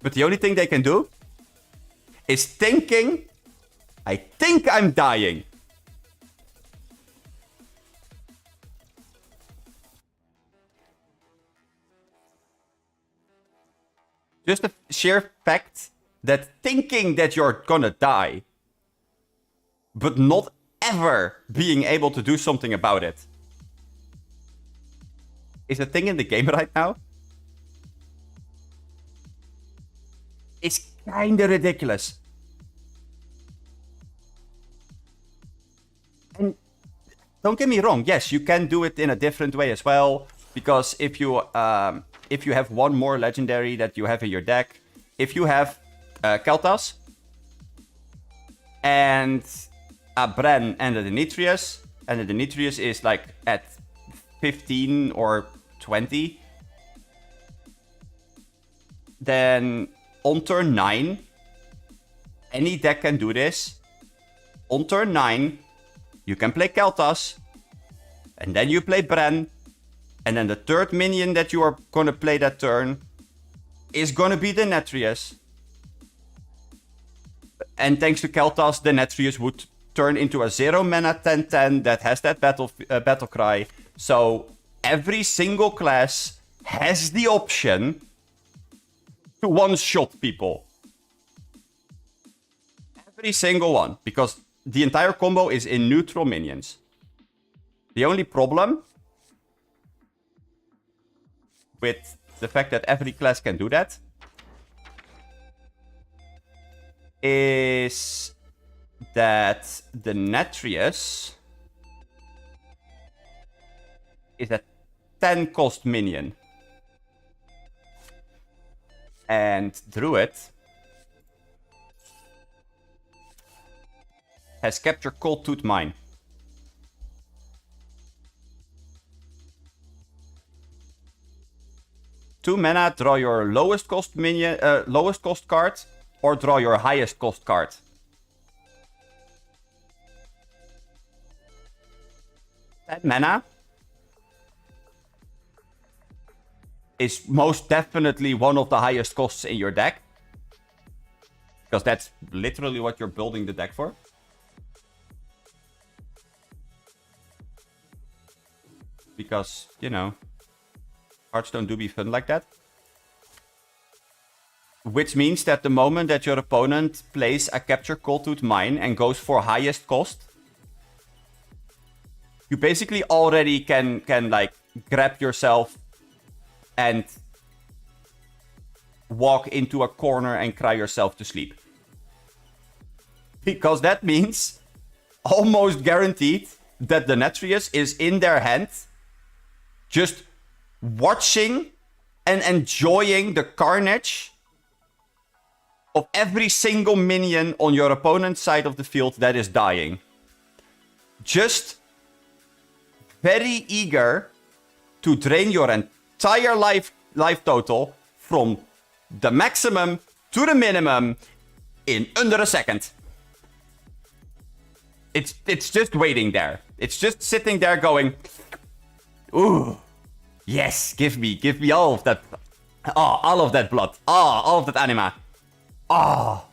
But the only thing they can do is thinking, I think I'm dying. Just the sheer fact that thinking that you're gonna die, but not ever being able to do something about it, is a thing in the game right now. It's kinda ridiculous. And don't get me wrong, yes, you can do it in a different way as well. Because if you have one more legendary that you have in your deck, if you have Kel'Thas. And a Bren and a Denetrius. And the Denetrius is like at 15 or 20. Then on turn 9, any deck can do this. On turn 9, you can play Kel'Thas. And then you play Bren. And then the third minion that you are going to play that turn is going to be the Denetrius. And thanks to Kel'Thas, the Denetrius would turn into a 0 mana 10/10 that has that battle cry. So every single class has the option to one-shot people. Every single one. Because the entire combo is in neutral minions. The only problem with the fact that every class can do that is that the Denetrius is a 10 cost minion. And Druid has Capture Cold Tooth Mine. Two mana, draw your lowest cost minion, lowest cost card, or draw your highest cost card. That mana is most definitely one of the highest costs in your deck. Because that's literally what you're building the deck for. Because, you know, Hearthstone do be fun like that. Which means that the moment that your opponent plays a Capture Cold Tooth Mine and goes for highest cost, you basically already can like grab yourself and walk into a corner and cry yourself to sleep. Because that means almost guaranteed that the Denetrius is in their hand, just watching and enjoying the carnage of every single minion on your opponent's side of the field that is dying. Just very eager to drain your entire life total from the maximum to the minimum in under a second. It's just waiting there. It's just sitting there going, ooh, yes, give me all of that. Oh, all of that blood. Oh, all of that anima. Oh.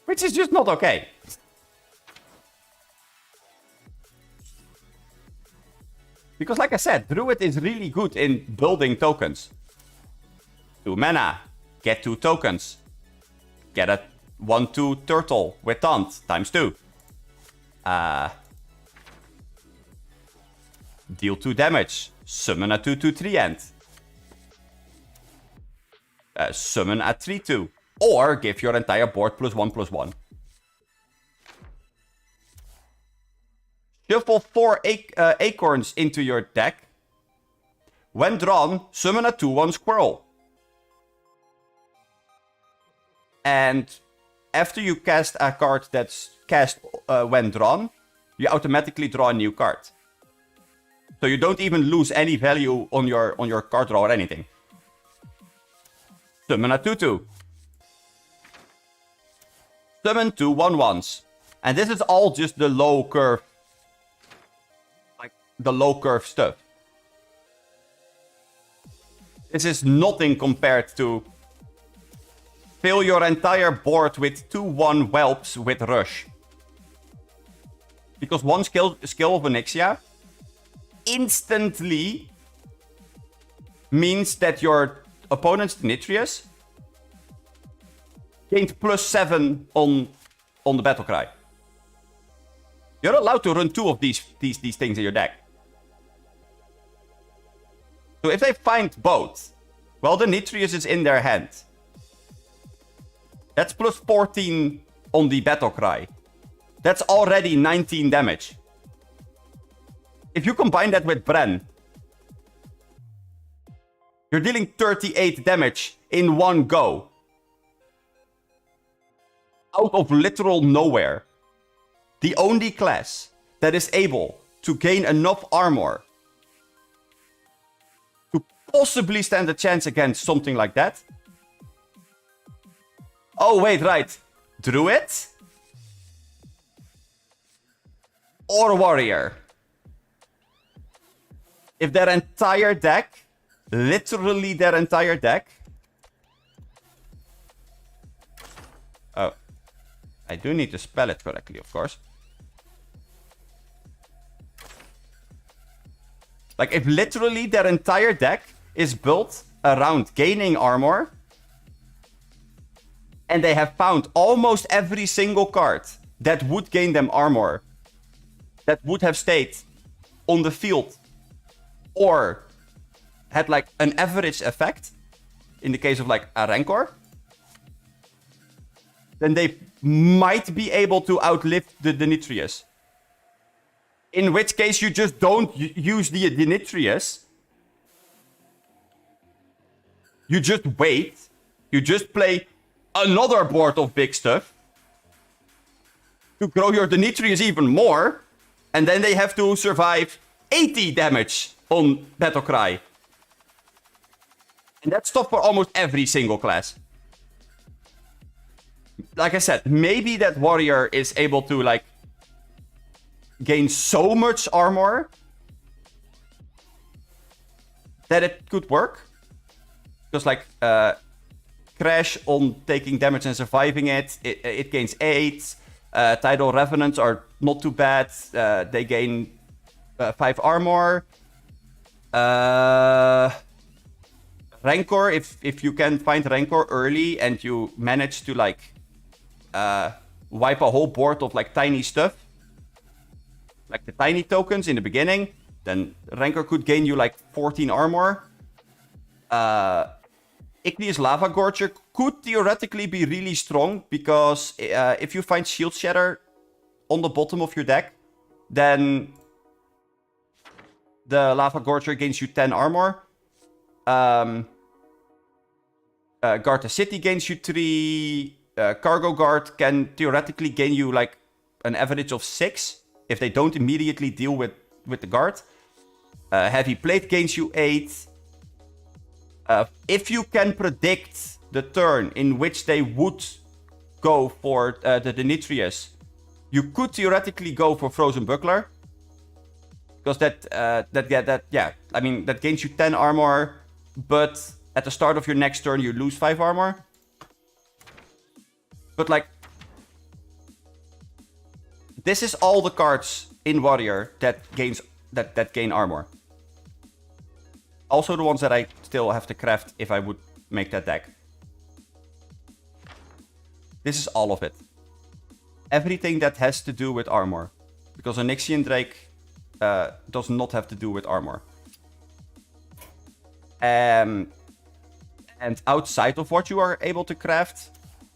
Which is just not okay. Because like I said, Druid is really good in building tokens. 2 mana. Get 2 tokens. Get a 1/2 turtle with taunt times 2. Deal 2 damage. Summon a 2/2 3-end. Summon a 3/2. Or give your entire board +1/+1. Shuffle 4 acorns into your deck. When drawn, summon a 2/1 squirrel. And after you cast a card that's cast when drawn, you automatically draw a new card. So you don't even lose any value on your card draw or anything. Summon a 2/2. Summon 2 1/1s. And this is all just the low curve. Like the low curve stuff. This is nothing compared to fill your entire board with 2/1 whelps with rush. Because one skill of Onyxia instantly means that your opponent's Denetrius gained +7 on the battle cry. You're allowed to run 2 of these things in your deck. So if they find both, well, the Denetrius is in their hand. That's +14 on the battle cry. That's already 19 damage. If you combine that with Bren, You're dealing 38 damage in one go. Out of literal nowhere. The only class that is able to gain enough armor to possibly stand a chance against something like that. Oh, wait, right. Druid? Or warrior? If their entire deck, literally their entire deck... Oh. I do need to spell it correctly, of course. Like, if literally their entire deck is built around gaining armor, and they have found almost every single card that would gain them armor, that would have stayed on the field, or had like an average effect, in the case of like a Rancor, then they might be able to outlive the Denetrius. In which case you just don't use the Denetrius. You just wait. You just play another board of big stuff to grow your Denetrius even more. And then they have to survive 80 damage on Battlecry. And that's tough for almost every single class. Like I said, maybe that warrior is able to like gain so much armor that it could work. Because like Crash on taking damage and surviving it gains 8. Tidal Revenants are not too bad. They gain 5 armor. Rancor, if you can find Rancor early and you manage to like wipe a whole board of like tiny stuff, like the tiny tokens in the beginning, then Rancor could gain you like 14 armor. Igneous Lava Gorger could theoretically be really strong, because if you find Shield Shatter on the bottom of your deck, then the Lava Gorger gains you 10 armor. Guard the City gains you 3. Cargo Guard can theoretically gain you like an average of 6 if they don't immediately deal with the guard. Heavy Plate gains you 8. If you can predict the turn in which they would go for the Denetrius, you could theoretically go for Frozen Buckler. Because that gains you 10 armor, but at the start of your next turn you lose 5 armor. But like, this is all the cards in Warrior that gain armor. Also the ones that I still have to craft if I would make that deck. This is all of it. Everything that has to do with armor. Because Onyxian Drake does not have to do with armor. And outside of what you are able to craft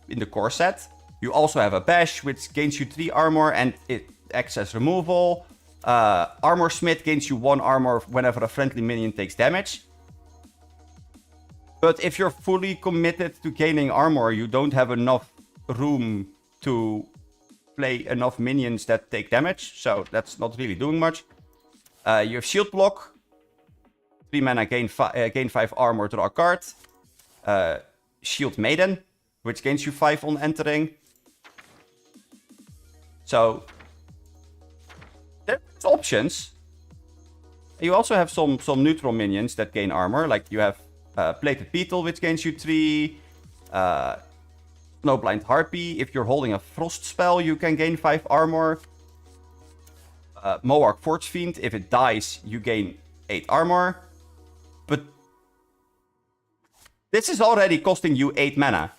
in the core set, you also have a Bash, which gains you 3 armor and it acts as removal. Armor Smith gains you 1 armor whenever a friendly minion takes damage. But if you're fully committed to gaining armor, you don't have enough room to play enough minions that take damage. So that's not really doing much. You have Shield Block. 3 mana, gain 5 armor, draw a card. Shield Maiden, which gains you 5 on entering. So there's options. You also have some neutral minions that gain armor. Like you have Plated Beetle, which gains you 3. Snowblind Harpy. If you're holding a Frost spell, you can gain 5 armor. Moarg Forge Fiend. If it dies, you gain 8 armor. But this is already costing you 8 mana.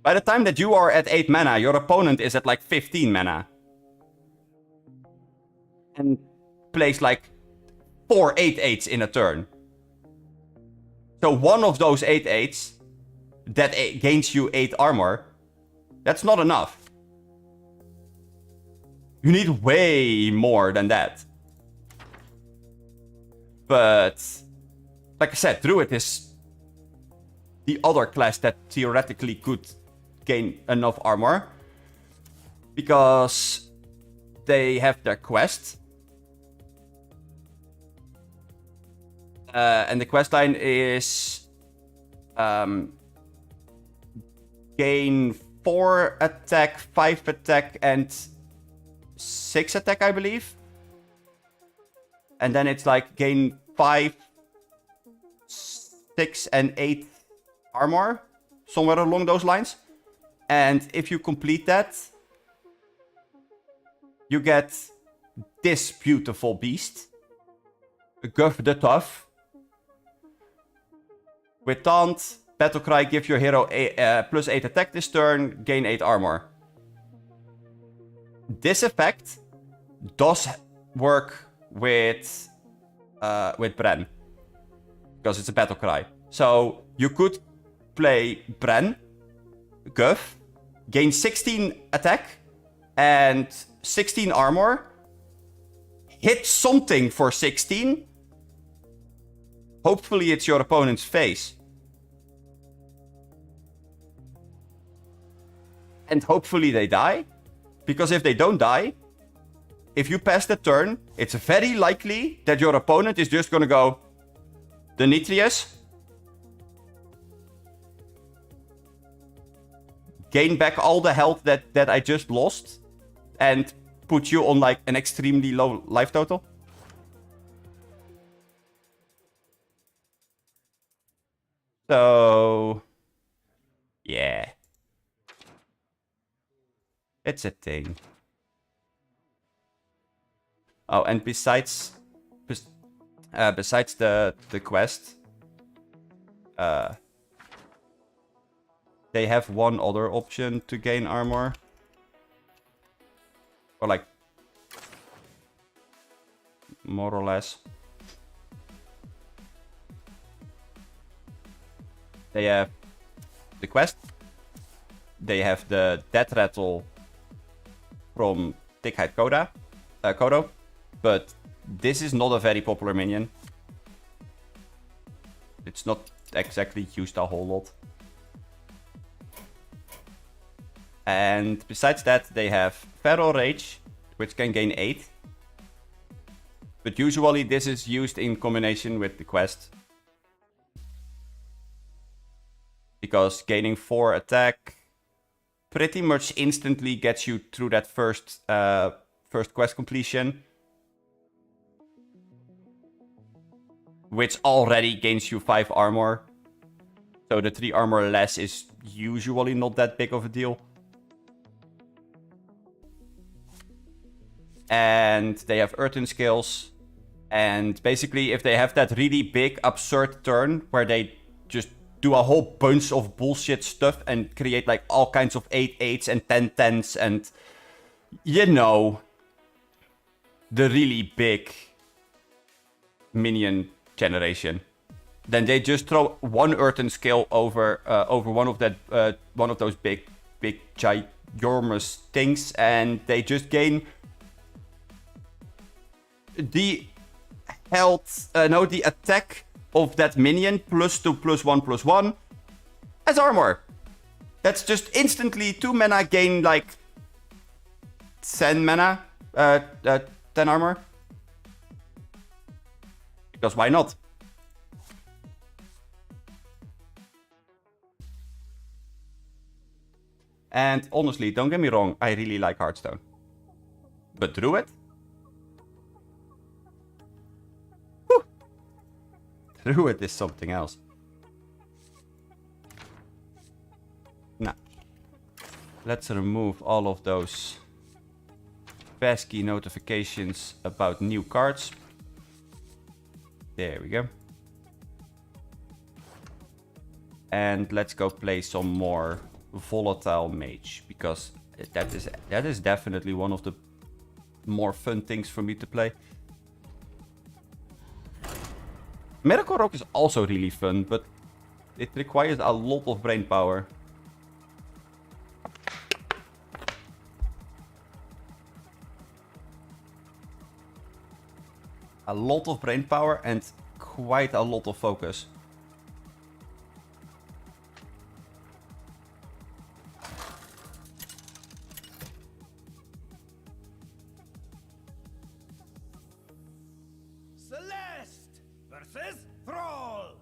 By the time that you are at 8 mana, your opponent is at like 15 mana. And plays like 4 8/8s in a turn. So one of those 8/8s that gains you 8 armor, that's not enough. You need way more than that. But like I said, Druid is the other class that theoretically could gain enough armor. Because they have their quest. And the quest line is gain 4 attack, 5 attack, and 6 attack, I believe. And then it's like gain 5, 6, and 8 armor. Somewhere along those lines. And if you complete that, you get this beautiful beast. Guff the Tough. With Taunt, Battlecry, give your hero plus 8 attack this turn, gain 8 armor. This effect does work with Bren. Because it's a Battlecry. So you could play Bren, Guff, gain 16 attack and 16 armor, hit something for 16. Hopefully it's your opponent's face. And hopefully they die. Because if they don't die, if you pass the turn, it's very likely that your opponent is just gonna go Demetrius, gain back all the health that I just lost, and put you on like an extremely low life total. So, yeah. It's a thing. Oh, and besides the quest, they have one other option to gain armor. Or like, more or less. They have the quest. They have the Death Rattle from Thick-Hide Kodo. But this is not a very popular minion. It's not exactly used a whole lot. And besides that, they have Feral Rage, which can gain 8. But usually this is used in combination with the quest. Because gaining 4 attack pretty much instantly gets you through that first quest completion. Which already gains you 5 armor. So the 3 armor less is usually not that big of a deal. And they have Earthen Scales. And basically, if they have that really big, absurd turn where they just do a whole bunch of bullshit stuff and create like all kinds of 8/8s and 10/10s and, you know, the really big minion generation, then they just throw one Earthen Scale over one of those big ginormous things, and they just gain the health, the attack of that minion +2/+1/+1 as armor. That's just instantly 2 mana gain like 10 mana, 10 armor. Because why not? And honestly, don't get me wrong, I really like Hearthstone. But Druid? Whew. Druid is something else. Now, let's remove all of those pesky notifications about new cards. There we go. And let's go play some more Volatile Mage, because that is definitely one of the more fun things for me to play. Miracle Rock is also really fun, but it requires a lot of brain power. a lot of brain power and quite a lot of focus. Celeste versus Thrall.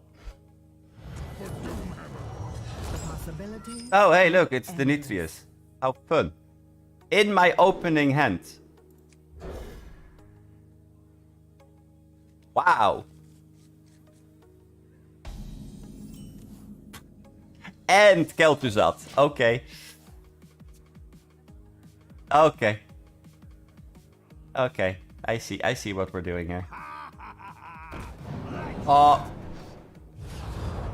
The possibilities. Oh, hey, look, it's Demetrius. How fun. In my opening hand. Wow. And Kel'Thuzad. Okay. Okay. Okay. I see what we're doing here. Oh.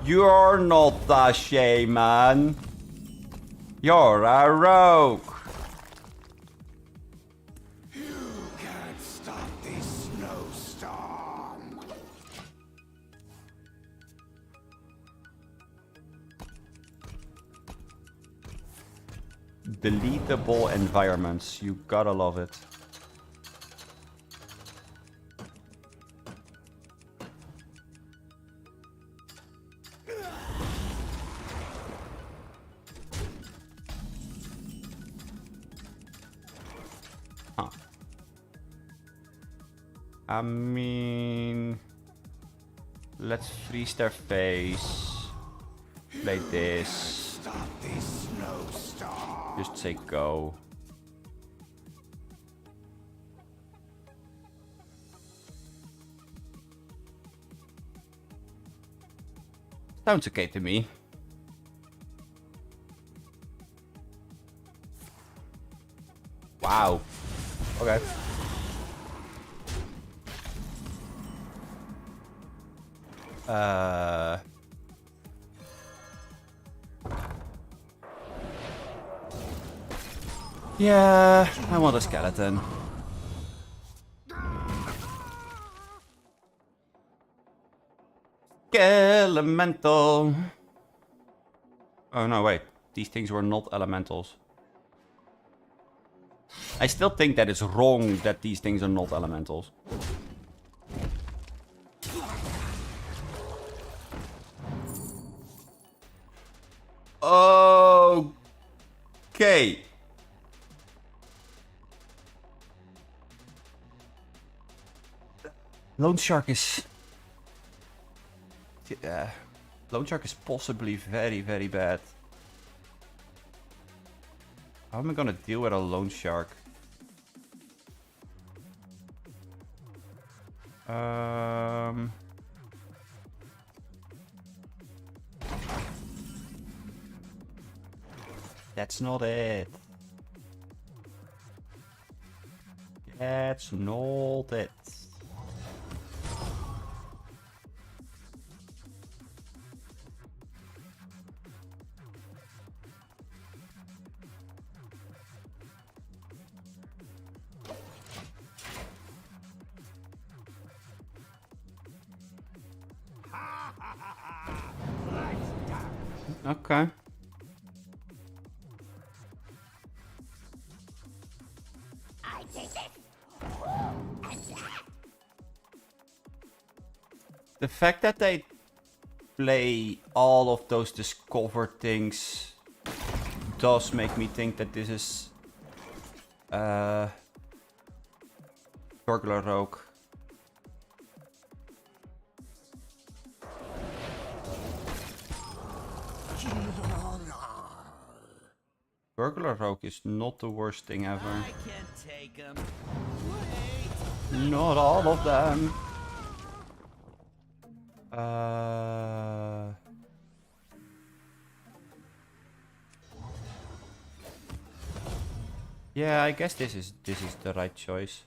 You're not a shaman. You're a rogue. Can't stop this snowstorm. Deletable environments. You gotta love it. Huh. I mean... Let's freeze their face. Play this. Stop this snowstorm. Just say go. Sounds okay to me. Wow. Okay. Yeah, I want a skeleton. Elemental. Oh no, wait. These things were not elementals. I still think that it's wrong that these things are not elementals. Okay. Loan Shark is... Loan Shark is possibly very, very bad. How am I gonna deal with a Loan Shark? That's not it. That's not it. Okay. The fact that they play all of those discover things does make me think that this is Burglar Rogue. Burglar Rogue is not the worst thing ever. I can't take him. Not all of them. Yeah, I guess this is the right choice.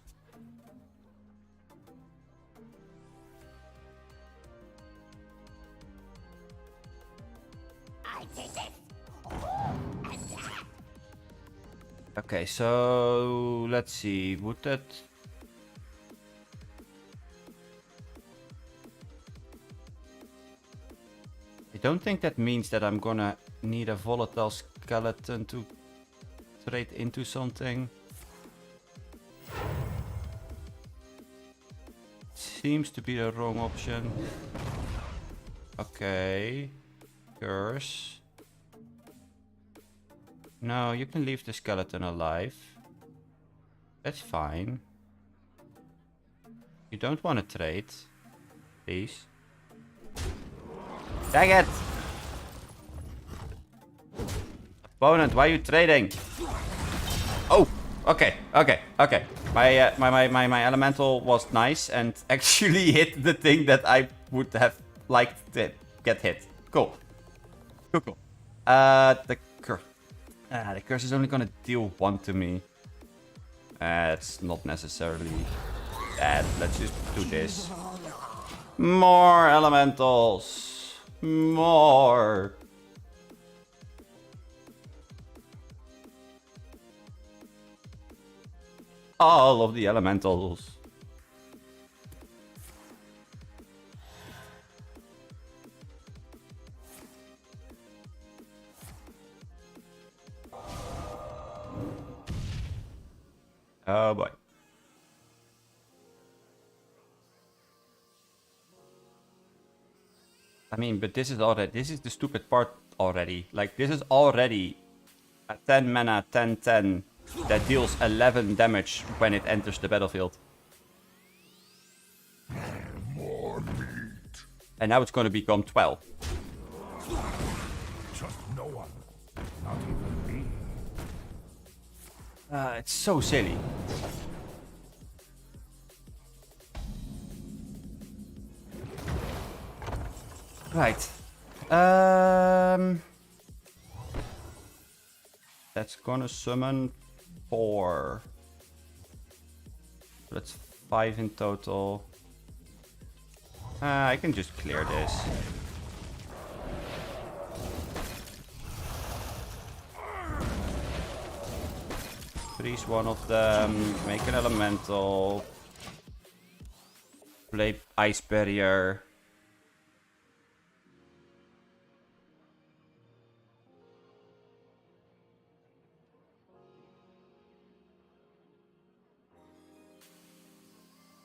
Okay, so let's see. Would that... I don't think that means that I'm gonna need a volatile skeleton to trade into something. seems to be the wrong option. Okay. Curse. No, you can leave the skeleton alive. That's fine. You don't want to trade. Please. Dang it! Opponent, why are you trading? Oh! Okay. My elemental was nice and actually hit the thing that I would have liked to get hit. Cool. Cool. The curse. The curse is only gonna deal 1 to me. It's not necessarily bad. Let's just do this. More elementals. More. All of the elementals. Oh boy. I mean, but this is the stupid part already. Like, this is already a 10 mana 10/10 that deals 11 damage when it enters the battlefield. More meat. And now it's going to become 12. Just no one. Not even me. It's so silly. Right. That's gonna summon 4. That's 5 in total. I can just clear this. Freeze one of them, make an elemental, play ice barrier.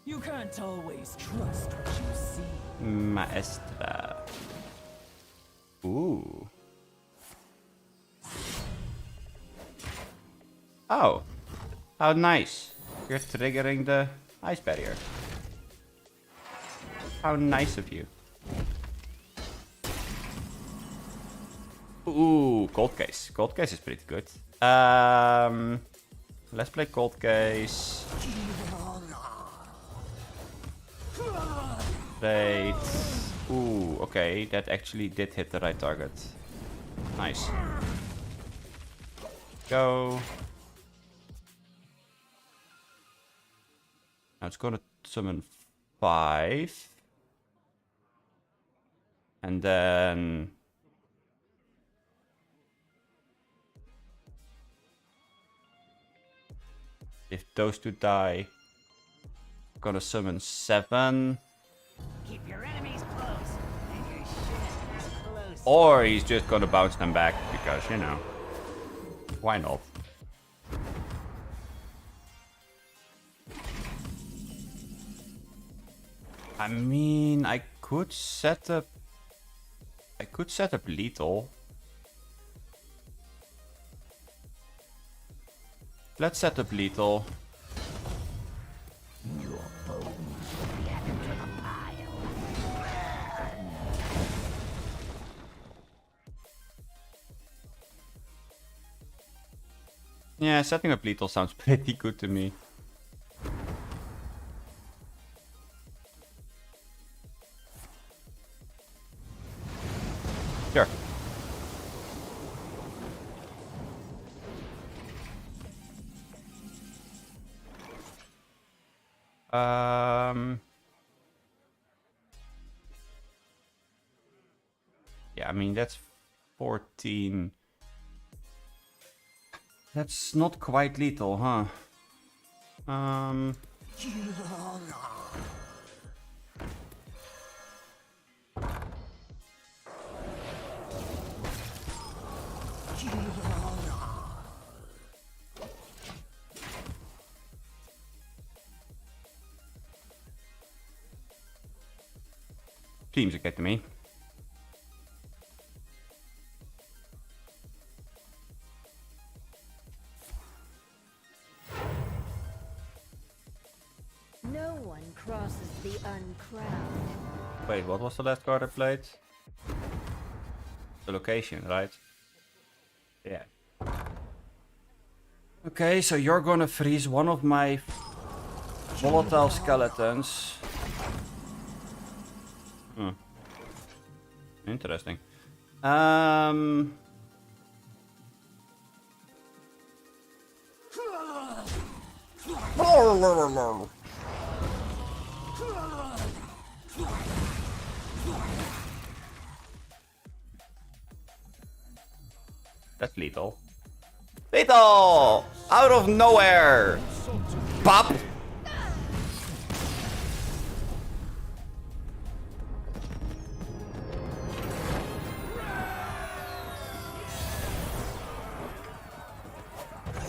You can't always trust what you see. Maestra. Ooh. Oh. How nice. You're triggering the ice barrier. How nice of you. Ooh, cold case. Cold case is pretty good. Let's play cold case. Right. Ooh, okay. That actually did hit the right target. Nice. Go. Now it's gonna summon 5. And then... if those two die, I'm gonna summon 7. Keep your enemies close and your shit close. Or he's just gonna bounce them back because, you know, why not? I mean, I could set up lethal. Let's set up lethal. Yeah, setting up lethal sounds pretty good to me. Sure. Yeah, I mean, that's 14. That's not quite lethal, huh? Seems okay to me. No one crosses the uncrowned. Wait, what was the last card I played? The location, right? Yeah. Okay, so you're gonna freeze one of my volatile skeletons. Hmm. Interesting. That's lethal. Lethal! Out of nowhere! Pop!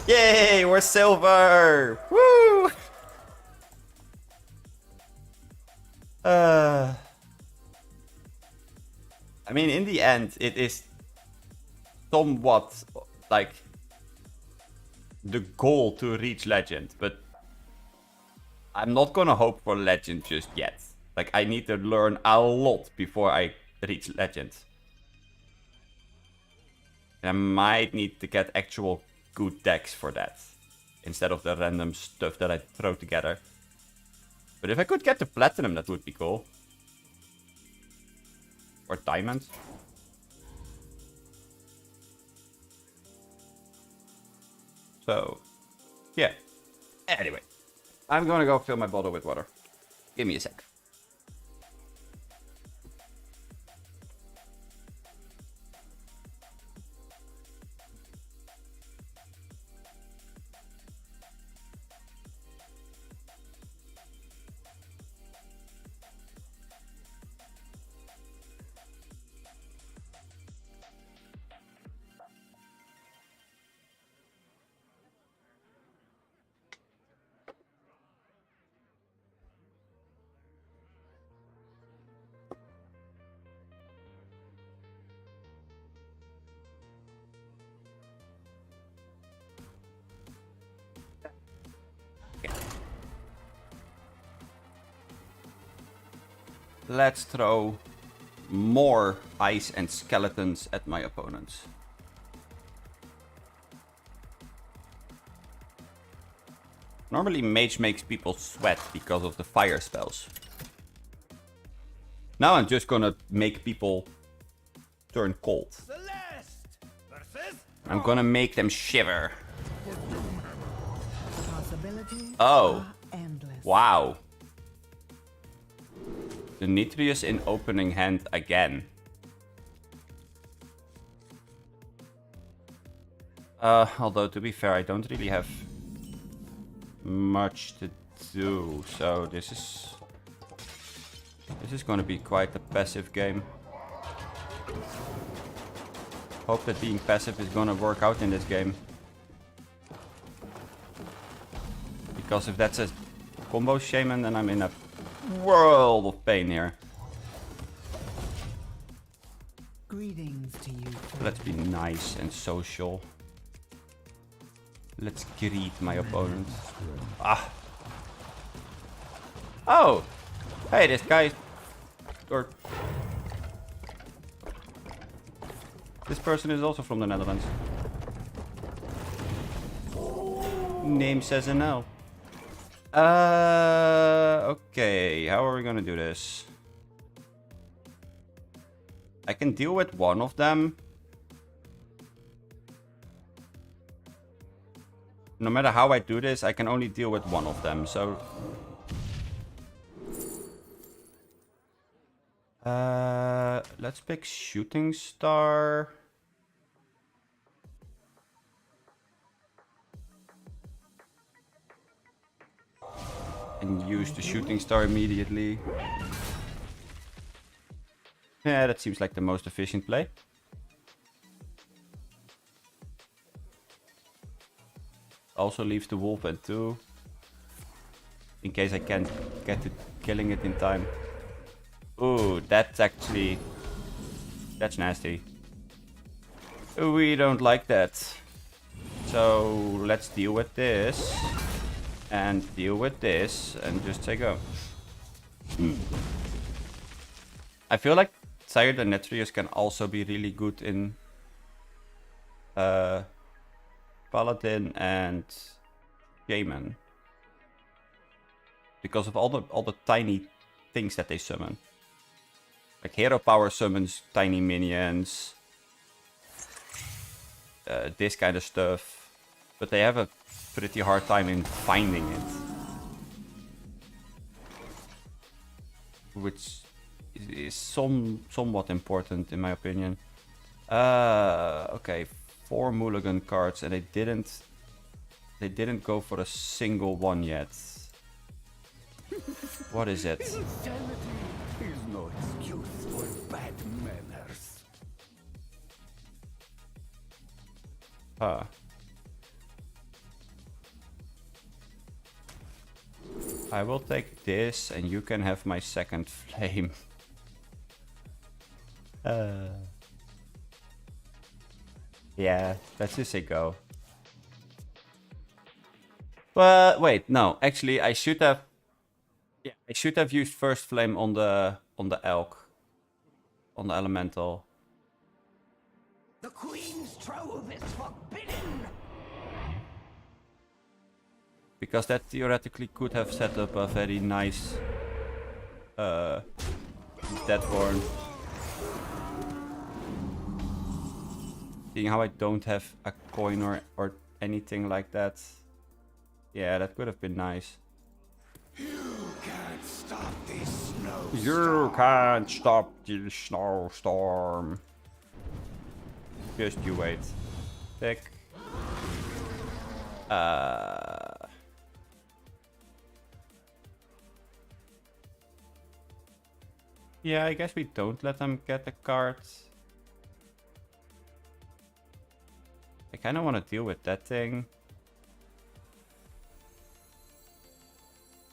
Yay! We're silver! Woo! I mean, in the end, it is somewhat like the goal to reach legend, but I'm not gonna hope for legend just yet. Like, I need to learn a lot before I reach legend. And I might need to get actual good decks for that, instead of the random stuff that I throw together. But if I could get the platinum, that would be cool. Or diamond. So, yeah. Anyway, I'm gonna go fill my bottle with water. Give me a sec. Let's throw more ice and skeletons at my opponents. Normally mage makes people sweat because of the fire spells. Now I'm just gonna make people turn cold. I'm gonna make them shiver. Oh. Wow. The Nitrius in opening hand again. Although, to be fair, I don't really have much to do, so this is gonna be quite a passive game. Hope that being passive is gonna work out in this game. Because if that's a combo shaman, then I'm in a world of pain here. Greetings to you. Let's be nice and social. Let's greet my opponent. Ah. Oh! Hey, this guy... Or... This person is also from the Netherlands. Name says no. Okay, how are we gonna do this? I can deal with one of them. No matter how I do this, I can only deal with one of them, so... let's pick Shooting Star. And use the Shooting Star immediately. Yeah, that seems like the most efficient play. Also leaves the wolf at 2. In case I can't get to killing it in time. Ooh, that's actually... That's nasty. We don't like that. So let's deal with this. And deal with this. And just say go. I feel like Sire Denetrius can also be really good in... Paladin and Shaman. Because of all the tiny things that they summon. Like hero power summons tiny minions. This kind of stuff. But they have a pretty hard time in finding it. Which is somewhat important in my opinion. Okay, 4 mulligan cards and they didn't go for a single one yet. What is it? Insanity is no excuse for bad manners. I will take this and you can have my second flame. Yeah, let's just say go. But wait, no, actually I should have... Yeah, I should have used first flame on the elk. On the elemental. The Queen's trove is forbidden! Because that theoretically could have set up a very nice Deadborn. Seeing how I don't have a coin or anything like that. Yeah, that could have been nice. You can't stop this snowstorm. You can't stop the snowstorm. Just you wait. Pick. Yeah, I guess we don't let them get the cards. I kind of want to deal with that thing.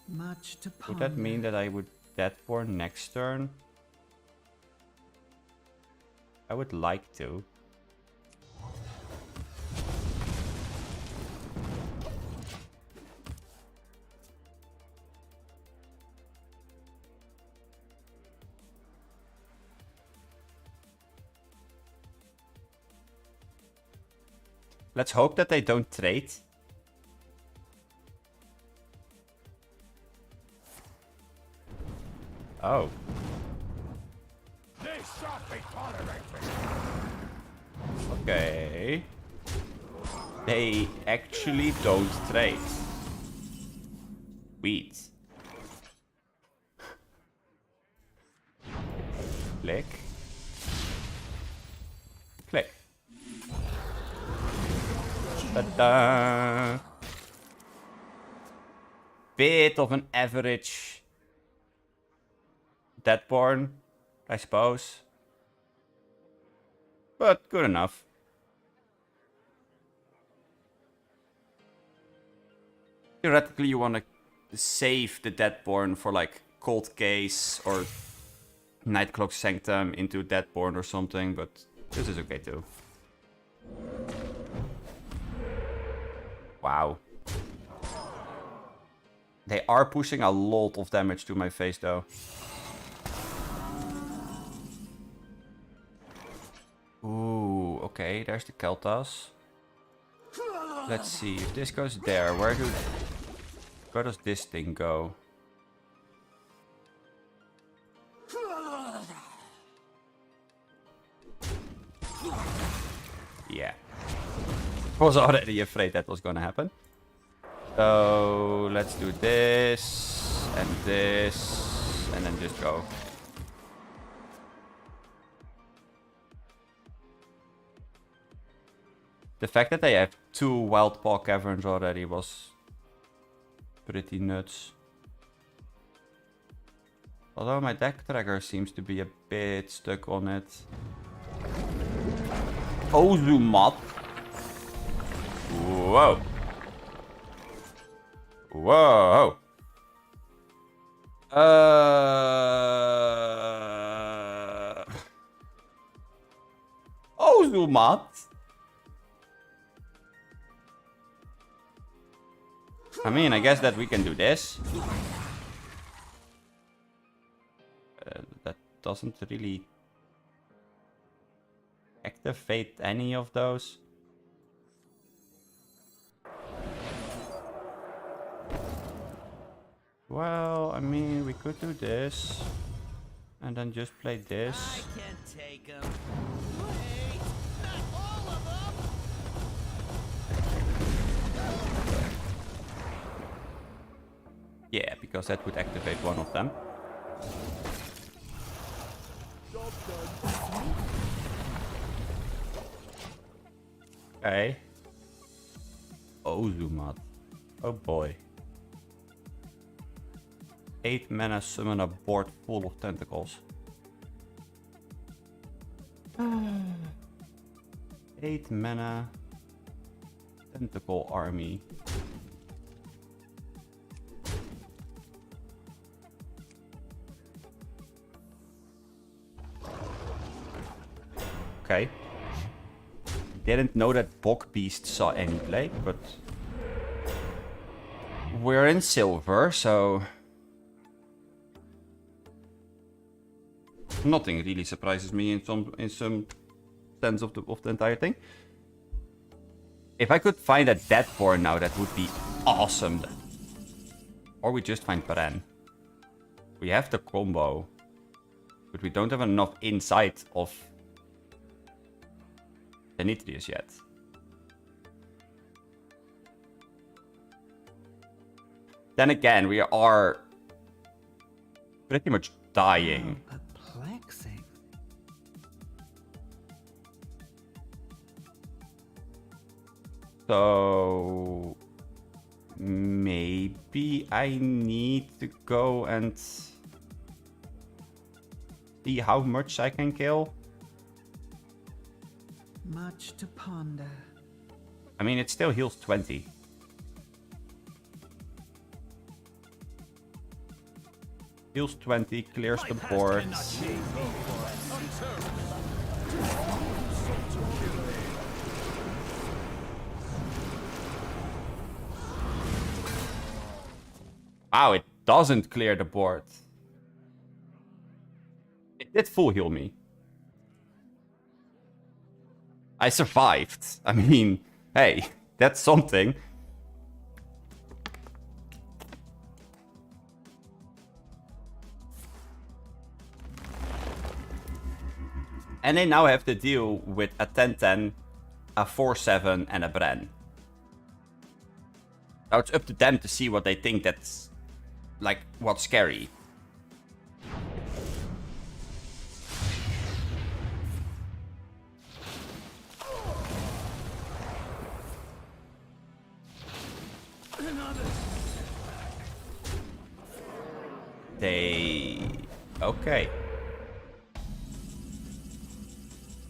Much to ponder. Would that mean that I would Deadborn next turn? I would like to. Let's hope that they don't trade. Oh. This shan't be tolerated. Okay. They actually don't trade. Sweet. Click. Click. Ta-da! Bit of an average Deadborn, I suppose. But good enough. Theoretically, you want to save the Deadborn for like Cold Case or Nightcloak Sanctum into Deadborn or something, but this is okay too. Wow. They are pushing a lot of damage to my face though. Ooh, okay, there's the Keltas. Let's see, if this goes there, where does this thing go? Yeah. I was already afraid that was gonna happen. So let's do this and then just go. The fact that they have 2 Wildpaw Caverns already was pretty nuts. Although my deck tracker seems to be a bit stuck on it. Ozumat. Whoa. Whoa. Zumat. I mean, I guess that we can do this. That doesn't really activate any of those. Well, I mean, we could do this. And then just play this. I can't take him. Wait, not all of them. Yeah, because that would activate one of them. Okay. Oh, Zumat. Oh boy. 8 mana summon a board full of tentacles. 8 mana tentacle army. Okay. Didn't know that Bog Beast saw any play, but we're in silver, so nothing really surprises me in some sense of the entire thing. If I could find a Deadborn now, that would be awesome. Or we just find Paren. We have the combo, but we don't have enough insight of Denetrius yet. Then again, we are pretty much dying. Perplexing. So maybe I need to go and see how much I can kill. Much to ponder. I mean, it still heals 20. Heals 20, clears the board. Wow, it doesn't clear the board. It did full heal me. I survived. I mean, hey, that's something. And they now have to deal with a 10-10, a 4-7, and a Bren. Now it's up to them to see what they think that's, like, what's scary. Okay.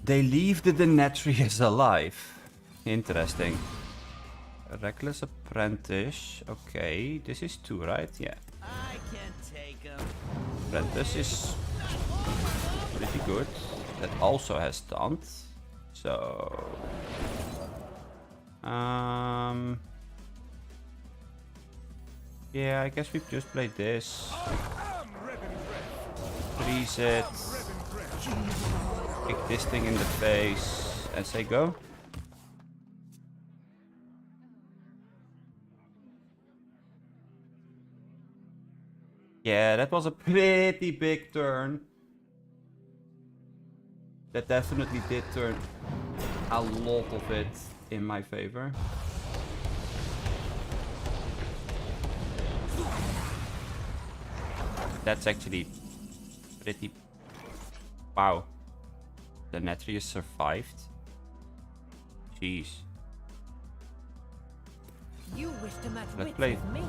They leave the Denetrius alive. Interesting. Reckless Apprentice. Okay, this is 2, right? Yeah. I can't take him. Apprentice is pretty good. That also has taunt. So... yeah, I guess we just play this. Freeze it. Kick this thing in the face and say go. Yeah, that was a pretty big turn. That definitely did turn a lot of it in my favor. That's actually pretty... wow. Denetrius survived. Jeez. You wish to match Let's wits play. with me.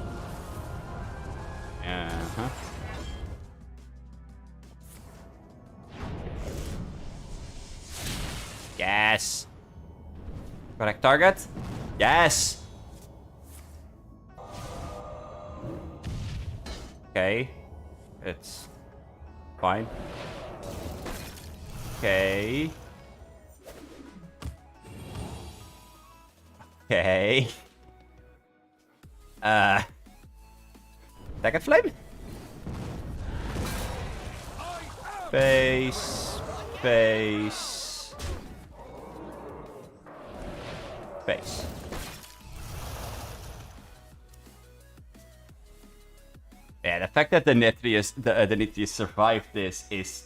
Uh-huh. Yes! Correct target? Yes! Okay. It's fine. Okay. Okay. Attack at flame. Base. Base. Base. Yeah, the fact that the Nitrius survived this is...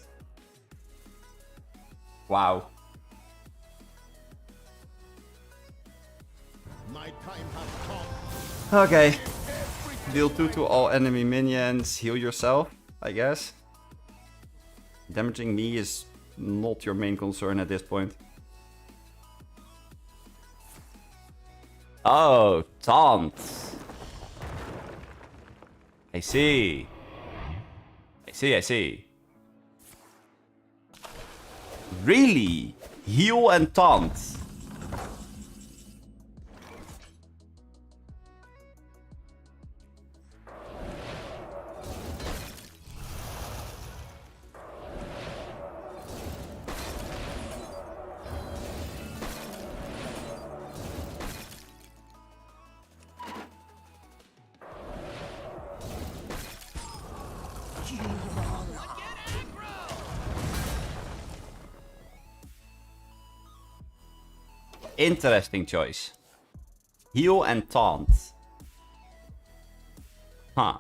Wow. My time has come. Okay. Deal 2 to all enemy minions. Heal yourself, I guess. Damaging me is not your main concern at this point. Oh, taunt. I see. I see. Really? Heal and taunt? Interesting choice. Heal and taunt. Huh.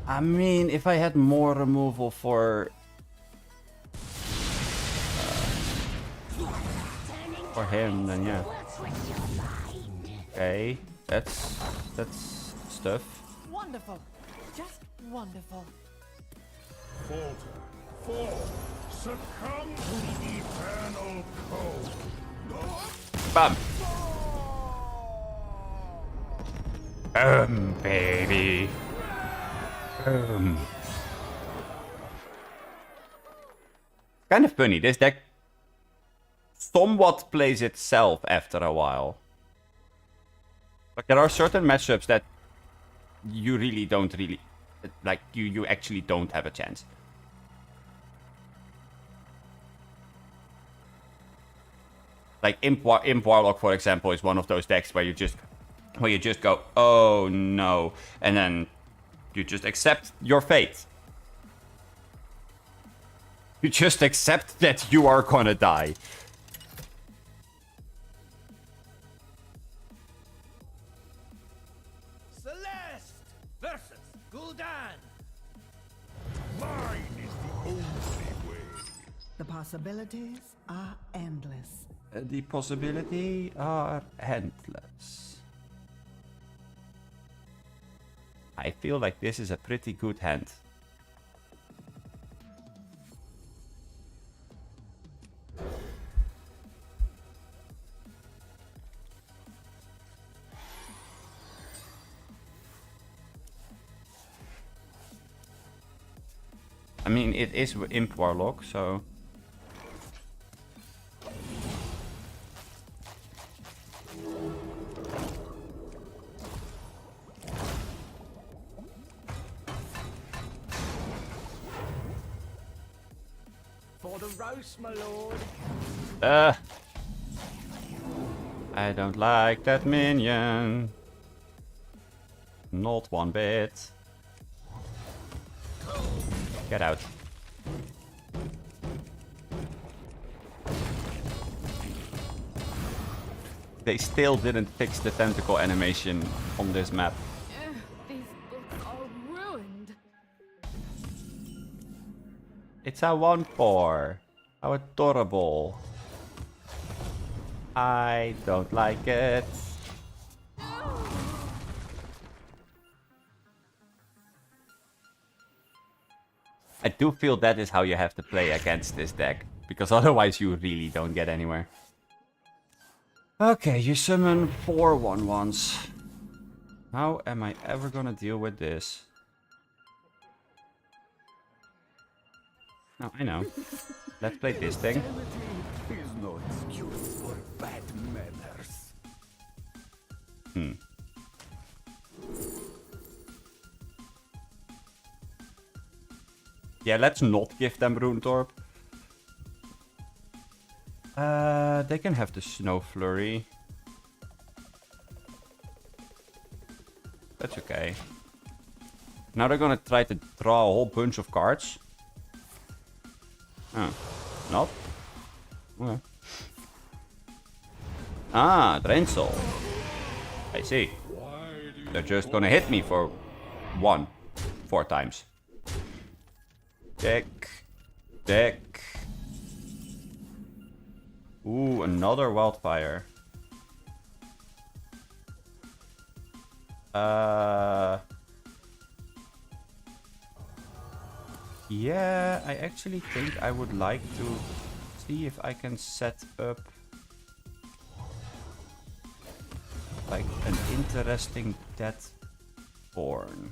I mean, if I had more removal for him, then yeah. Okay, that's stuff. Wonderful. Just wonderful. Falter, fall, succumb to the eternal cold. Bam. Baby. Kind of funny. This deck somewhat plays itself after a while. Like, there are certain matchups that you really don't like, you actually don't have a chance. Like Imp Warlock, for example, is one of those decks where you just go, oh no, and then you just accept your fate. You just accept that you are gonna die. Celeste versus Gul'dan. Mine is the only way. The possibilities are endless. The possibilities are endless. I feel like this is a pretty good hand. I mean, it is Imp Warlock, so... For the roast, my lord. I don't like that minion. Not one bit. Get out. They still didn't fix the tentacle animation on this map. These books are ruined. It's a 1/4. How adorable. I don't like it. I do feel that is how you have to play against this deck, because otherwise you really don't get anywhere. Okay, you summon 4 1/1s. How am I ever gonna deal with this? Oh, I know. Let's play this thing. Is no excuse for bad manners. Yeah, let's not give them Rune Torp. They can have the Snow Flurry. That's okay. Now they're gonna try to draw a whole bunch of cards. Oh, not? Okay. Ah, Drainsoul. I see. They're just gonna hit me for 4 times. Deck. Deck. Ooh, another Wildfire. Yeah, I actually think I would like to see if I can set up like an interesting Deathborn.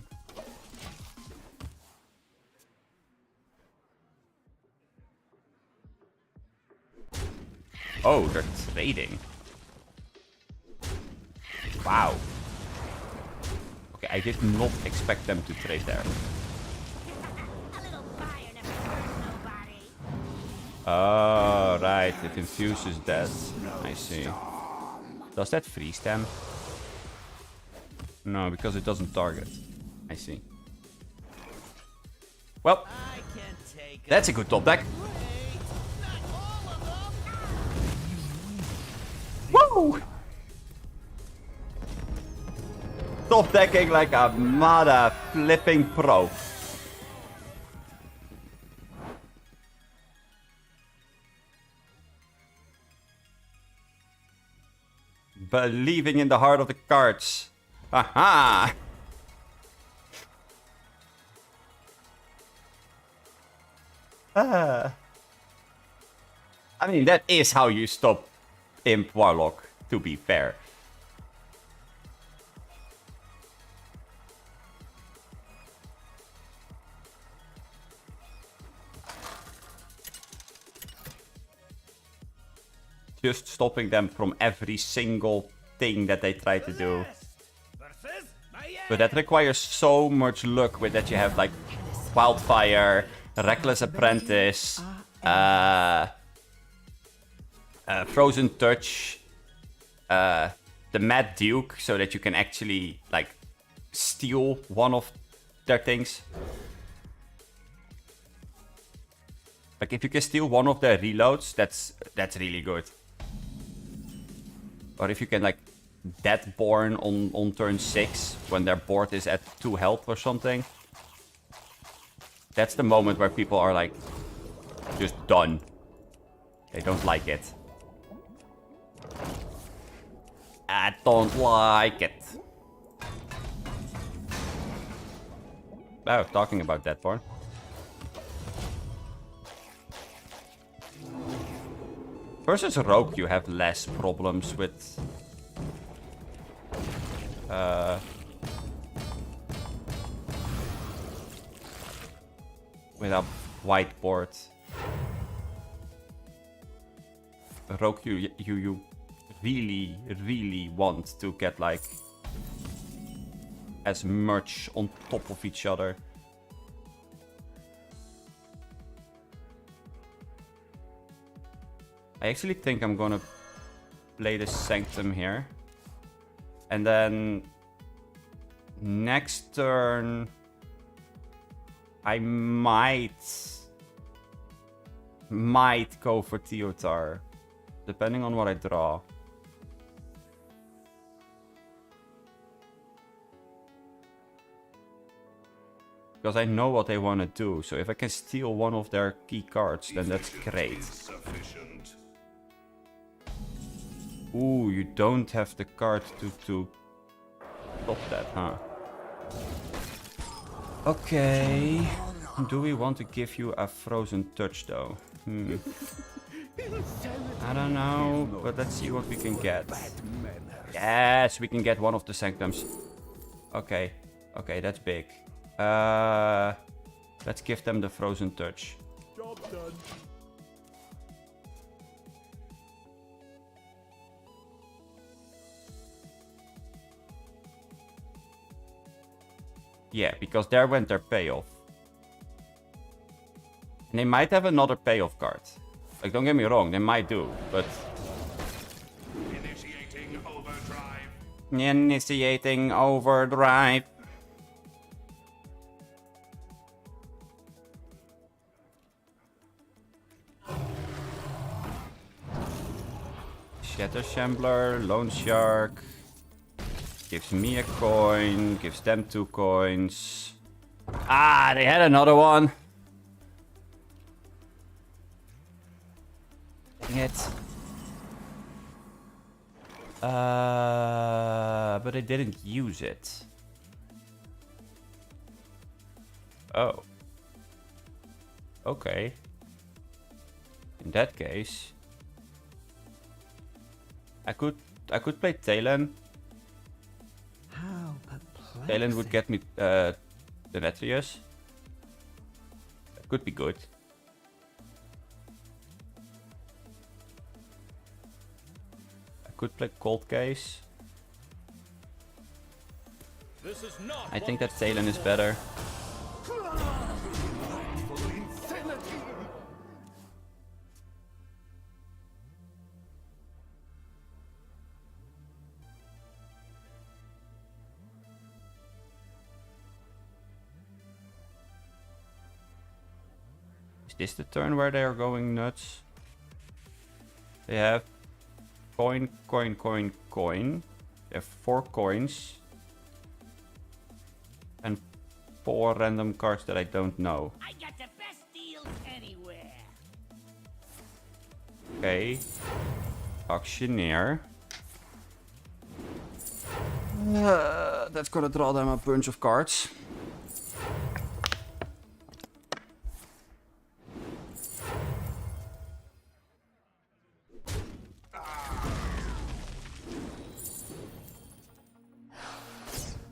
Oh, they're trading. Wow. Okay, I did not expect them to trade there. A little fire never hurts nobody. Oh, right. It infuses that. I see. Does that freeze them? No, because it doesn't target. I see. Well, that's a good top deck. Woo! Top decking like a mother flipping pro. Believing in the heart of the cards. Aha! I mean, that is how you stop Imp Warlock, to be fair. Just stopping them from every single thing that they try to do. But that requires so much luck with that you have like Wildfire, Reckless Apprentice, Frozen Touch, the Mad Duke, so that you can actually like steal one of their things. Like if you can steal one of their reloads, that's really good. Or if you can like Deathborn on turn 6 when their board is at 2 health or something. That's the moment where people are like just done. They don't like it. I don't like it. Oh, talking about Deathborn. Versus Rogue, you have less problems with a whiteboard. Rogue, you really want to get like as much on top of each other. I actually think I'm gonna play the Sanctum here. And then next turn I might go for Teotar, depending on what I draw. Because I know what they want to do, so if I can steal one of their key cards, then that's great. Ooh, you don't have the card to stop that, huh? Okay. Do we want to give you a Frozen Touch, though? I don't know, but let's see what we can get. Yes, we can get one of the Sanctums. Okay, okay, that's big. Let's give them the Frozen Touch. Job done. Yeah, because there went their payoff. And they might have another payoff card. Like, don't get me wrong, they might do, but... Initiating overdrive. Initiating overdrive. Shatter Shambler, Lone Shark. Gives me a coin, gives them 2 coins. Ah, they had another one. Dang it. But I didn't use it. Oh. Okay. In that case, I could play Talon. How perplexing. Talon would get me Demetrius. That could be good. I could play Cold Case. This is not I think that Talon is better. Is this the turn where they are going nuts? They have coin, coin, coin, coin. They have 4 coins. And 4 random cards that I don't know. I got the best deals anywhere. Okay. Auctioneer. That's gonna draw them a bunch of cards.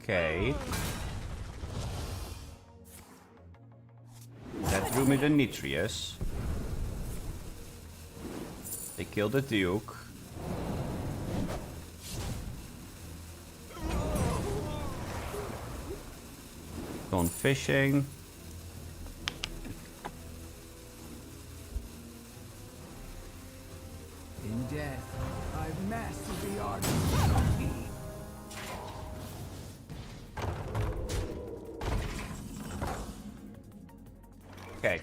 Okay. That drew me the Nitrius. They killed the Duke. Gone fishing. In death, I've mastered the art. Okay.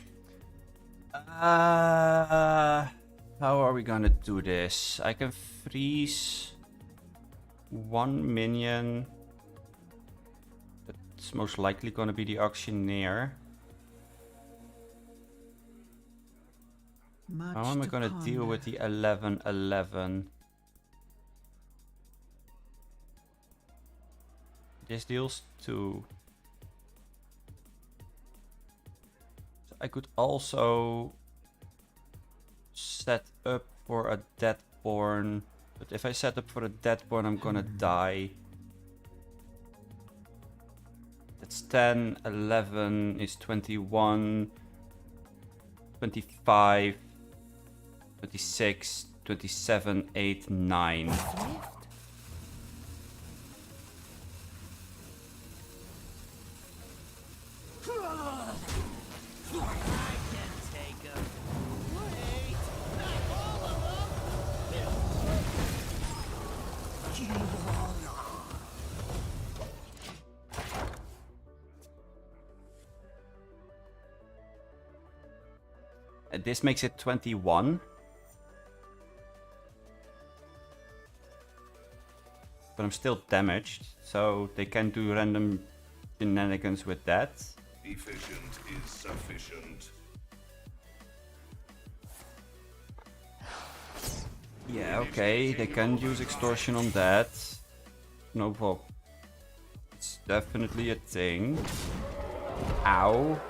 How are we gonna do this? I can freeze 1 minion. It's most likely gonna be the Auctioneer. How am I gonna deal with the 11-11? This deals 2. So I could also set up for a Deadborn. But if I set up for a Deadborn, I'm gonna die. That's 10, 11 is 21, 25, 26, 27, 8, 9. This makes it 21. But I'm still damaged, so they can do random shenanigans with that. Efficient is sufficient. Yeah, okay, they can use extortion on that. No problem. It's definitely a thing. Ow.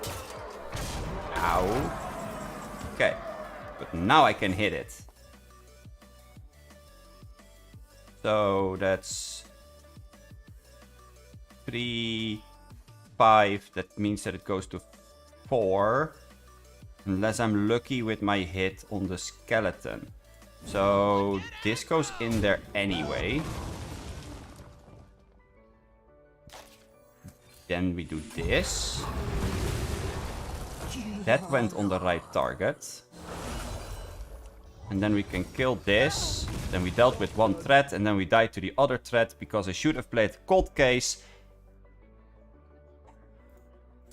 Ow. Okay, but now I can hit it. So that's 3, 5. That means that it goes to 4. Unless I'm lucky with my hit on the skeleton. So this goes in there anyway. Then we do this. That went on the right target. And then we can kill this. Then we dealt with one threat, and then we died to the other threat because I should have played Cold Case.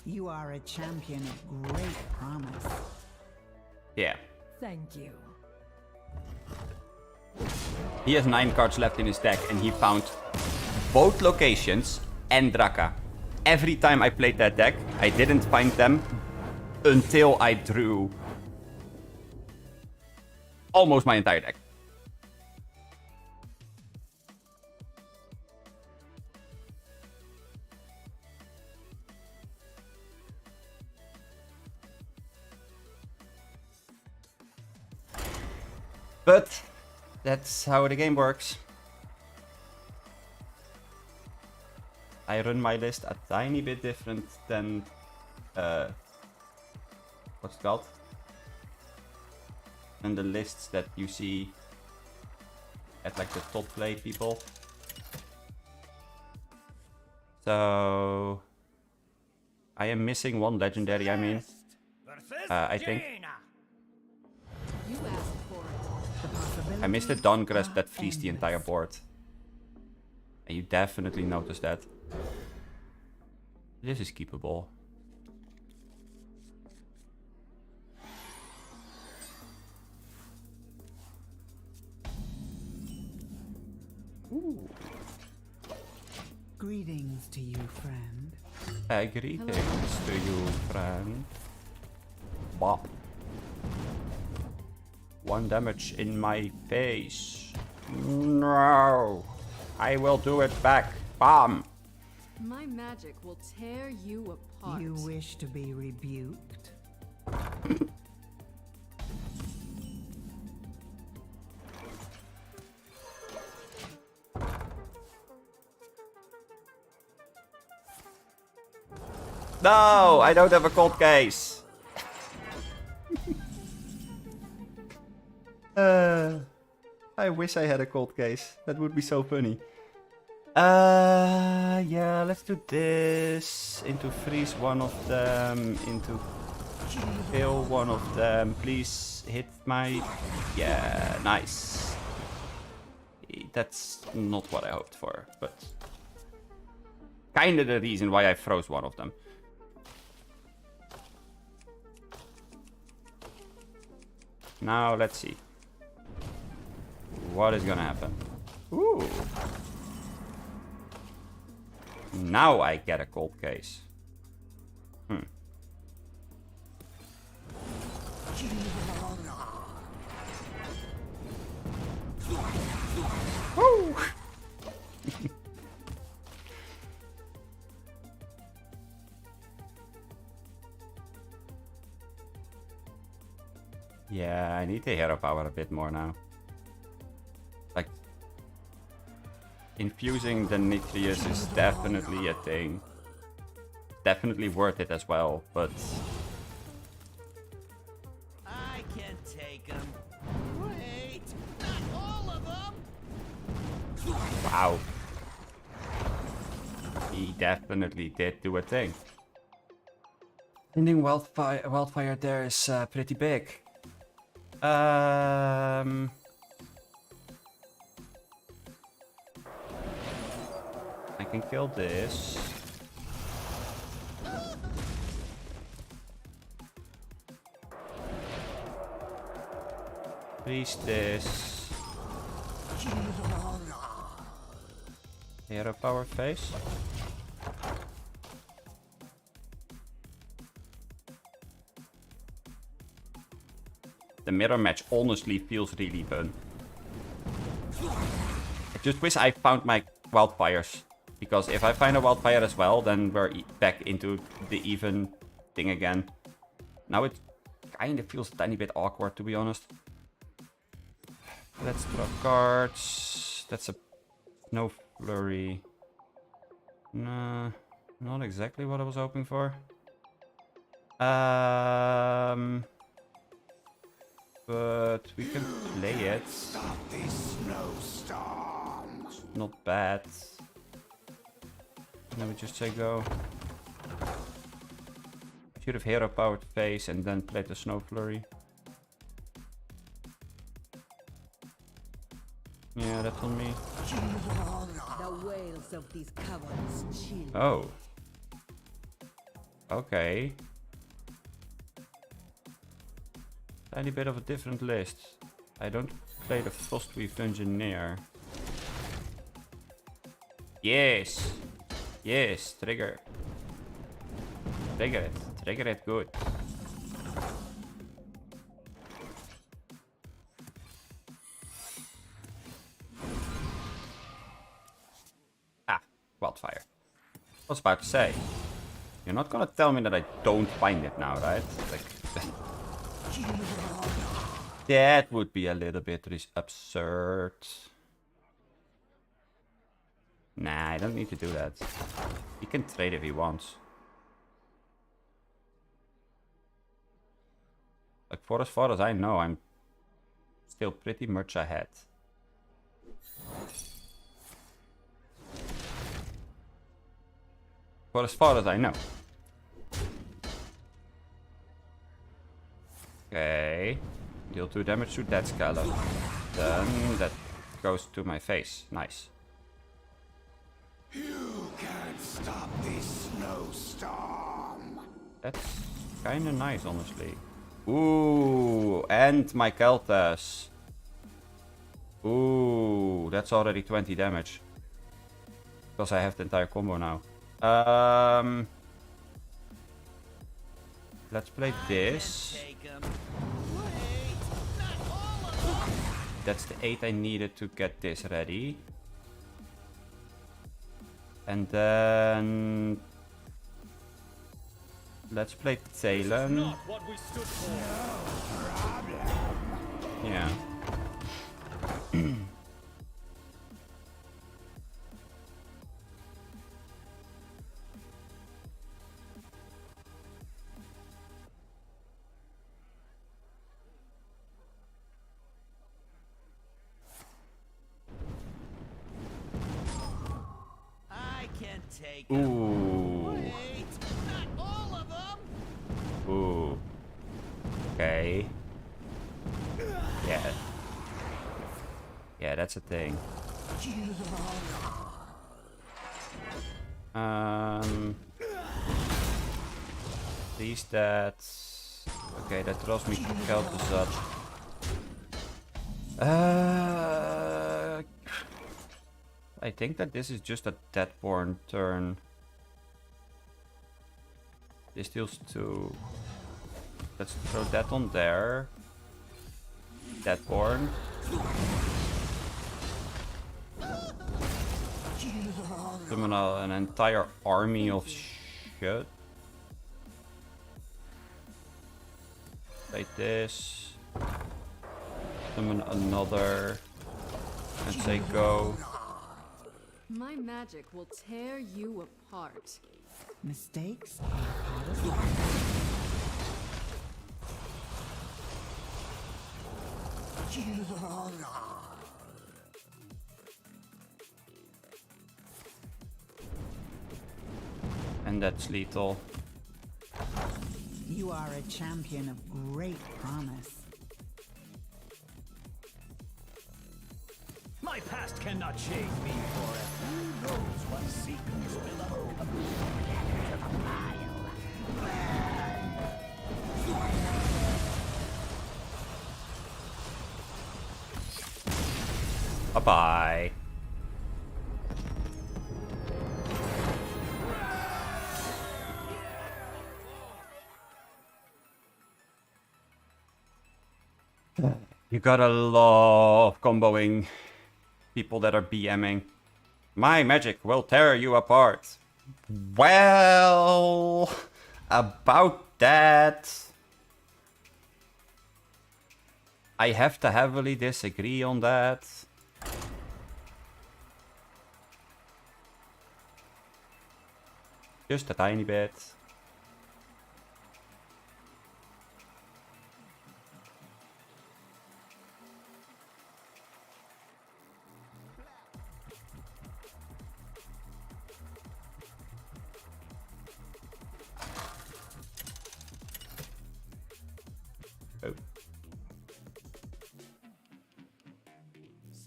You are a champion of great promise. Yeah. Thank you. He has 9 cards left in his deck, and he found both locations and Draka. Every time I played that deck, I didn't find them until I drew almost my entire deck. But that's how the game works. I run my list a tiny bit different than what's it called? And the lists that you see at like the top play people. So I am missing one legendary, I mean. I think. You asked for it. I missed a Dawngrasp that freezed the entire board. And you definitely noticed that. This is keepable. Ooh. Greetings to you, friend. Greetings to you, friend. Bop. 1 damage in my face. No. I will do it back. Bam. My magic will tear you apart. You wish to be rebuked? No, I don't have a cold case. I wish I had a cold case. That would be so funny. Yeah, let's do this. Into freeze one of them. Into kill one of them. Please hit my... Yeah, nice. That's not what I hoped for, but... Kinda the reason why I froze one of them. Now, let's see. What is gonna happen? Ooh. Now I get a cold case. Hmm. Woo! Yeah, I need the hero power a bit more now. Like, infusing the Nitrius is definitely a thing. Definitely worth it as well, but... I can take them. Wait, not all of them. Wow. He definitely did do a thing. Ending wildfire there is pretty big. I can kill this. Freeze this. Hero power face. The mirror match honestly feels really fun. I just wish I found my wildfires. Because if I find a wildfire as well, then we're back into the even thing again. Now it kind of feels a tiny bit awkward, to be honest. Let's draw cards. That's a Snow Flurry. Nah, not exactly what I was hoping for. But we can play it. Stop these snowstorms. Not bad. And then we just say go. Should have hero powered face and then play the Snow Flurry. Yeah, that's on me. The wails of these cowards chill. Oh. Okay. Tiny bit of a different list. I don't play the Frostweave Dungeoneer. Yes! Yes, trigger. Trigger it. Trigger it good. Ah, wildfire. I was about to say. You're not gonna tell me that I don't find it now, right? Like, that would be a little bit absurd. Nah, I don't need to do that. He can trade if he wants. Like, for as far as I know, I'm still pretty much ahead. For as far as I know. Okay. Deal 2 damage to that skeleton. Then that goes to my face. Nice. You can't stop this snowstorm. That's kinda nice, honestly. Ooh, and my Keltas. Ooh, that's already 20 damage. Because I have the entire combo now. Let's play this. That's the 8 I needed to get this ready. And then let's play Talon. Yeah. I can take Ooh. Wait, not all of them. Ooh. Okay. Yeah. Yeah, that's a thing. These stats. Okay, that throws me Keltas up. I think that this is just a Deadborn turn. This deals 2. Let's throw that on there. Deadborn. Summon an entire army of shit. Like this. Summon another. And say go. My magic will tear you apart. Mistakes are part of life. And that's lethal. You are a champion of great promise. My past cannot change me forever. Who knows what secrets will uncover? Bye-bye. You gotta love comboing people that are BMing. My magic will tear you apart. Well, about that, I have to heavily disagree on that. Just a tiny bit.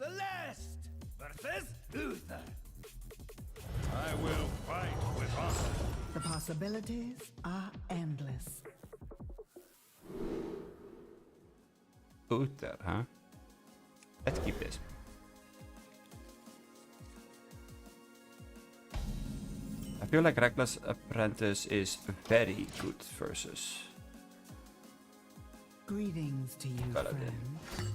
Celeste versus Uther. I will fight with honor. The possibilities are endless. Uther, huh? Let's keep this. I feel like Reckless Apprentice is very good versus Greetings to you, Paladin. friend.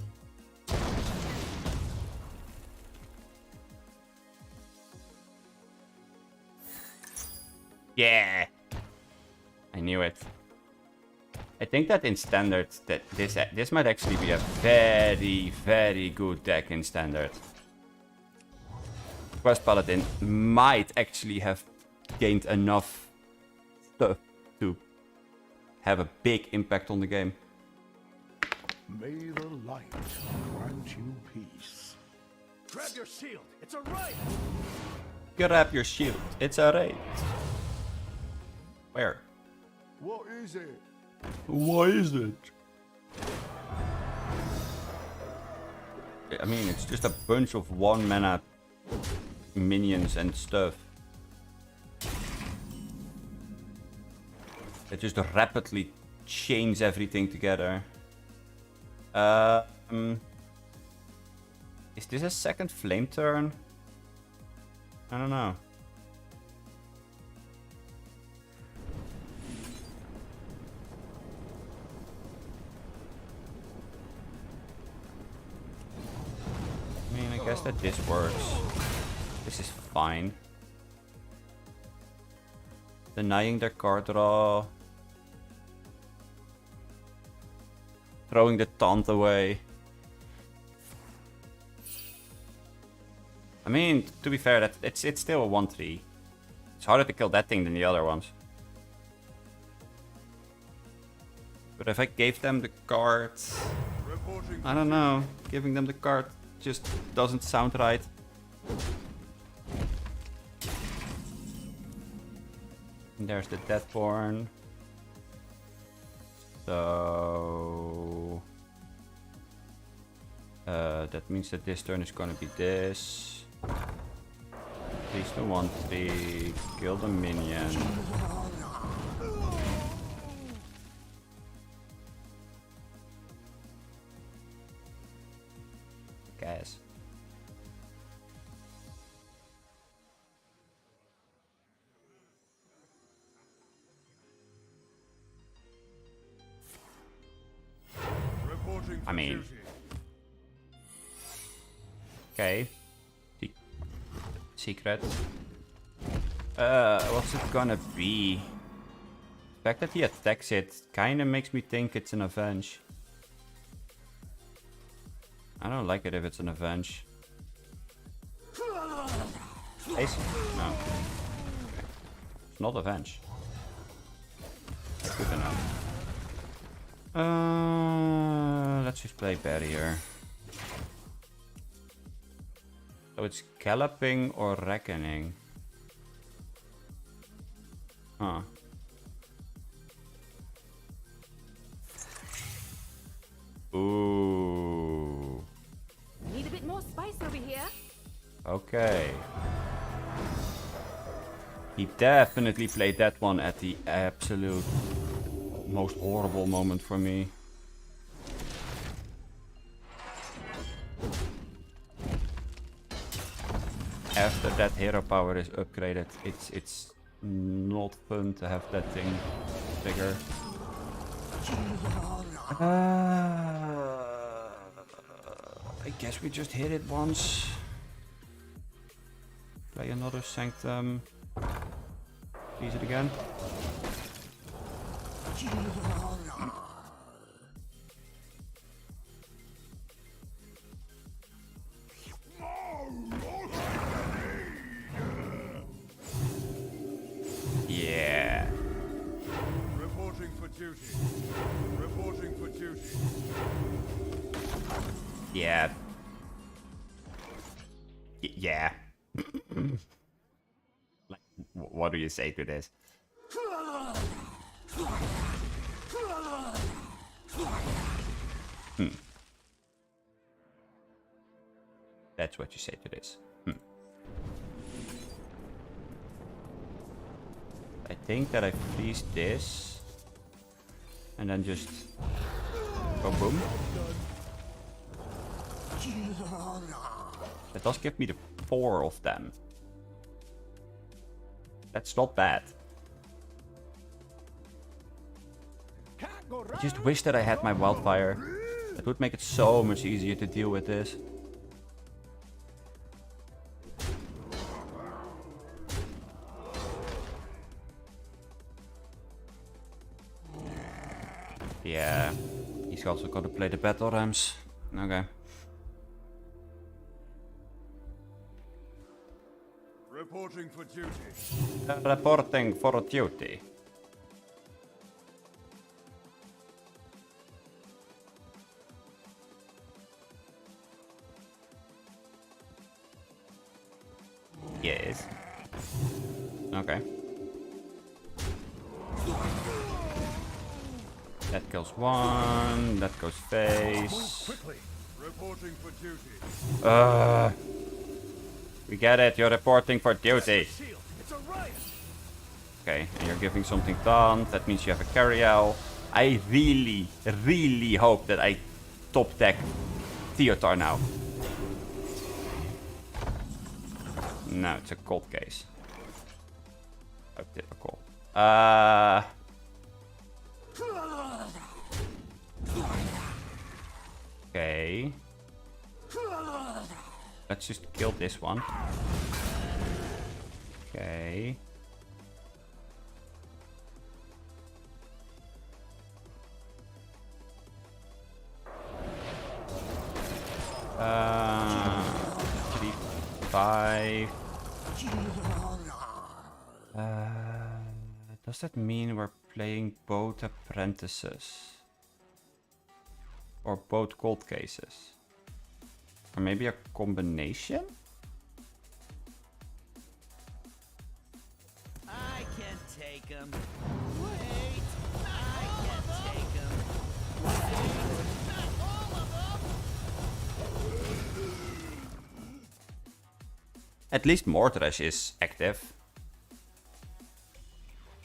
Yeah, I knew it. I think that in standard, that this might actually be a very, very good deck in standard. Quest Paladin might actually have gained enough stuff to have a big impact on the game. May the light grant you peace. Grab your shield. It's a raid. Grab your shield. It's a raid. Where? What is it? Why is it? I mean, it's just a bunch of 1 mana minions and stuff. That just rapidly change everything together. Is this a second flame turn? I don't know. I mean, I guess that this works. This is fine. Denying their card draw. Throwing the taunt away. I mean, to be fair, that it's still a 1-3. It's harder to kill that thing than the other ones. But if I gave them the card, I don't know. Giving them the card just doesn't sound right. And there's the Deathborn. So that means that this turn is gonna be this. Please the 1-3. Kill the minion. Guys. I mean, okay. Secret. What's it gonna be? The fact that he attacks it kinda makes me think it's an avenge. I don't like it if it's an avenge. Ace? No. Okay. It's not avenge. Good enough. Let's just play barrier. So it's galloping or reckoning. Huh. Ooh. Need a bit more spice over here. Okay. He definitely played that one at the absolute most horrible moment for me. After that hero power is upgraded, it's not fun to have that thing trigger. I guess we just hit it once. Play another Sanctum. Use it again. Yeah. Reporting for duty. Reporting for duty. Yeah. Yeah. Like, what do you say to this? That's what you say to this. I think that I freeze this. And then just go boom. That does give me the 4 of them. That's not bad. I just wish that I had my wildfire. That would make it so much easier to deal with this. Yeah, he's also got to play the battle rams. Okay. Reporting for duty. Reporting for duty. Yes. Okay. That kills one. That goes face. Quickly. Reporting for duty. We get it. You're reporting for duty. Shield. It's a riot. Okay, and you're giving something taunt. That means you have a carry owl. I really, really hope that I top deck Theotar now. No, it's a cold case. Oh, typical. Okay. Let's just kill this one. Okay. Uh, 3, 5. Does that mean we're playing both apprentices? Or both cold cases? Or maybe a combination? I can take him. Wait, I can take him. Wait, not all of them. At least Mordresh is active.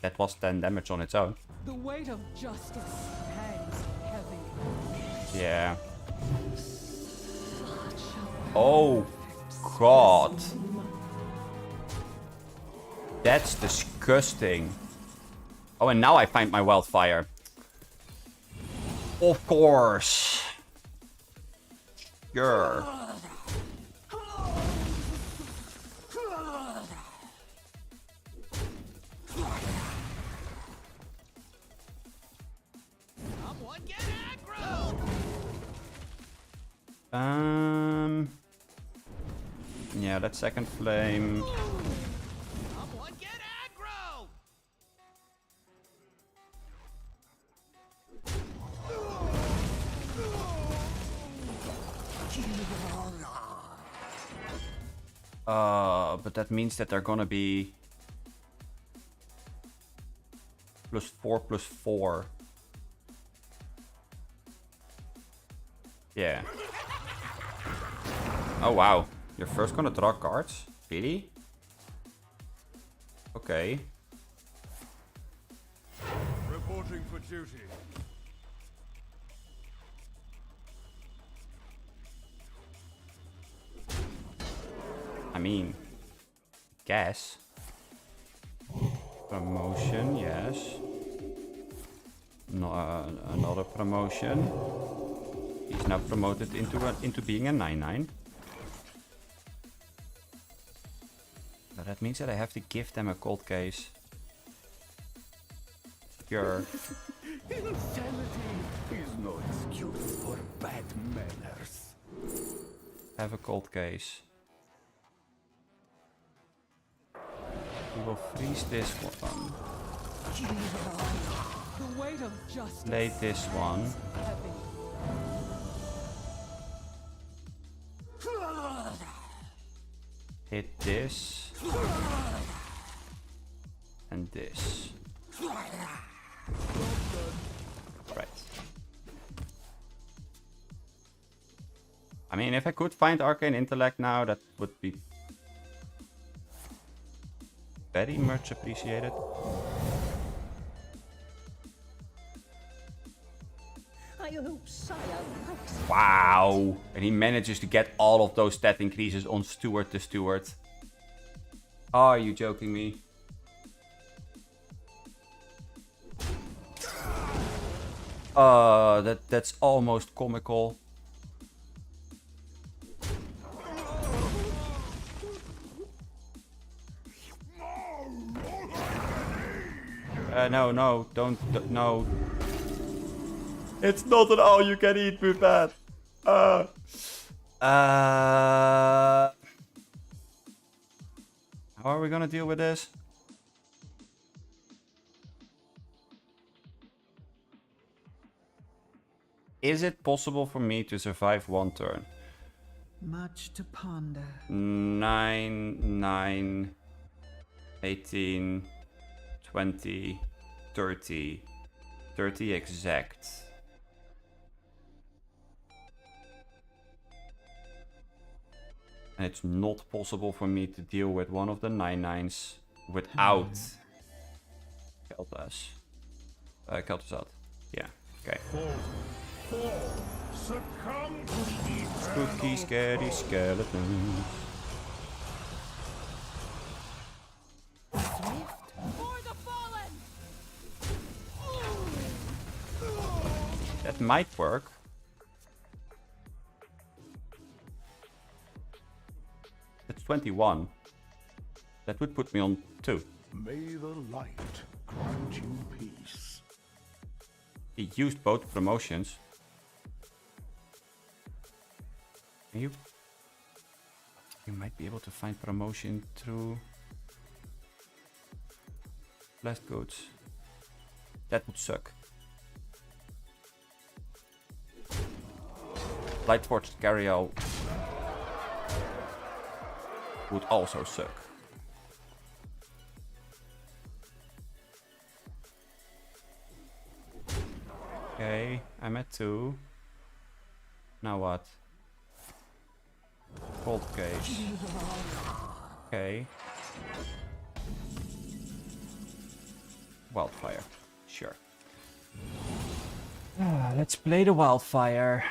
That was 10 damage on its own. The weight of justice hangs heavy. Yeah. Oh god. That's disgusting. Oh, and now I find my wildfire. Of course. Sure. Someone get aggro. Yeah, that second flame. Someone get aggro. But that means that they're gonna be +4/+4. Yeah. Oh wow. You're first gonna draw cards? Really? Okay. Reporting for duty. I mean, guess. Promotion, yes. No, another promotion. He's now promoted into being a 9/9. But that means that I have to give them a cold case. Sure. Insanity is no excuse for bad manners. Have a cold case. We will freeze this one. The weight of justice Play this one. heavy. Hit this. And this. Right. I mean, if I could find Arcane Intellect now, that would be very much appreciated. I hope Sire likes it. Wow! And he manages to get all of those stat increases on Steward to Steward. Are you joking me? That's almost comical. No, don't, no. It's not an all-you-can-eat buffet. How are we gonna deal with this? Is it possible for me to survive one turn? Much to ponder. 9, 9, 18, 20, 30. 30 exact. And it's not possible for me to deal with one of the 9/9s without Kel'Thas. Kel'Thas out. Yeah, okay. Succumb to the Spooky, scary skeletons. For the fallen! That might work. That's 21. That would put me on 2. May the light grant you peace. He used both promotions. You might be able to find promotion through blast codes. That would suck. Lightforged Cariel would also suck. Okay, I'm at 2. Now what? Cold case. Okay. Wildfire. Sure. Let's play the Wildfire.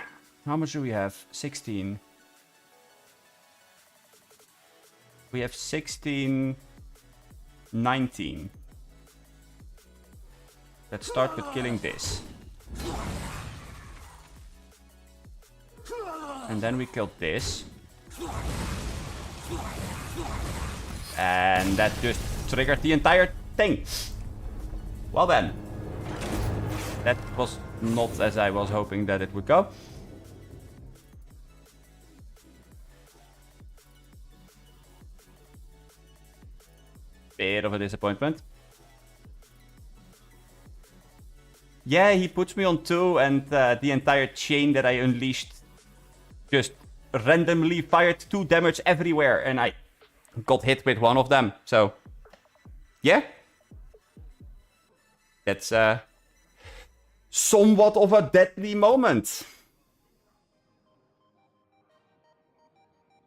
How much do we have? 16. We have 16, 19. Let's start with killing this. And then we killed this. And that just triggered the entire thing. Well then. That was not as I was hoping that it would go. Bit of a disappointment. Yeah, he puts me on 2 and the entire chain that I unleashed just randomly fired 2 damage everywhere and I got hit with one of them. So, yeah. That's somewhat of a deadly moment.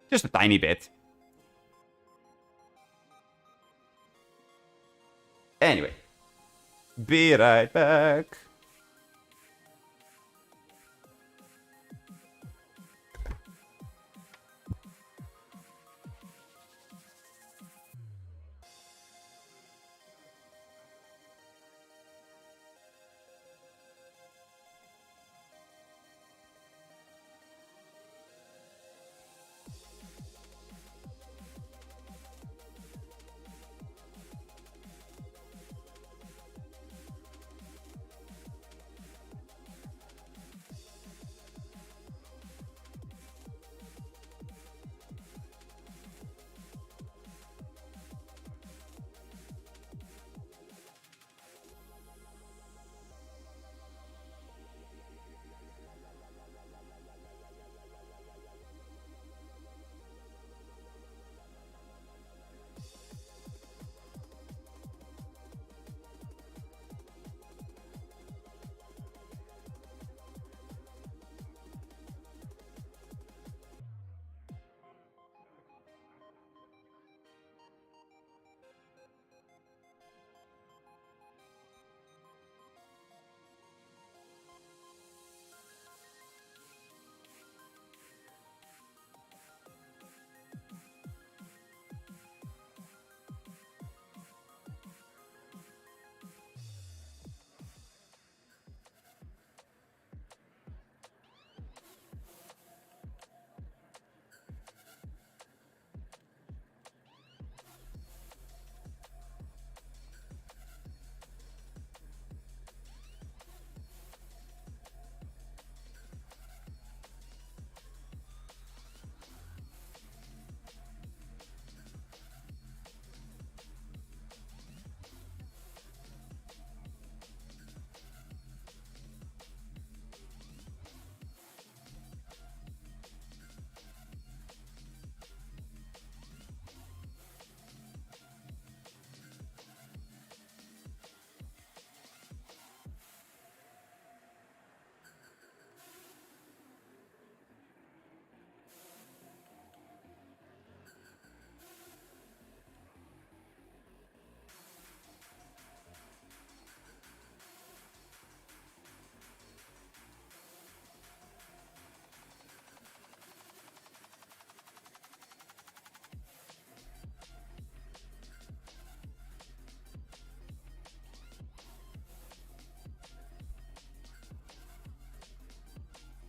Just a tiny bit. Anyway. Be right back.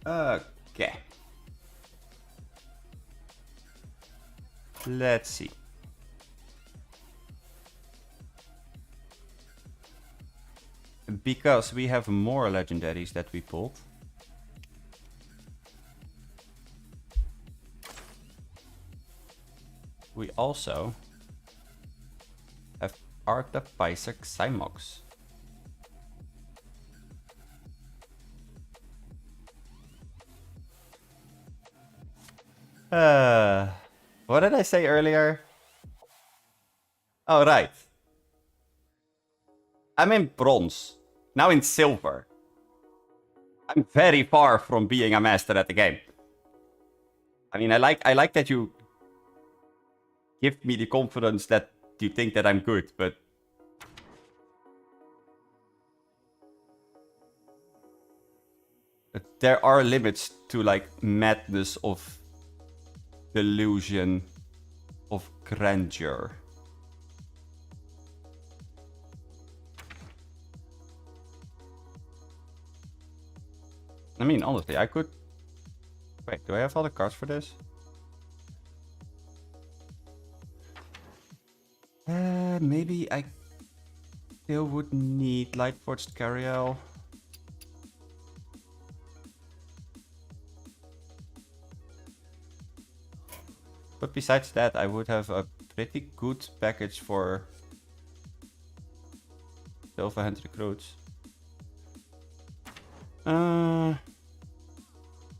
Okay. Let's see. Because we have more legendaries that we pulled. We also have Artificer Cymox. What did I say earlier? Oh, right. I'm in bronze. Now in silver. I'm very far from being a master at the game. I mean, I like that you give me the confidence that you think that I'm good, but there are limits to like madness of delusion of grandeur. I mean, honestly, I could... Wait, do I have all the cards for this? Maybe I still would need Lightforged Cariel. But besides that, I would have a pretty good package for Silver Hand Recruits.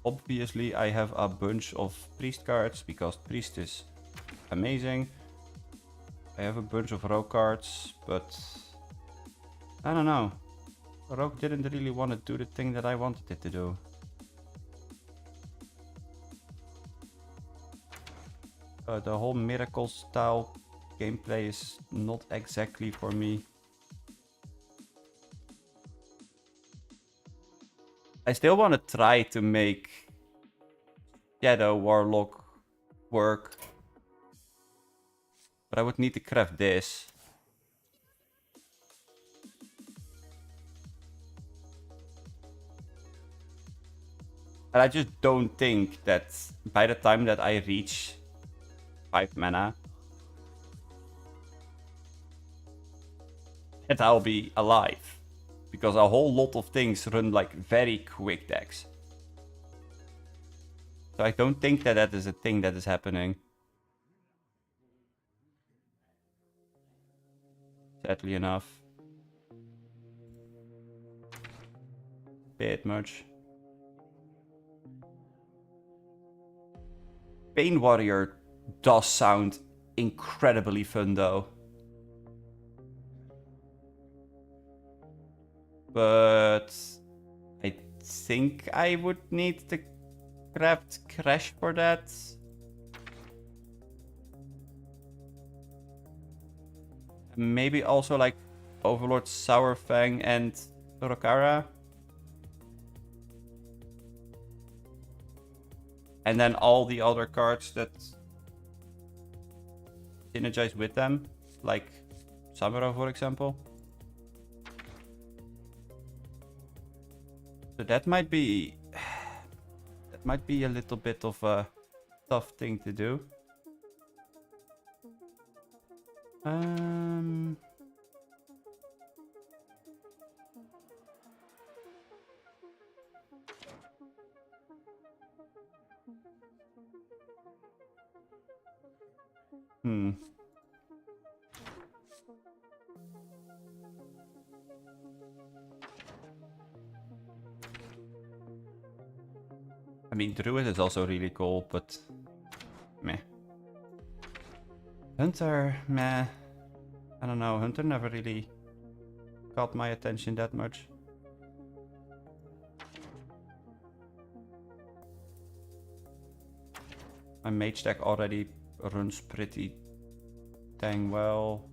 Obviously, I have a bunch of Priest cards because Priest is amazing. I have a bunch of Rogue cards, but I don't know. Rogue didn't really want to do the thing that I wanted it to do. The whole miracle style gameplay is not exactly for me. I still want to try to make Shadow Warlock work. But I would need to craft this. And I just don't think that by the time that I reach 5 mana, that I'll be alive. Because a whole lot of things run like very quick decks. So I don't think that that is a thing that is happening. Sadly enough. Bit much. Pain Warrior does sound incredibly fun though. But I think I would need to craft Crash for that. Maybe also like Overlord Sourfang and Rokara. And then all the other cards that synergize with them, like Samuro for example. So that might be a little bit of a tough thing to do. I mean, Druid is also really cool, but meh. Hunter, meh. I don't know, Hunter never really caught my attention that much. My mage deck already runs pretty dang well.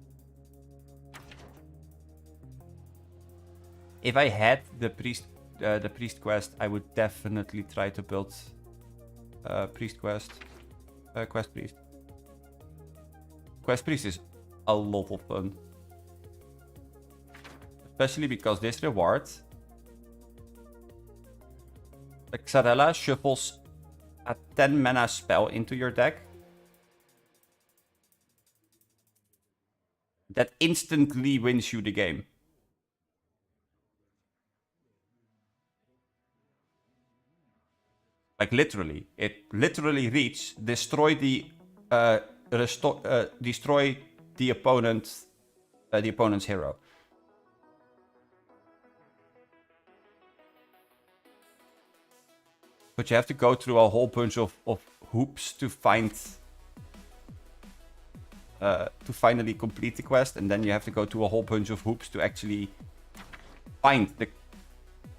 If I had the priest quest, I would definitely try to build priest quest. Quest priest. Quest priest is a lot of fun. Especially because this reward, Like Xarella shuffles a 10 mana spell into your deck that instantly wins you the game. Like literally, it literally reads destroy the destroy the opponent's hero. But you have to go through a whole bunch of hoops to find to finally complete the quest, and then you have to go to a whole bunch of hoops to actually find the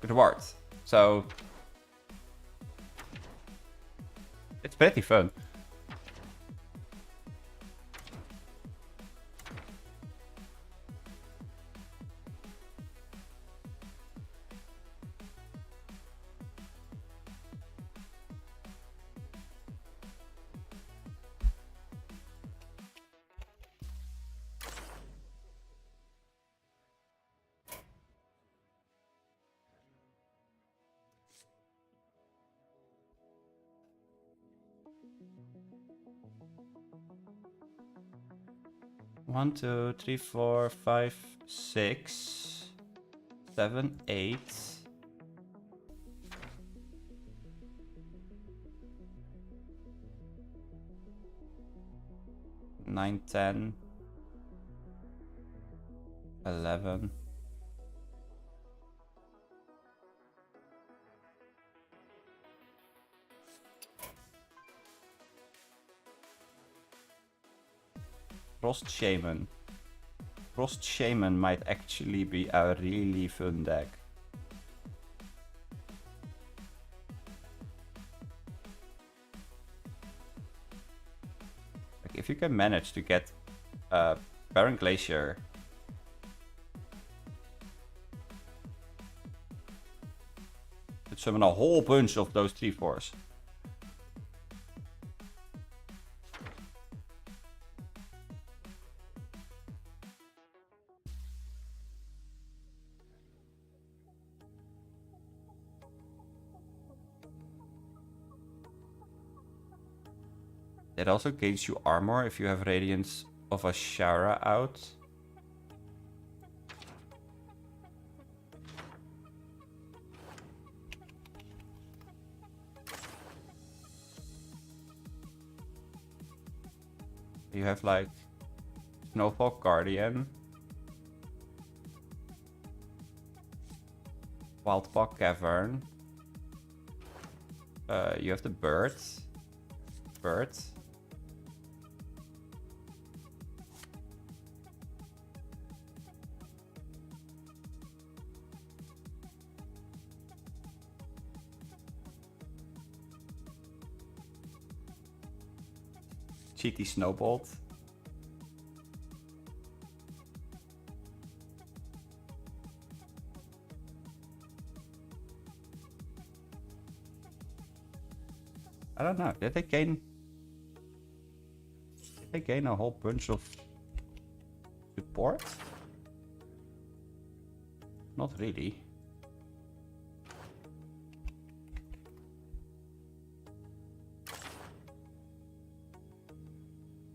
reward. So it's pretty fun. One, two, three, four, five, 6, 7, 8. 9, 10, 11. Frost Shaman. Frost Shaman might actually be a really fun deck. Like if you can manage to get Baron Glacier to summon a whole bunch of those 3/4s. It also gains you armor if you have Radiance of Ashara out. You have like Snowfall Guardian, Wildpaw Cavern. You have the bird. Cheaty Snowbolt. I don't know. Did they gain a whole bunch of support? Not really.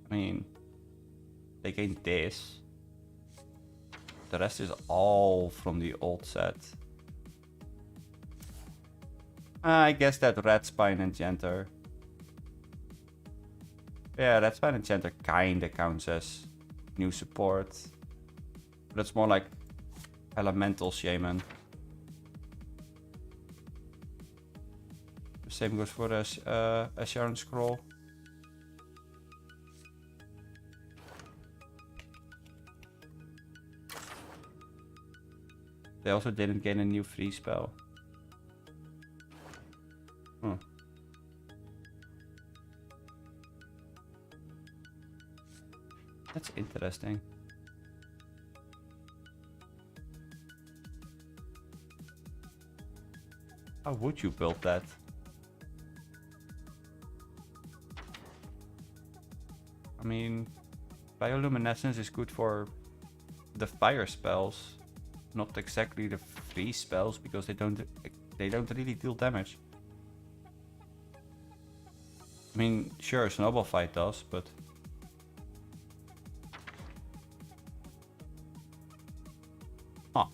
I mean, they gained this. The rest is all from the old set. I guess that Red Spine Enchanter. Yeah, Red Spine Enchanter kinda counts as new support. But it's more like Elemental Shaman. The same goes for the Sharon Scroll. They also didn't gain a new free spell. That's interesting. How would you build that? I mean, Bioluminescence is good for the fire spells, not exactly the free spells, because they don't really deal damage. I mean, sure, Snowball Fight does, but... Huh.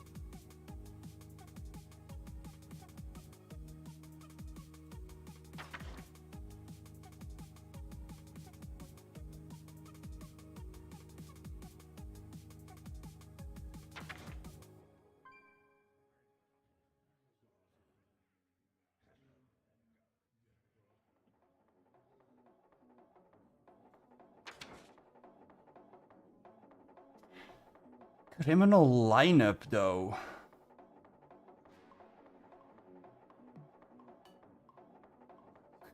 Criminal lineup, though.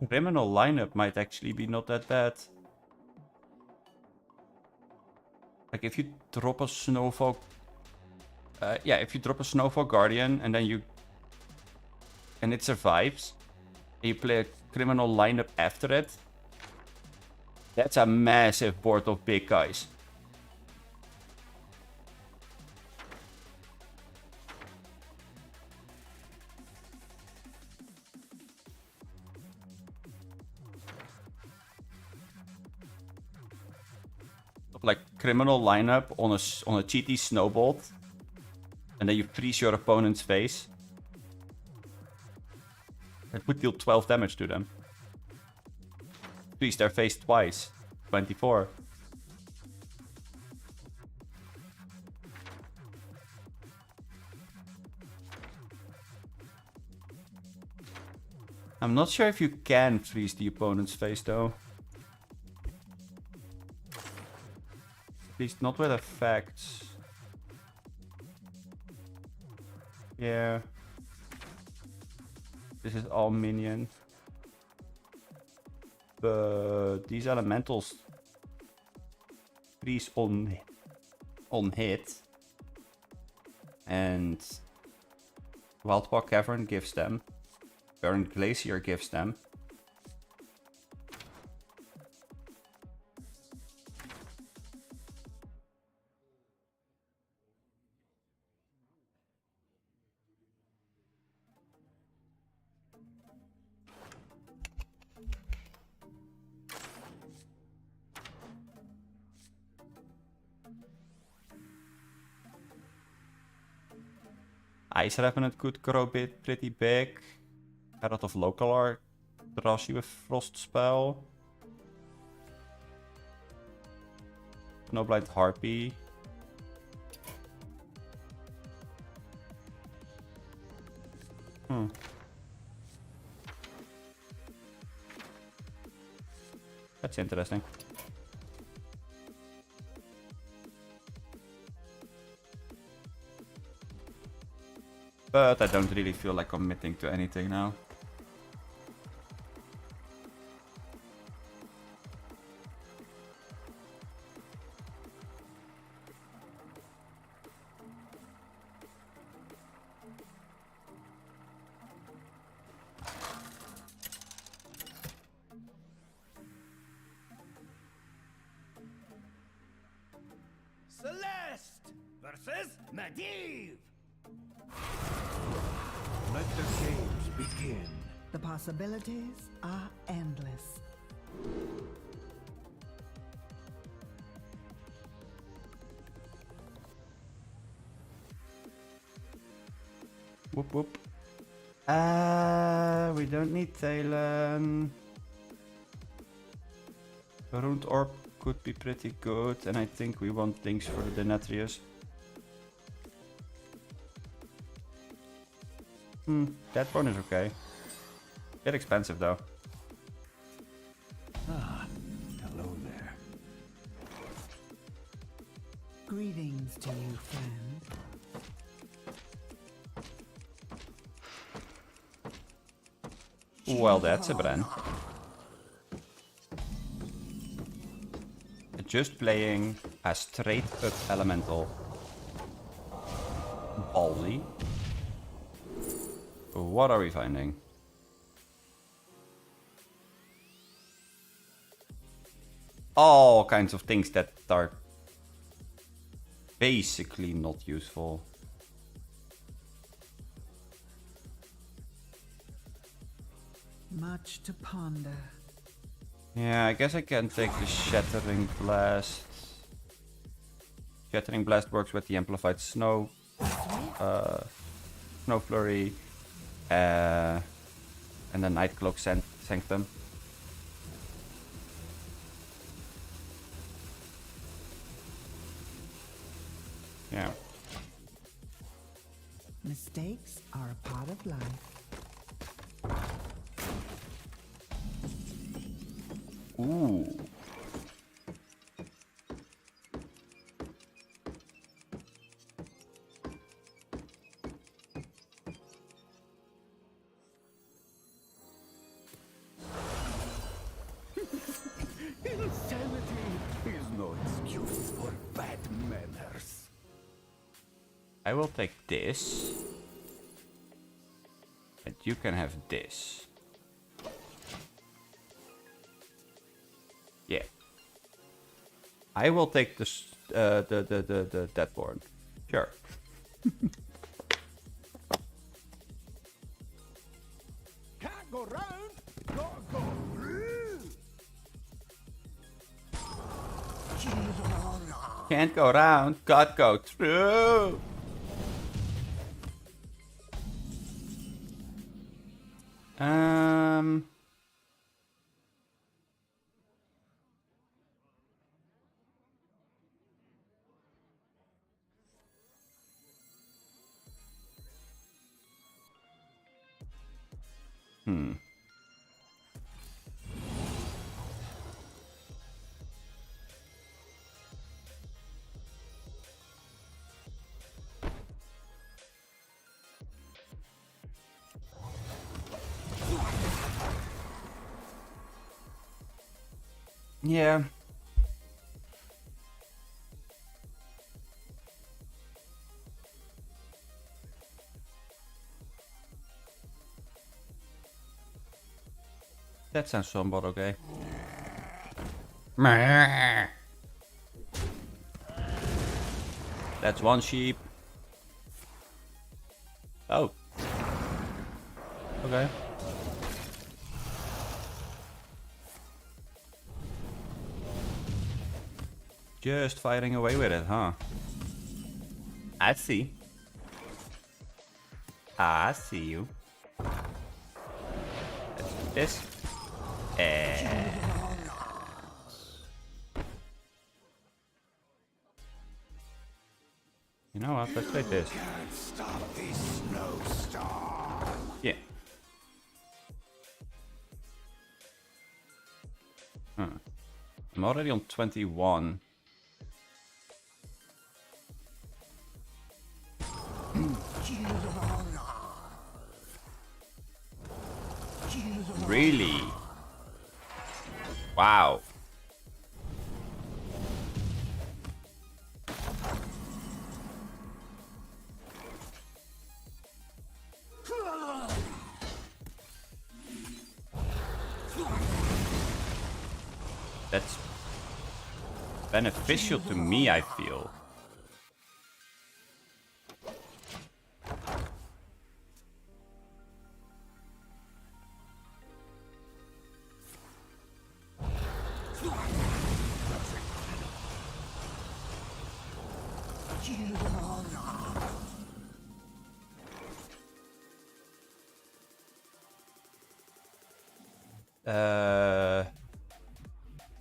Criminal lineup might actually be not that bad. Like if you drop a Snowfall... yeah, if you drop a Snowfall Guardian and then you... and it survives, and you play a criminal lineup after it, that's a massive board of big guys. Like criminal lineup on a cheaty snowball, and then you freeze your opponent's face. That would deal 12 damage to them. Freeze their face twice. 24. I'm not sure if you can freeze the opponent's face though. At least not with effects. Yeah. This is all minion. But these elementals freeze on hit. And Wildpaw Cavern gives them. Burn Glacier gives them. Ice Revenant could grow pretty big. Herald of Local Art draws you a Frost spell. Snowblind Harpy. That's interesting. But I don't really feel like committing to anything now. Celeste versus Medivh. Let the games begin. The possibilities are endless. Whoop whoop. We don't need Talon. Ruined Orb could be pretty good, and I think we want things for the Denetrius. That one is okay. Bit expensive though. Ah, hello there. Greetings to you, friend. Well, that's a Bren. Just playing a straight up elemental. Ballsy. What are we finding? All kinds of things that are basically not useful. Much to ponder. Yeah, I guess I can take the Shattering Blast. Shattering Blast works with the Amplified Snow. Snow Flurry. And the Nightcloak Sanctum. Yeah. Mistakes are a part of life. Ooh. Insanity is no excuse for bad manners. I will take this. And you can have this. Yeah. I will take the Deadborn. Sure. Can't go round, gotta go through. Can't go round, gotta go through. Yeah. That sounds somewhat okay. That's one sheep. Oh. Okay. Just fighting away with it, huh? I see. I see you. Let's do this. You know what? Let's play this. Can't stop this snowstorm. Yeah. I'm already on 21. Really? Wow. That's beneficial to me, I feel.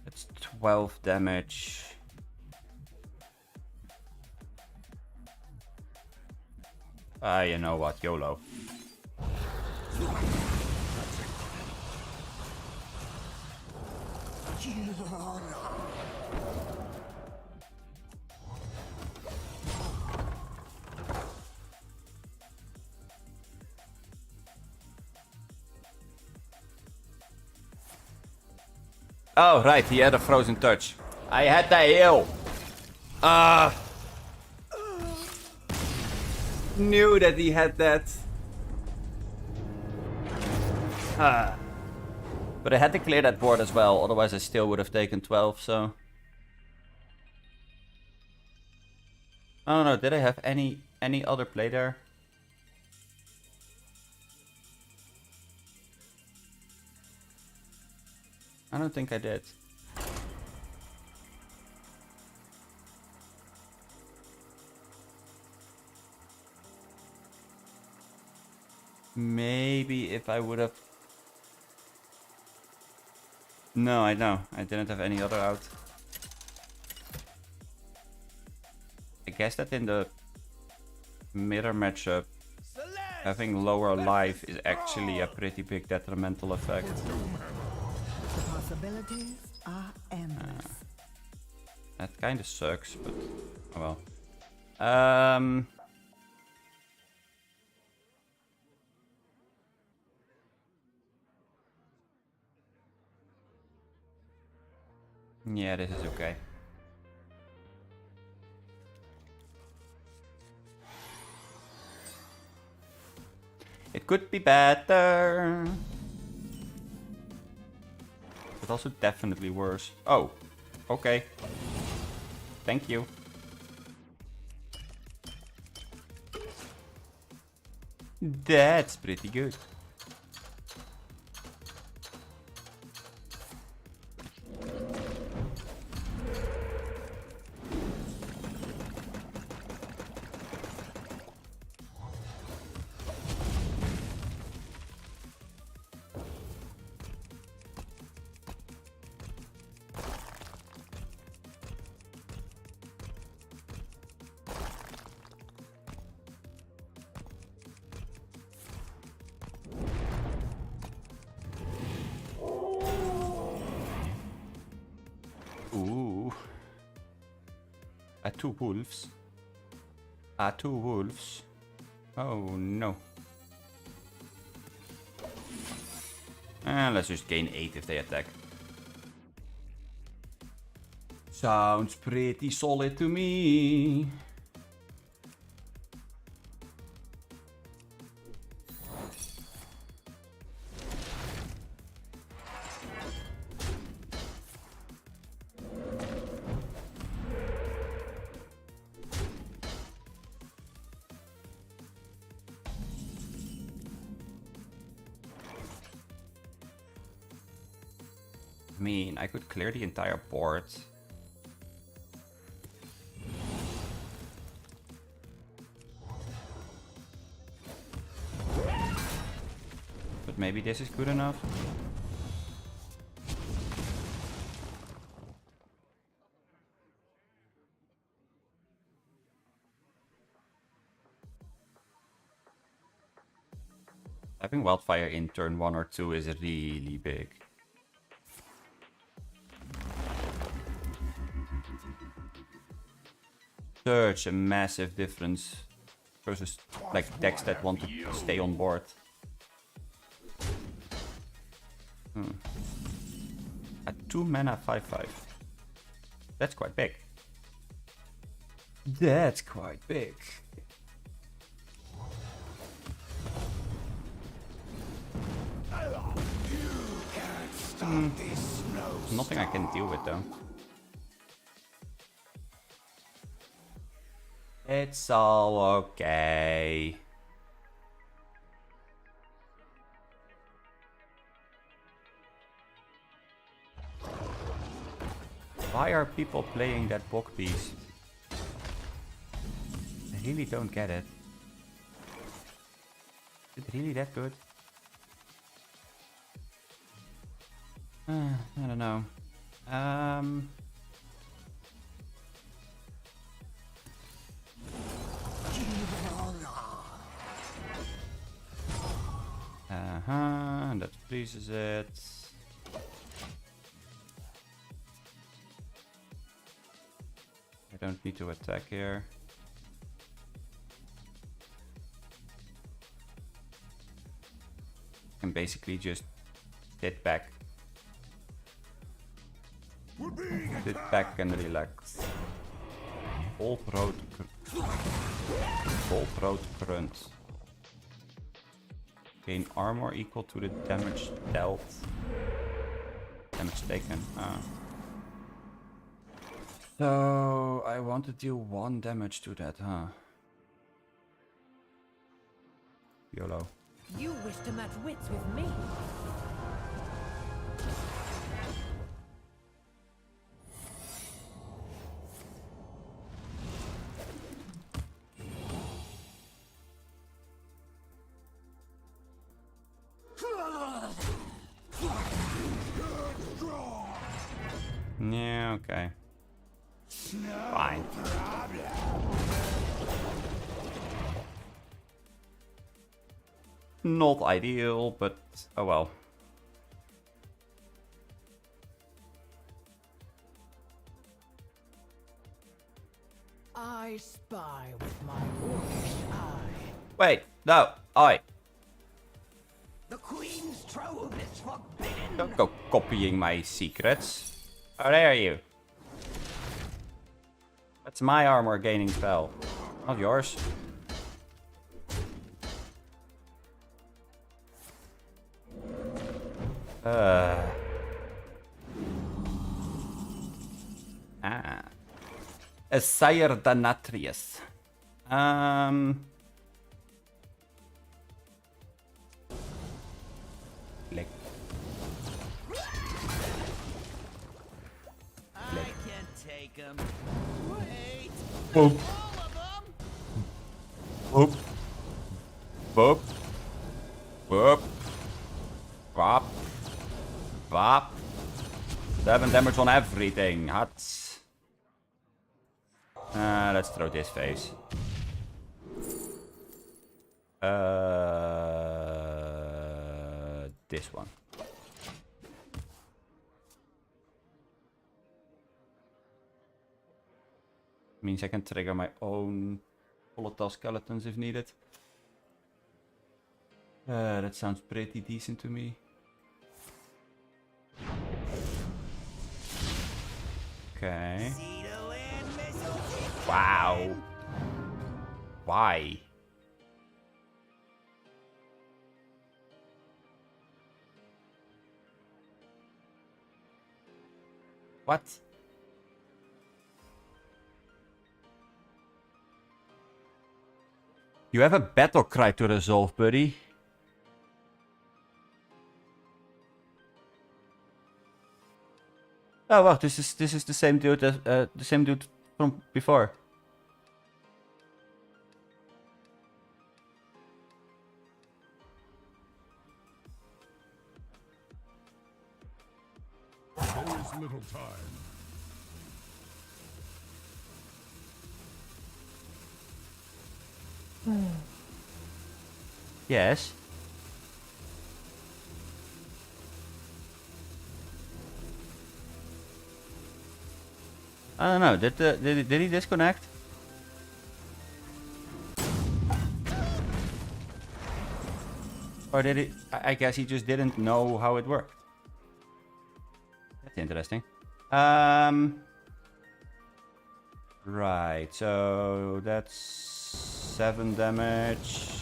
It's 12 damage. You know what, YOLO. Oh, right, he had a frozen touch. I had the heal. Knew that he had that. But I had to clear that board as well, otherwise I still would have taken 12, so... I don't know, did I have any other play there? I don't think I did. Maybe if I would have... No, I know. I didn't have any other out. I guess that in the mirror matchup, having lower life is actually a pretty big detrimental effect. The possibilities are endless. That kind of sucks, but oh well. Yeah, this is okay. It could be better. But also definitely worse. Oh, okay. Thank you. That's pretty good. Ooh. 2 wolves. 2 wolves. Oh no. Let's just gain 8 if they attack. Sounds pretty solid to me. I mean, I could clear the entire board. But maybe this is good enough. Having Wildfire in turn 1 or 2 is really big. Such a massive difference versus like decks that want to stay on board. At 2 mana 5/5. That's quite big. That's quite big. Nothing I can deal with though. It's all okay. Why are people playing that book piece? I really don't get it. Is it really that good? I don't know. That pleases it. I don't need to attack here. I can basically just sit back. Sit back and relax. Vol Throat Grunt. Gain armor equal to the damage dealt. Damage taken. So I want to deal 1 damage to that, huh? YOLO. You wish to match wits with me? Okay. Fine. Not ideal, but oh well. I spy with my wolfish eye. Wait, no, oi. The Queen's trove is forbidden. Don't go copying my secrets. How dare you? That's my armor gaining spell, not yours. A Sire Danatrius. Like. I can take him. Wait. Boop. All of them. Boop. Boop. Boop. Bop. Bop. 7 damage on everything. Hot. Let's throw this phase. This one. Means I can trigger my own volatile skeletons if needed. That sounds pretty decent to me. Okay. Wow. Why? What? You have a battle cry to resolve, buddy. Oh wow, this is the same dude as the same dude from before. There is little time. Yes. I don't know. Did he disconnect? Or did he? I guess he just didn't know how it worked. That's interesting. Right. So that's 7 damage.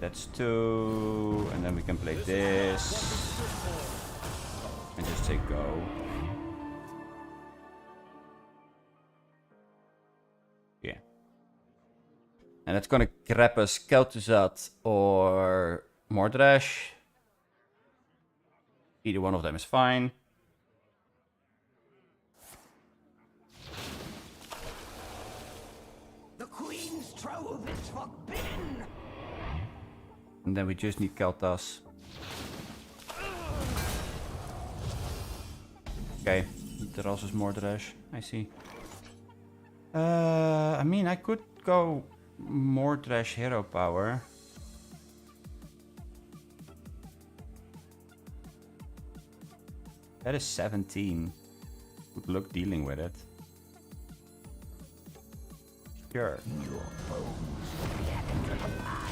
That's 2, and then we can play this and just say go. Yeah. And that's gonna grab us Kel'Thuzad or Mordrash. Either one of them is fine. The Queen's trove is forbidden. And then we just need Kel'Thuz. Okay, Terras is Mordrash. I see. I mean, I could go Mordrash hero power. That is 17. Good luck dealing with it. Sure. Your bones will be added to the pile.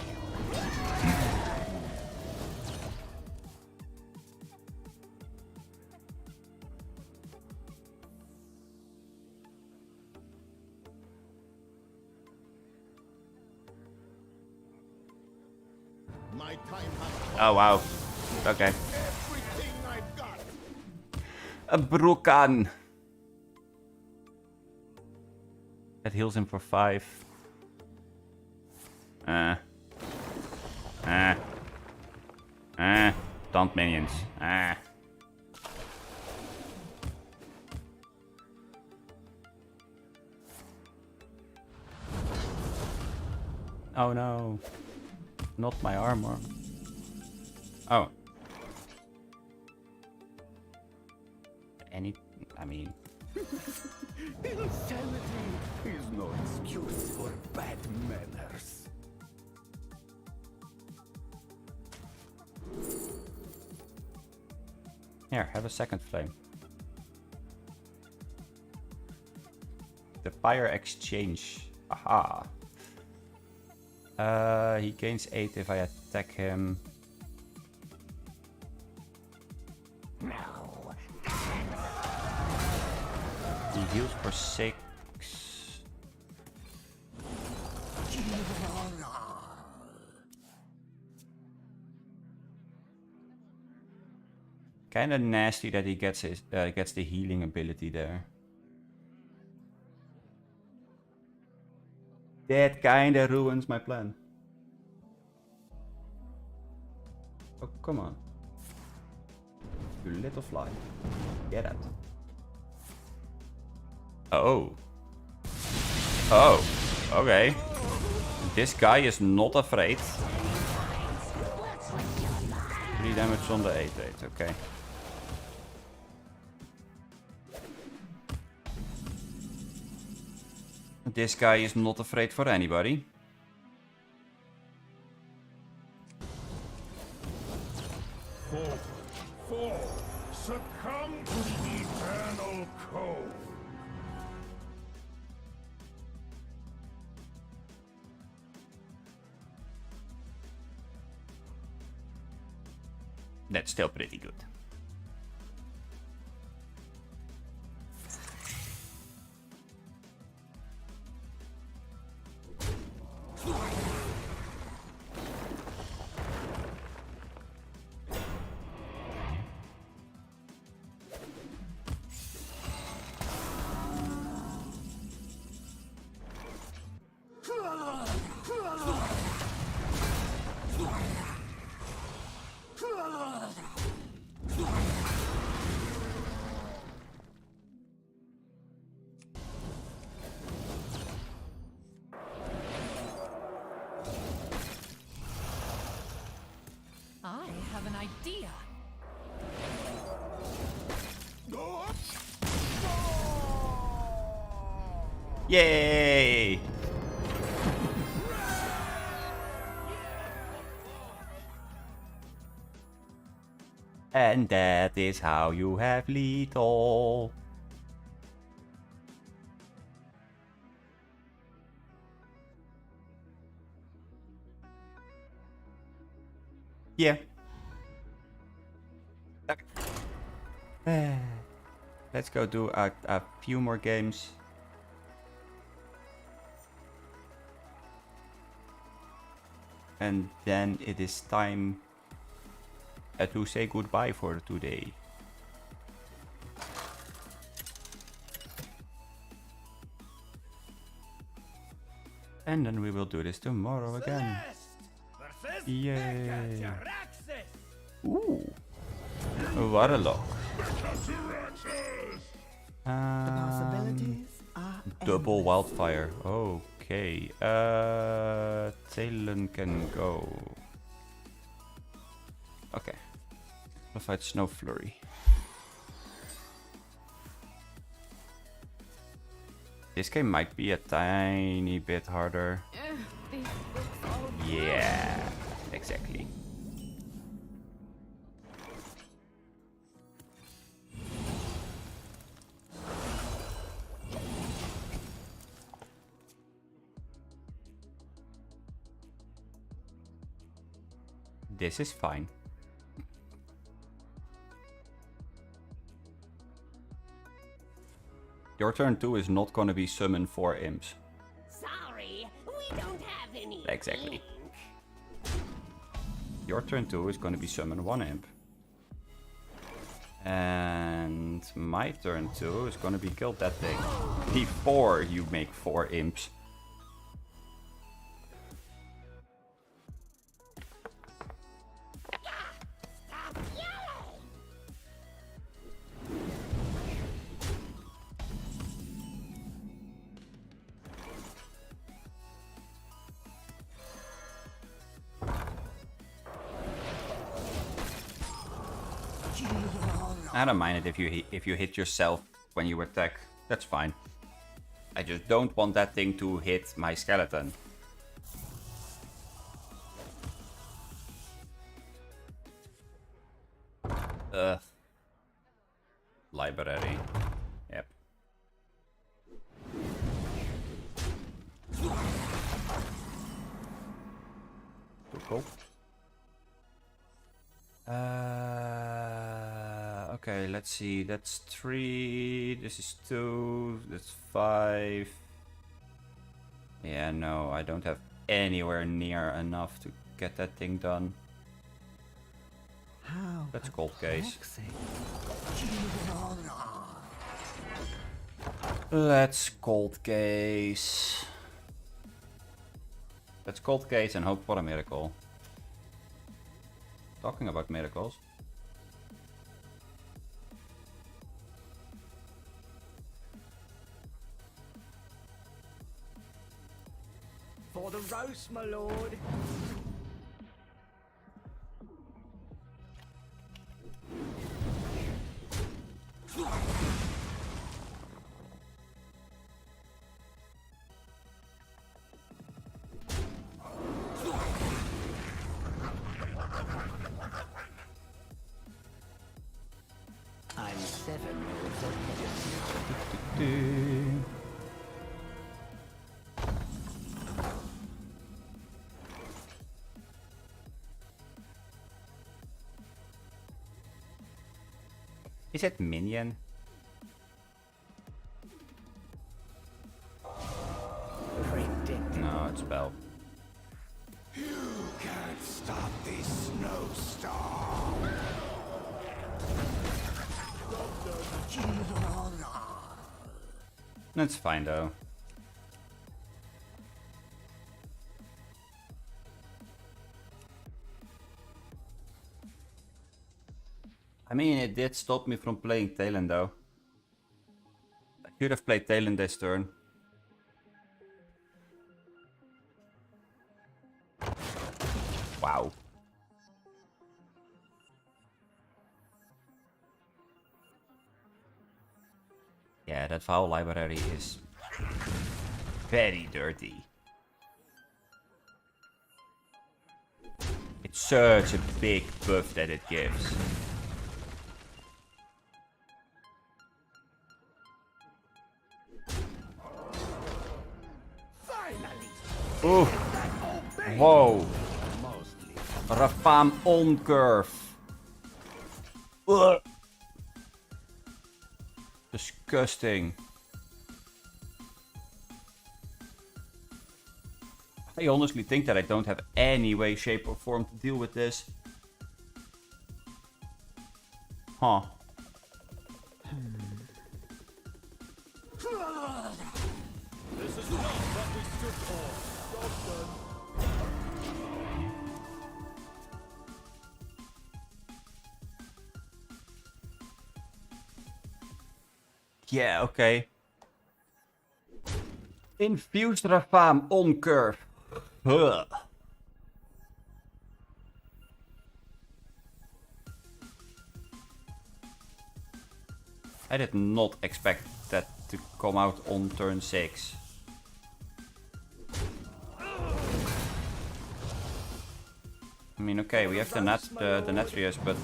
My time has come. Oh wow. Okay. Everything I've got. A Brukan. That heals him for 5. Taunt minions. Oh no. Not my armor. Oh. I mean, Insanity is no excuse for bad manners. Here, have a second flame. The fire exchange. Aha. He gains 8 if I attack him. No. He heals for 6. Kinda nasty that he gets his gets the healing ability there. That kinda ruins my plan. Oh, come on. You little fly. Get out. Oh. Oh. Okay. This guy is not afraid. 3 damage on the 8-8, okay. This guy is not afraid for anybody. Fall. Succumb to the eternal cold. That's still pretty good. I have an idea. Yay! And that is how you have lethal. Yeah. Okay. Let's go do a few more games. And then it is time to say goodbye for today. And then we will do this tomorrow again. Yay! Ooh, what a lock. The possibilities are Double endless. wildfire. Okay. Talon can go. Okay. We'll fight Snow Flurry. This game might be a tiny bit harder. These books all Yeah, exactly. This is fine. Your turn 2 is not gonna be summon 4 imps. Sorry, we don't have any. Exactly. Your turn 2 is gonna be summon 1 imp. And my turn 2 is gonna be kill that thing. Before you make 4 imps. I don't mind it if you hit yourself when you attack. That's fine. I just don't want that thing to hit my skeleton. Library. Yep. Too cool. Okay, let's see. That's 3. This is 2. That's 5. Yeah, no, I don't have anywhere near enough to get that thing done. How That's cold case. perplexing. Let's cold case. Let's cold case and hope for a miracle. Talking about miracles. For the roast, my lord. I'm 7 moves ahead of Is it minion? No, it's Bell. You can't stop this snowstorm. That's fine though. I mean, it did stop me from playing Talon though. I should have played Talon this turn. Wow. Yeah, that Vow library is very dirty. It's such a big buff that it gives. Ooh. Whoa. Rafam on curve. Ugh. Disgusting. I honestly think that I don't have any way, shape or form to deal with this. Huh. This is not what we stood for. Job done. Yeah, okay. Infused Rafam on curve. Ugh. I did not expect that to come out on turn 6. I mean, okay, we have the Natrius, but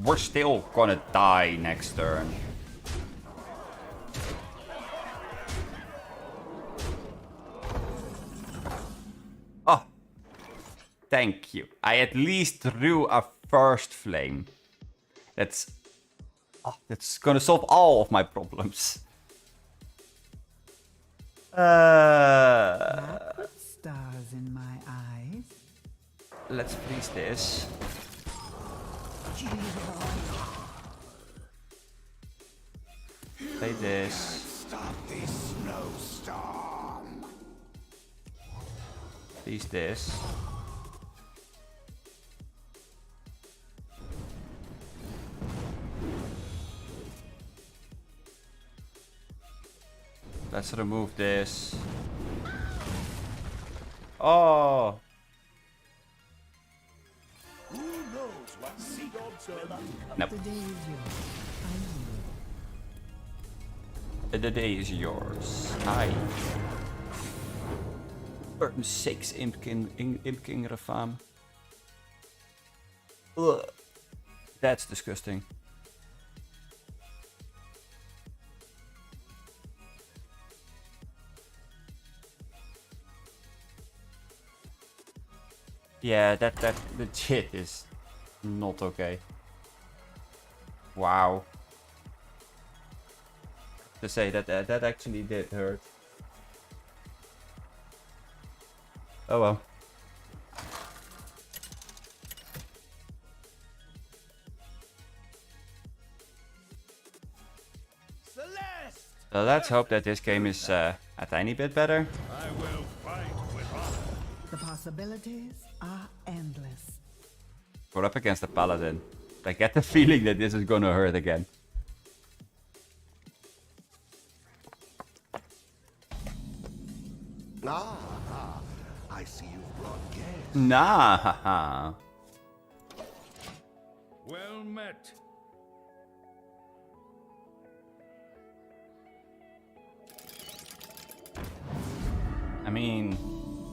we're still gonna die next turn. Oh, thank you. I at least threw a first flame. That's gonna solve all of my problems. That puts stars in my eyes. Let's freeze this. Play this. Stop this snowstorm. Freeze this. Let's remove this. Oh! Who knows what sea dogs will uncover? Nope. The day is yours. I yield. The day is yours. Hi. Turn 6 Imp King Rafam. Ugh. That's disgusting. Yeah, that legit is not okay. Wow. To say that actually did hurt. Oh well. Celeste! So let's hope that this game is a tiny bit better. I will fight with honor. The possibilities are endless. We're up against the Paladin. I get the feeling that this is gonna hurt again. Ah, I see you've brought guests. Nah. Well met. I mean,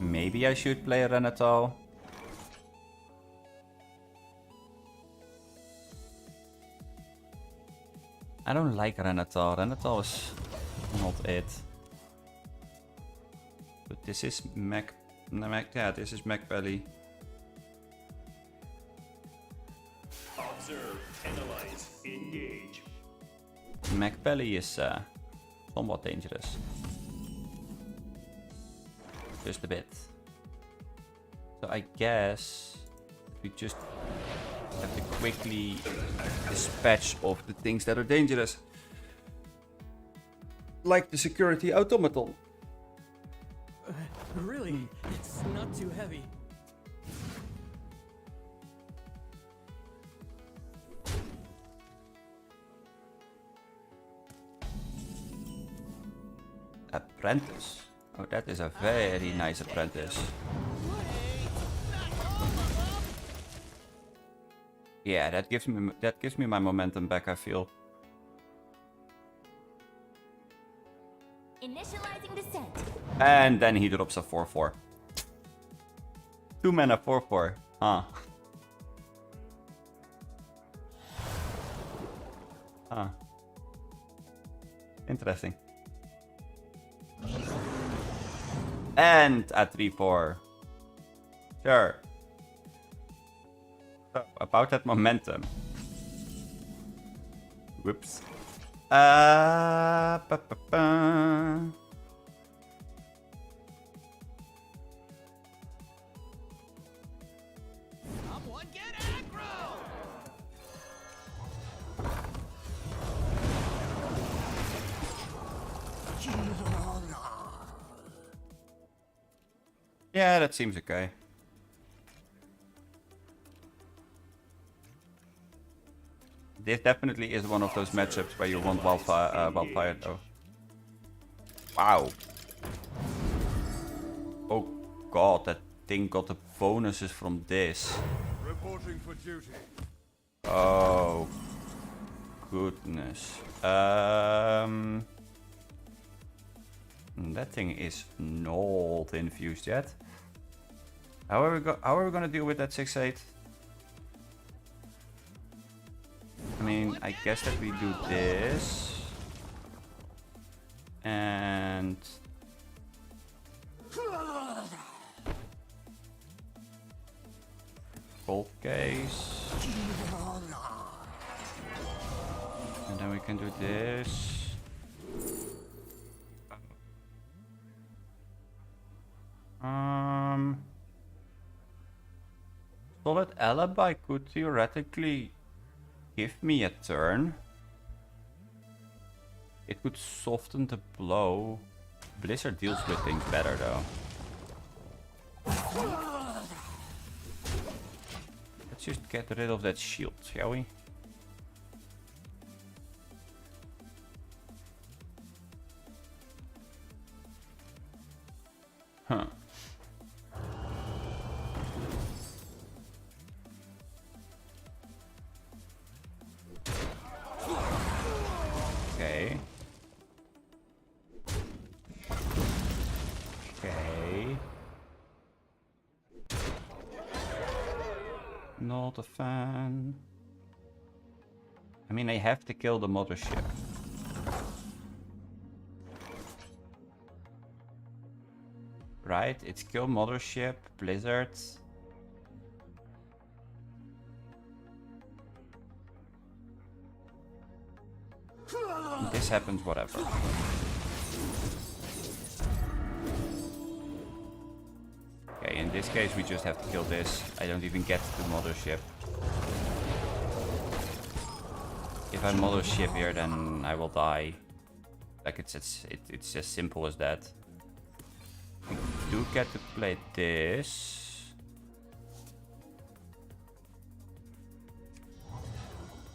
maybe I should play Renatal. I don't like Renatal. Renatal is not it. But this is yeah, this is Mac Belly. Observe, analyze, engage. Mac Belly is somewhat dangerous. Just a bit. So I guess we just have to quickly dispatch of the things that are dangerous. Like the security automaton. Really? It's not too heavy. Apprentice. Oh, that is a very nice apprentice. Yeah, that gives me my momentum back, I feel. Initializing descent. And then he drops a 4/4. 2 mana 4/4. Huh. Huh. Interesting. And a 3/4. Sure. So, about that momentum. Whoops. Ba, ba, ba. Someone get aggro! Yeah, that seems okay. This definitely is one of those matchups where you want wildfire though. Wow. Oh god, that thing got the bonuses from this. Reporting for duty. Oh goodness. That thing is not infused yet. How are we gonna deal with that 6/8? I mean, I guess that we do this. And gold case. And then we can do this. Solid Alibi could theoretically give me a turn. It could soften the blow. Blizzard deals with things better though. Let's just get rid of that shield, shall we? Huh. Okay. Okay. Not a fan. I mean, I have to kill the mothership. Right? It's kill mothership, blizzard. If this happens, whatever. Okay, in this case we just have to kill this. I don't even get the mothership. If I mothership here, then I will die. Like it's as simple as that. We do get to play this.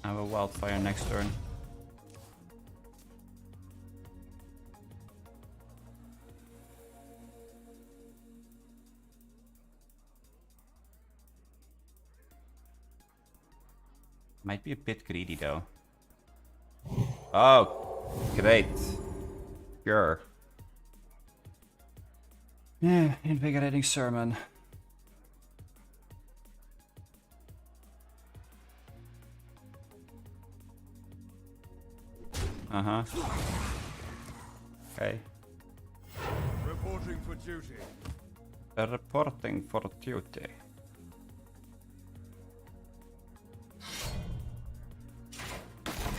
I have a wildfire next turn. Might be a bit greedy though. Oh, great. Sure. Yeah, invigorating sermon. Uh-huh. Okay. Reporting for duty. Reporting for duty.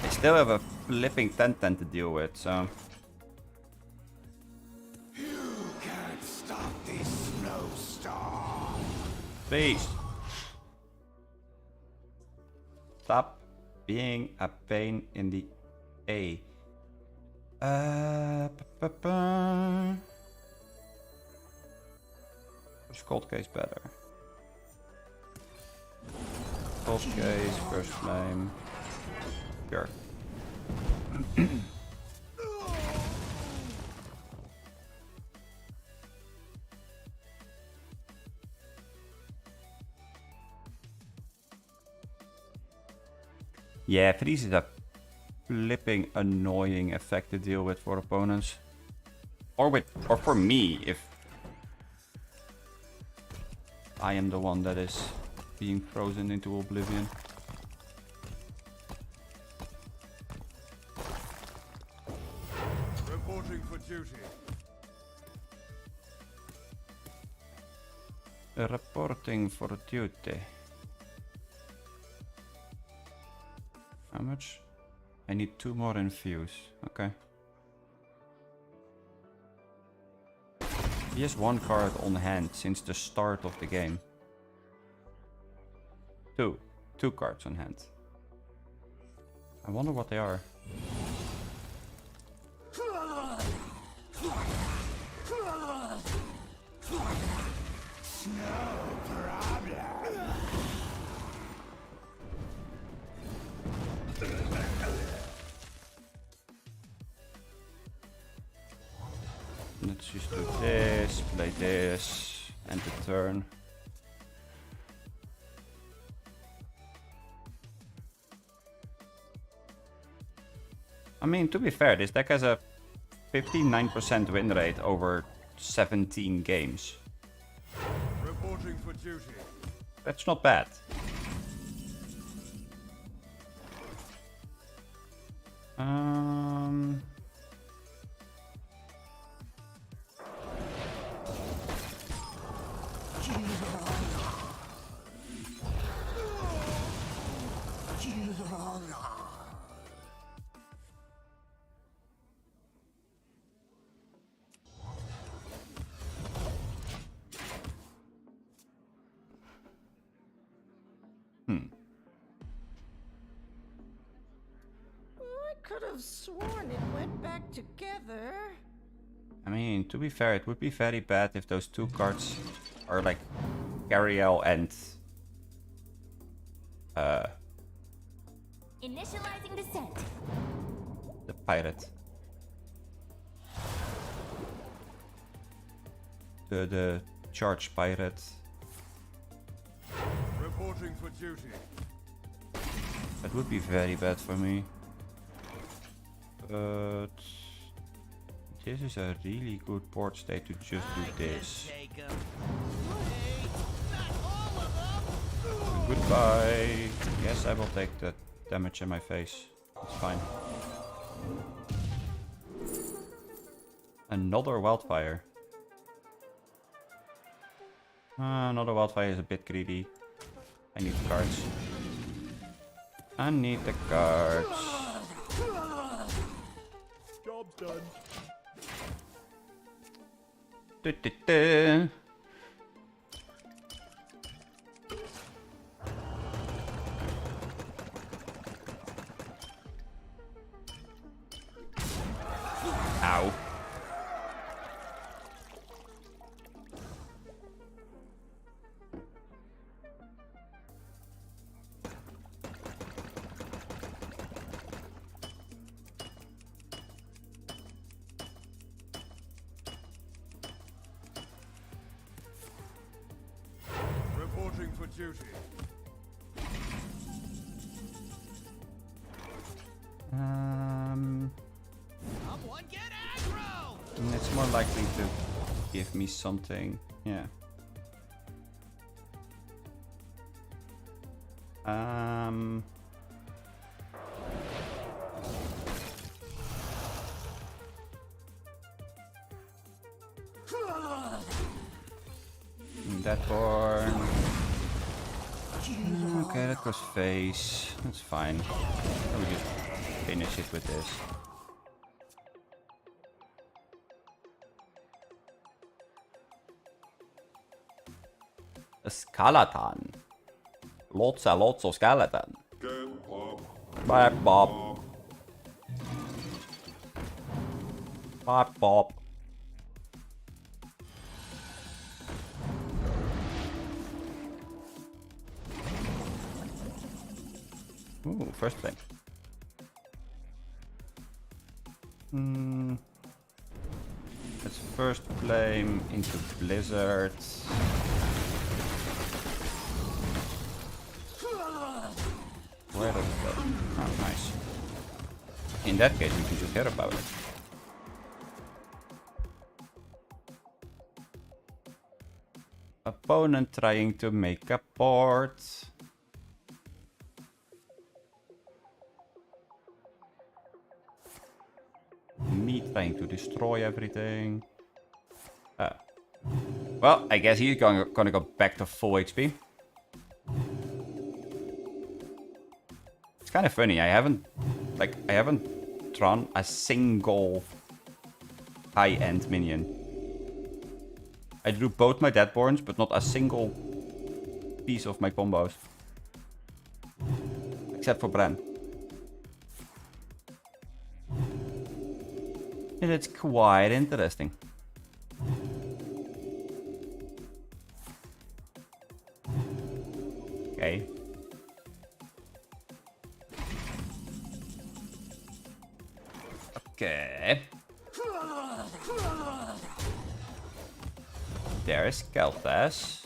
I still have a flipping 10-10 to deal with, so... Can't stop this snowstorm. Please. Stop being a pain in the A. Which cold case better? Cold case, first flame. Sure. Yeah, freeze is a flipping annoying effect to deal with for opponents. Or for me, if I am the one that is being frozen into oblivion. Reporting for duty. Reporting for duty. How much? I need 2 more infuse. Okay. He has 1 card on hand since the start of the game. 2 cards on hand. I wonder what they are. Let's just do this, play this, end the turn. I mean, to be fair, this deck has a 59% win rate over 17 games. Reporting for duty. That's not bad. I could have sworn it went back together. I mean, to be fair, it would be very bad if those 2 cards are like Cariel and Initializing descent. the pirate. The charge pirate. Reporting for duty. That would be very bad for me. But this is a really good board state to just do this. Take 'em. Wait, not all of them. Goodbye. Yes, I will take the damage in my face. It's fine. Another wildfire. Another wildfire is a bit greedy. I need the cards. I need the cards. Job's done. Du-du-du. Ow. Reporting for duty. Someone get aggro. It's more likely to give me something. Yeah. That born. Okay, that goes face. That's fine. I will just finish it with this. A skeleton. Lots and lots of skeleton. Get up. Bye, Bob. Bye, Bob. Ooh, first flame. Let's first flame into Blizzard. Where does it go? Oh, nice. In that case, we can just hear about it. Opponent trying to make a port. Me trying to destroy everything. Well, I guess he's gonna go back to full HP. It's kind of funny. I haven't drawn a single high-end minion. I drew both my Deadborns, but not a single piece of my combos. Except for Bran. And it's quite interesting. Okay. Okay. There's Kel'Thas.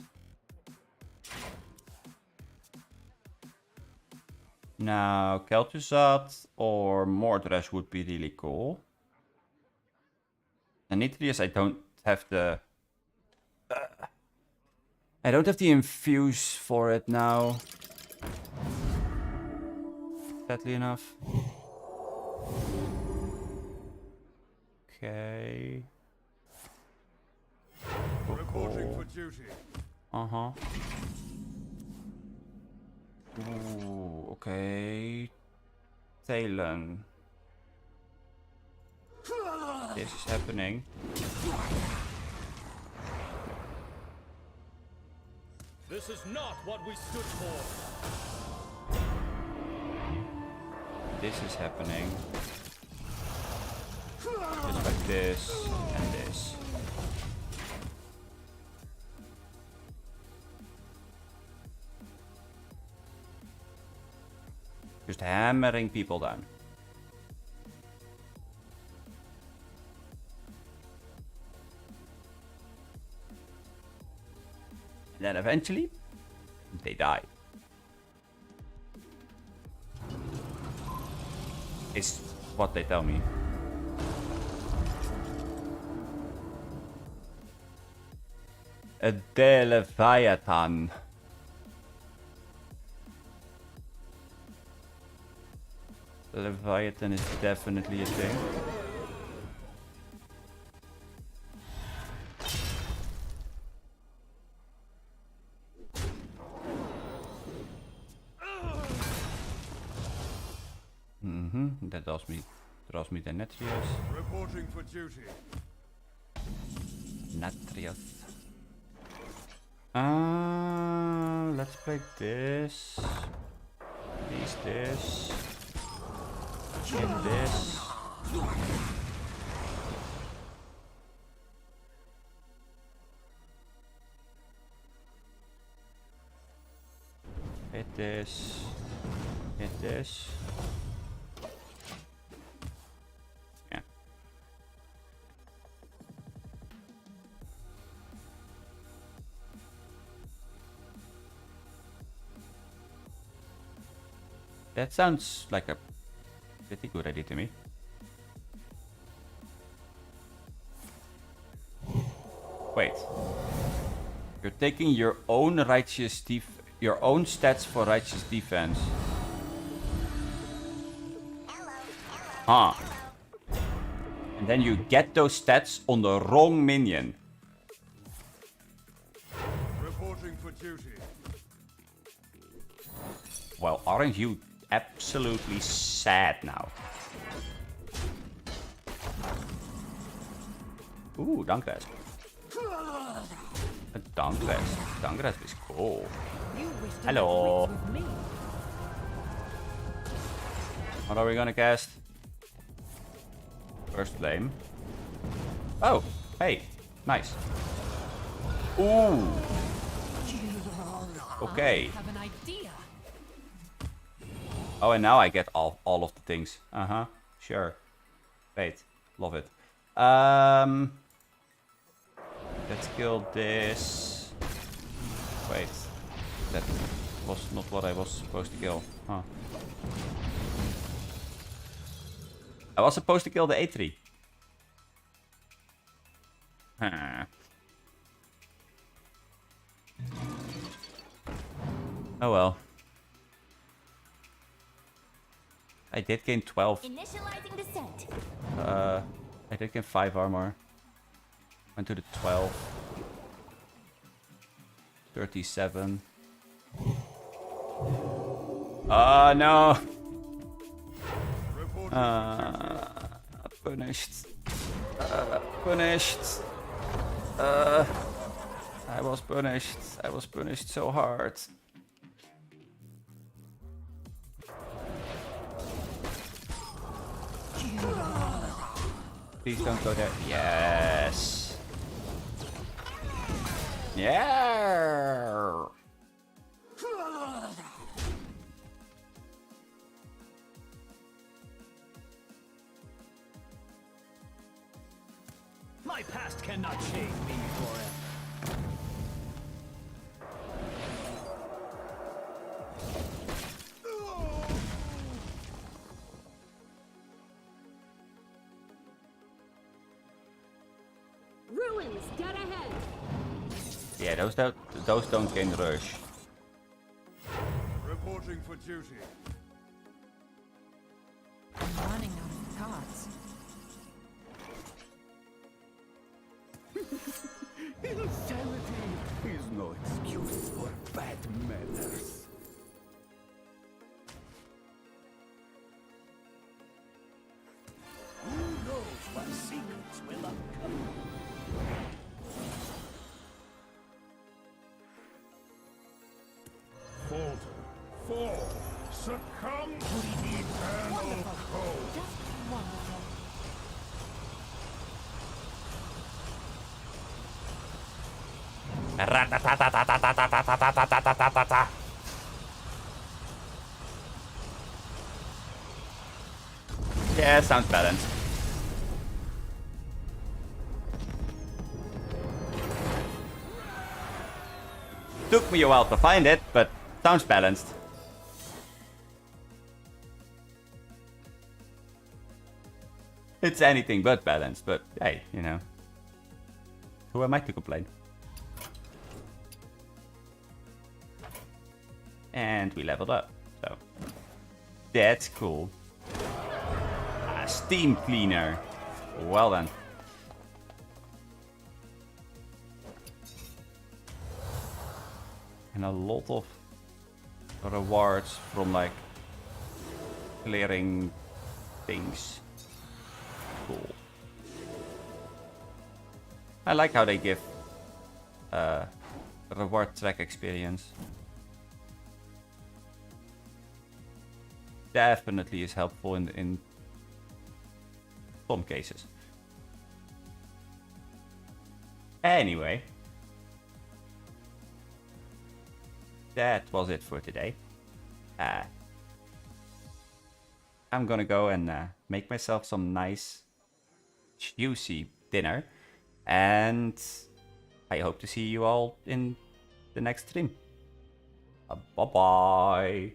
Now, Kel'Thuzad or Mordresh would be really cool. And Nitrius, I don't have the... I don't have the infuse for it now. Sadly enough. Okay. Reporting for duty. Uh-huh. Ooh, okay. Talon. This is happening. This is not what we stood for. This is happening. Just like this and this. Just hammering people down. And then eventually, they die. Is what they tell me. A Leviathan. Leviathan is definitely a thing. That draws me the Natrius. Reporting for duty. Natrius. Let's play this. This. And this. Hit this. Hit this. Yeah. That sounds like a pretty good idea to me. Wait. You're taking your own your own stats for righteous defense. Huh. And then you get those stats on the wrong minion. Reporting for duty. Well, aren't you absolutely sad now? Ooh, Dankgrasp. A Dankgrasp. Dankgrasp is cool. Hello. What are we gonna cast? First Flame. Oh, hey, nice. Ooh. Okay. Have an idea. Oh, and now I get all of the things. Sure. Wait, love it. Let's kill this. Wait, that was not what I was supposed to kill. Huh. I was supposed to kill the A3. Huh. Oh well. I did gain 12. Initializing descent. I did gain 5 armor. Went to the 12. 37. Oh no! Punished. Punished. I was punished. I was punished so hard. Please don't go there. Yes. Yeah. My past cannot shame me forever. Ruins, dead ahead. Yeah, those don't gain rush. Reporting for duty. I'm running out of cards. Insanity is no excuse for bad manners. Who knows what secrets will uncover? Falter. Fall. Succumb to the eternal cold. Just wonderful. Yeah, sounds balanced. Took me a while to find it, but sounds balanced. It's anything but balanced, but hey, you know. Who am I to complain? And we leveled up. So that's cool. Steam cleaner. Well done. And a lot of rewards from like clearing things. Cool. I like how they give reward track experience. Definitely is helpful in some cases. Anyway, that was it for today. I'm gonna go and make myself some nice, juicy dinner. And I hope to see you all in the next stream. Bye-bye.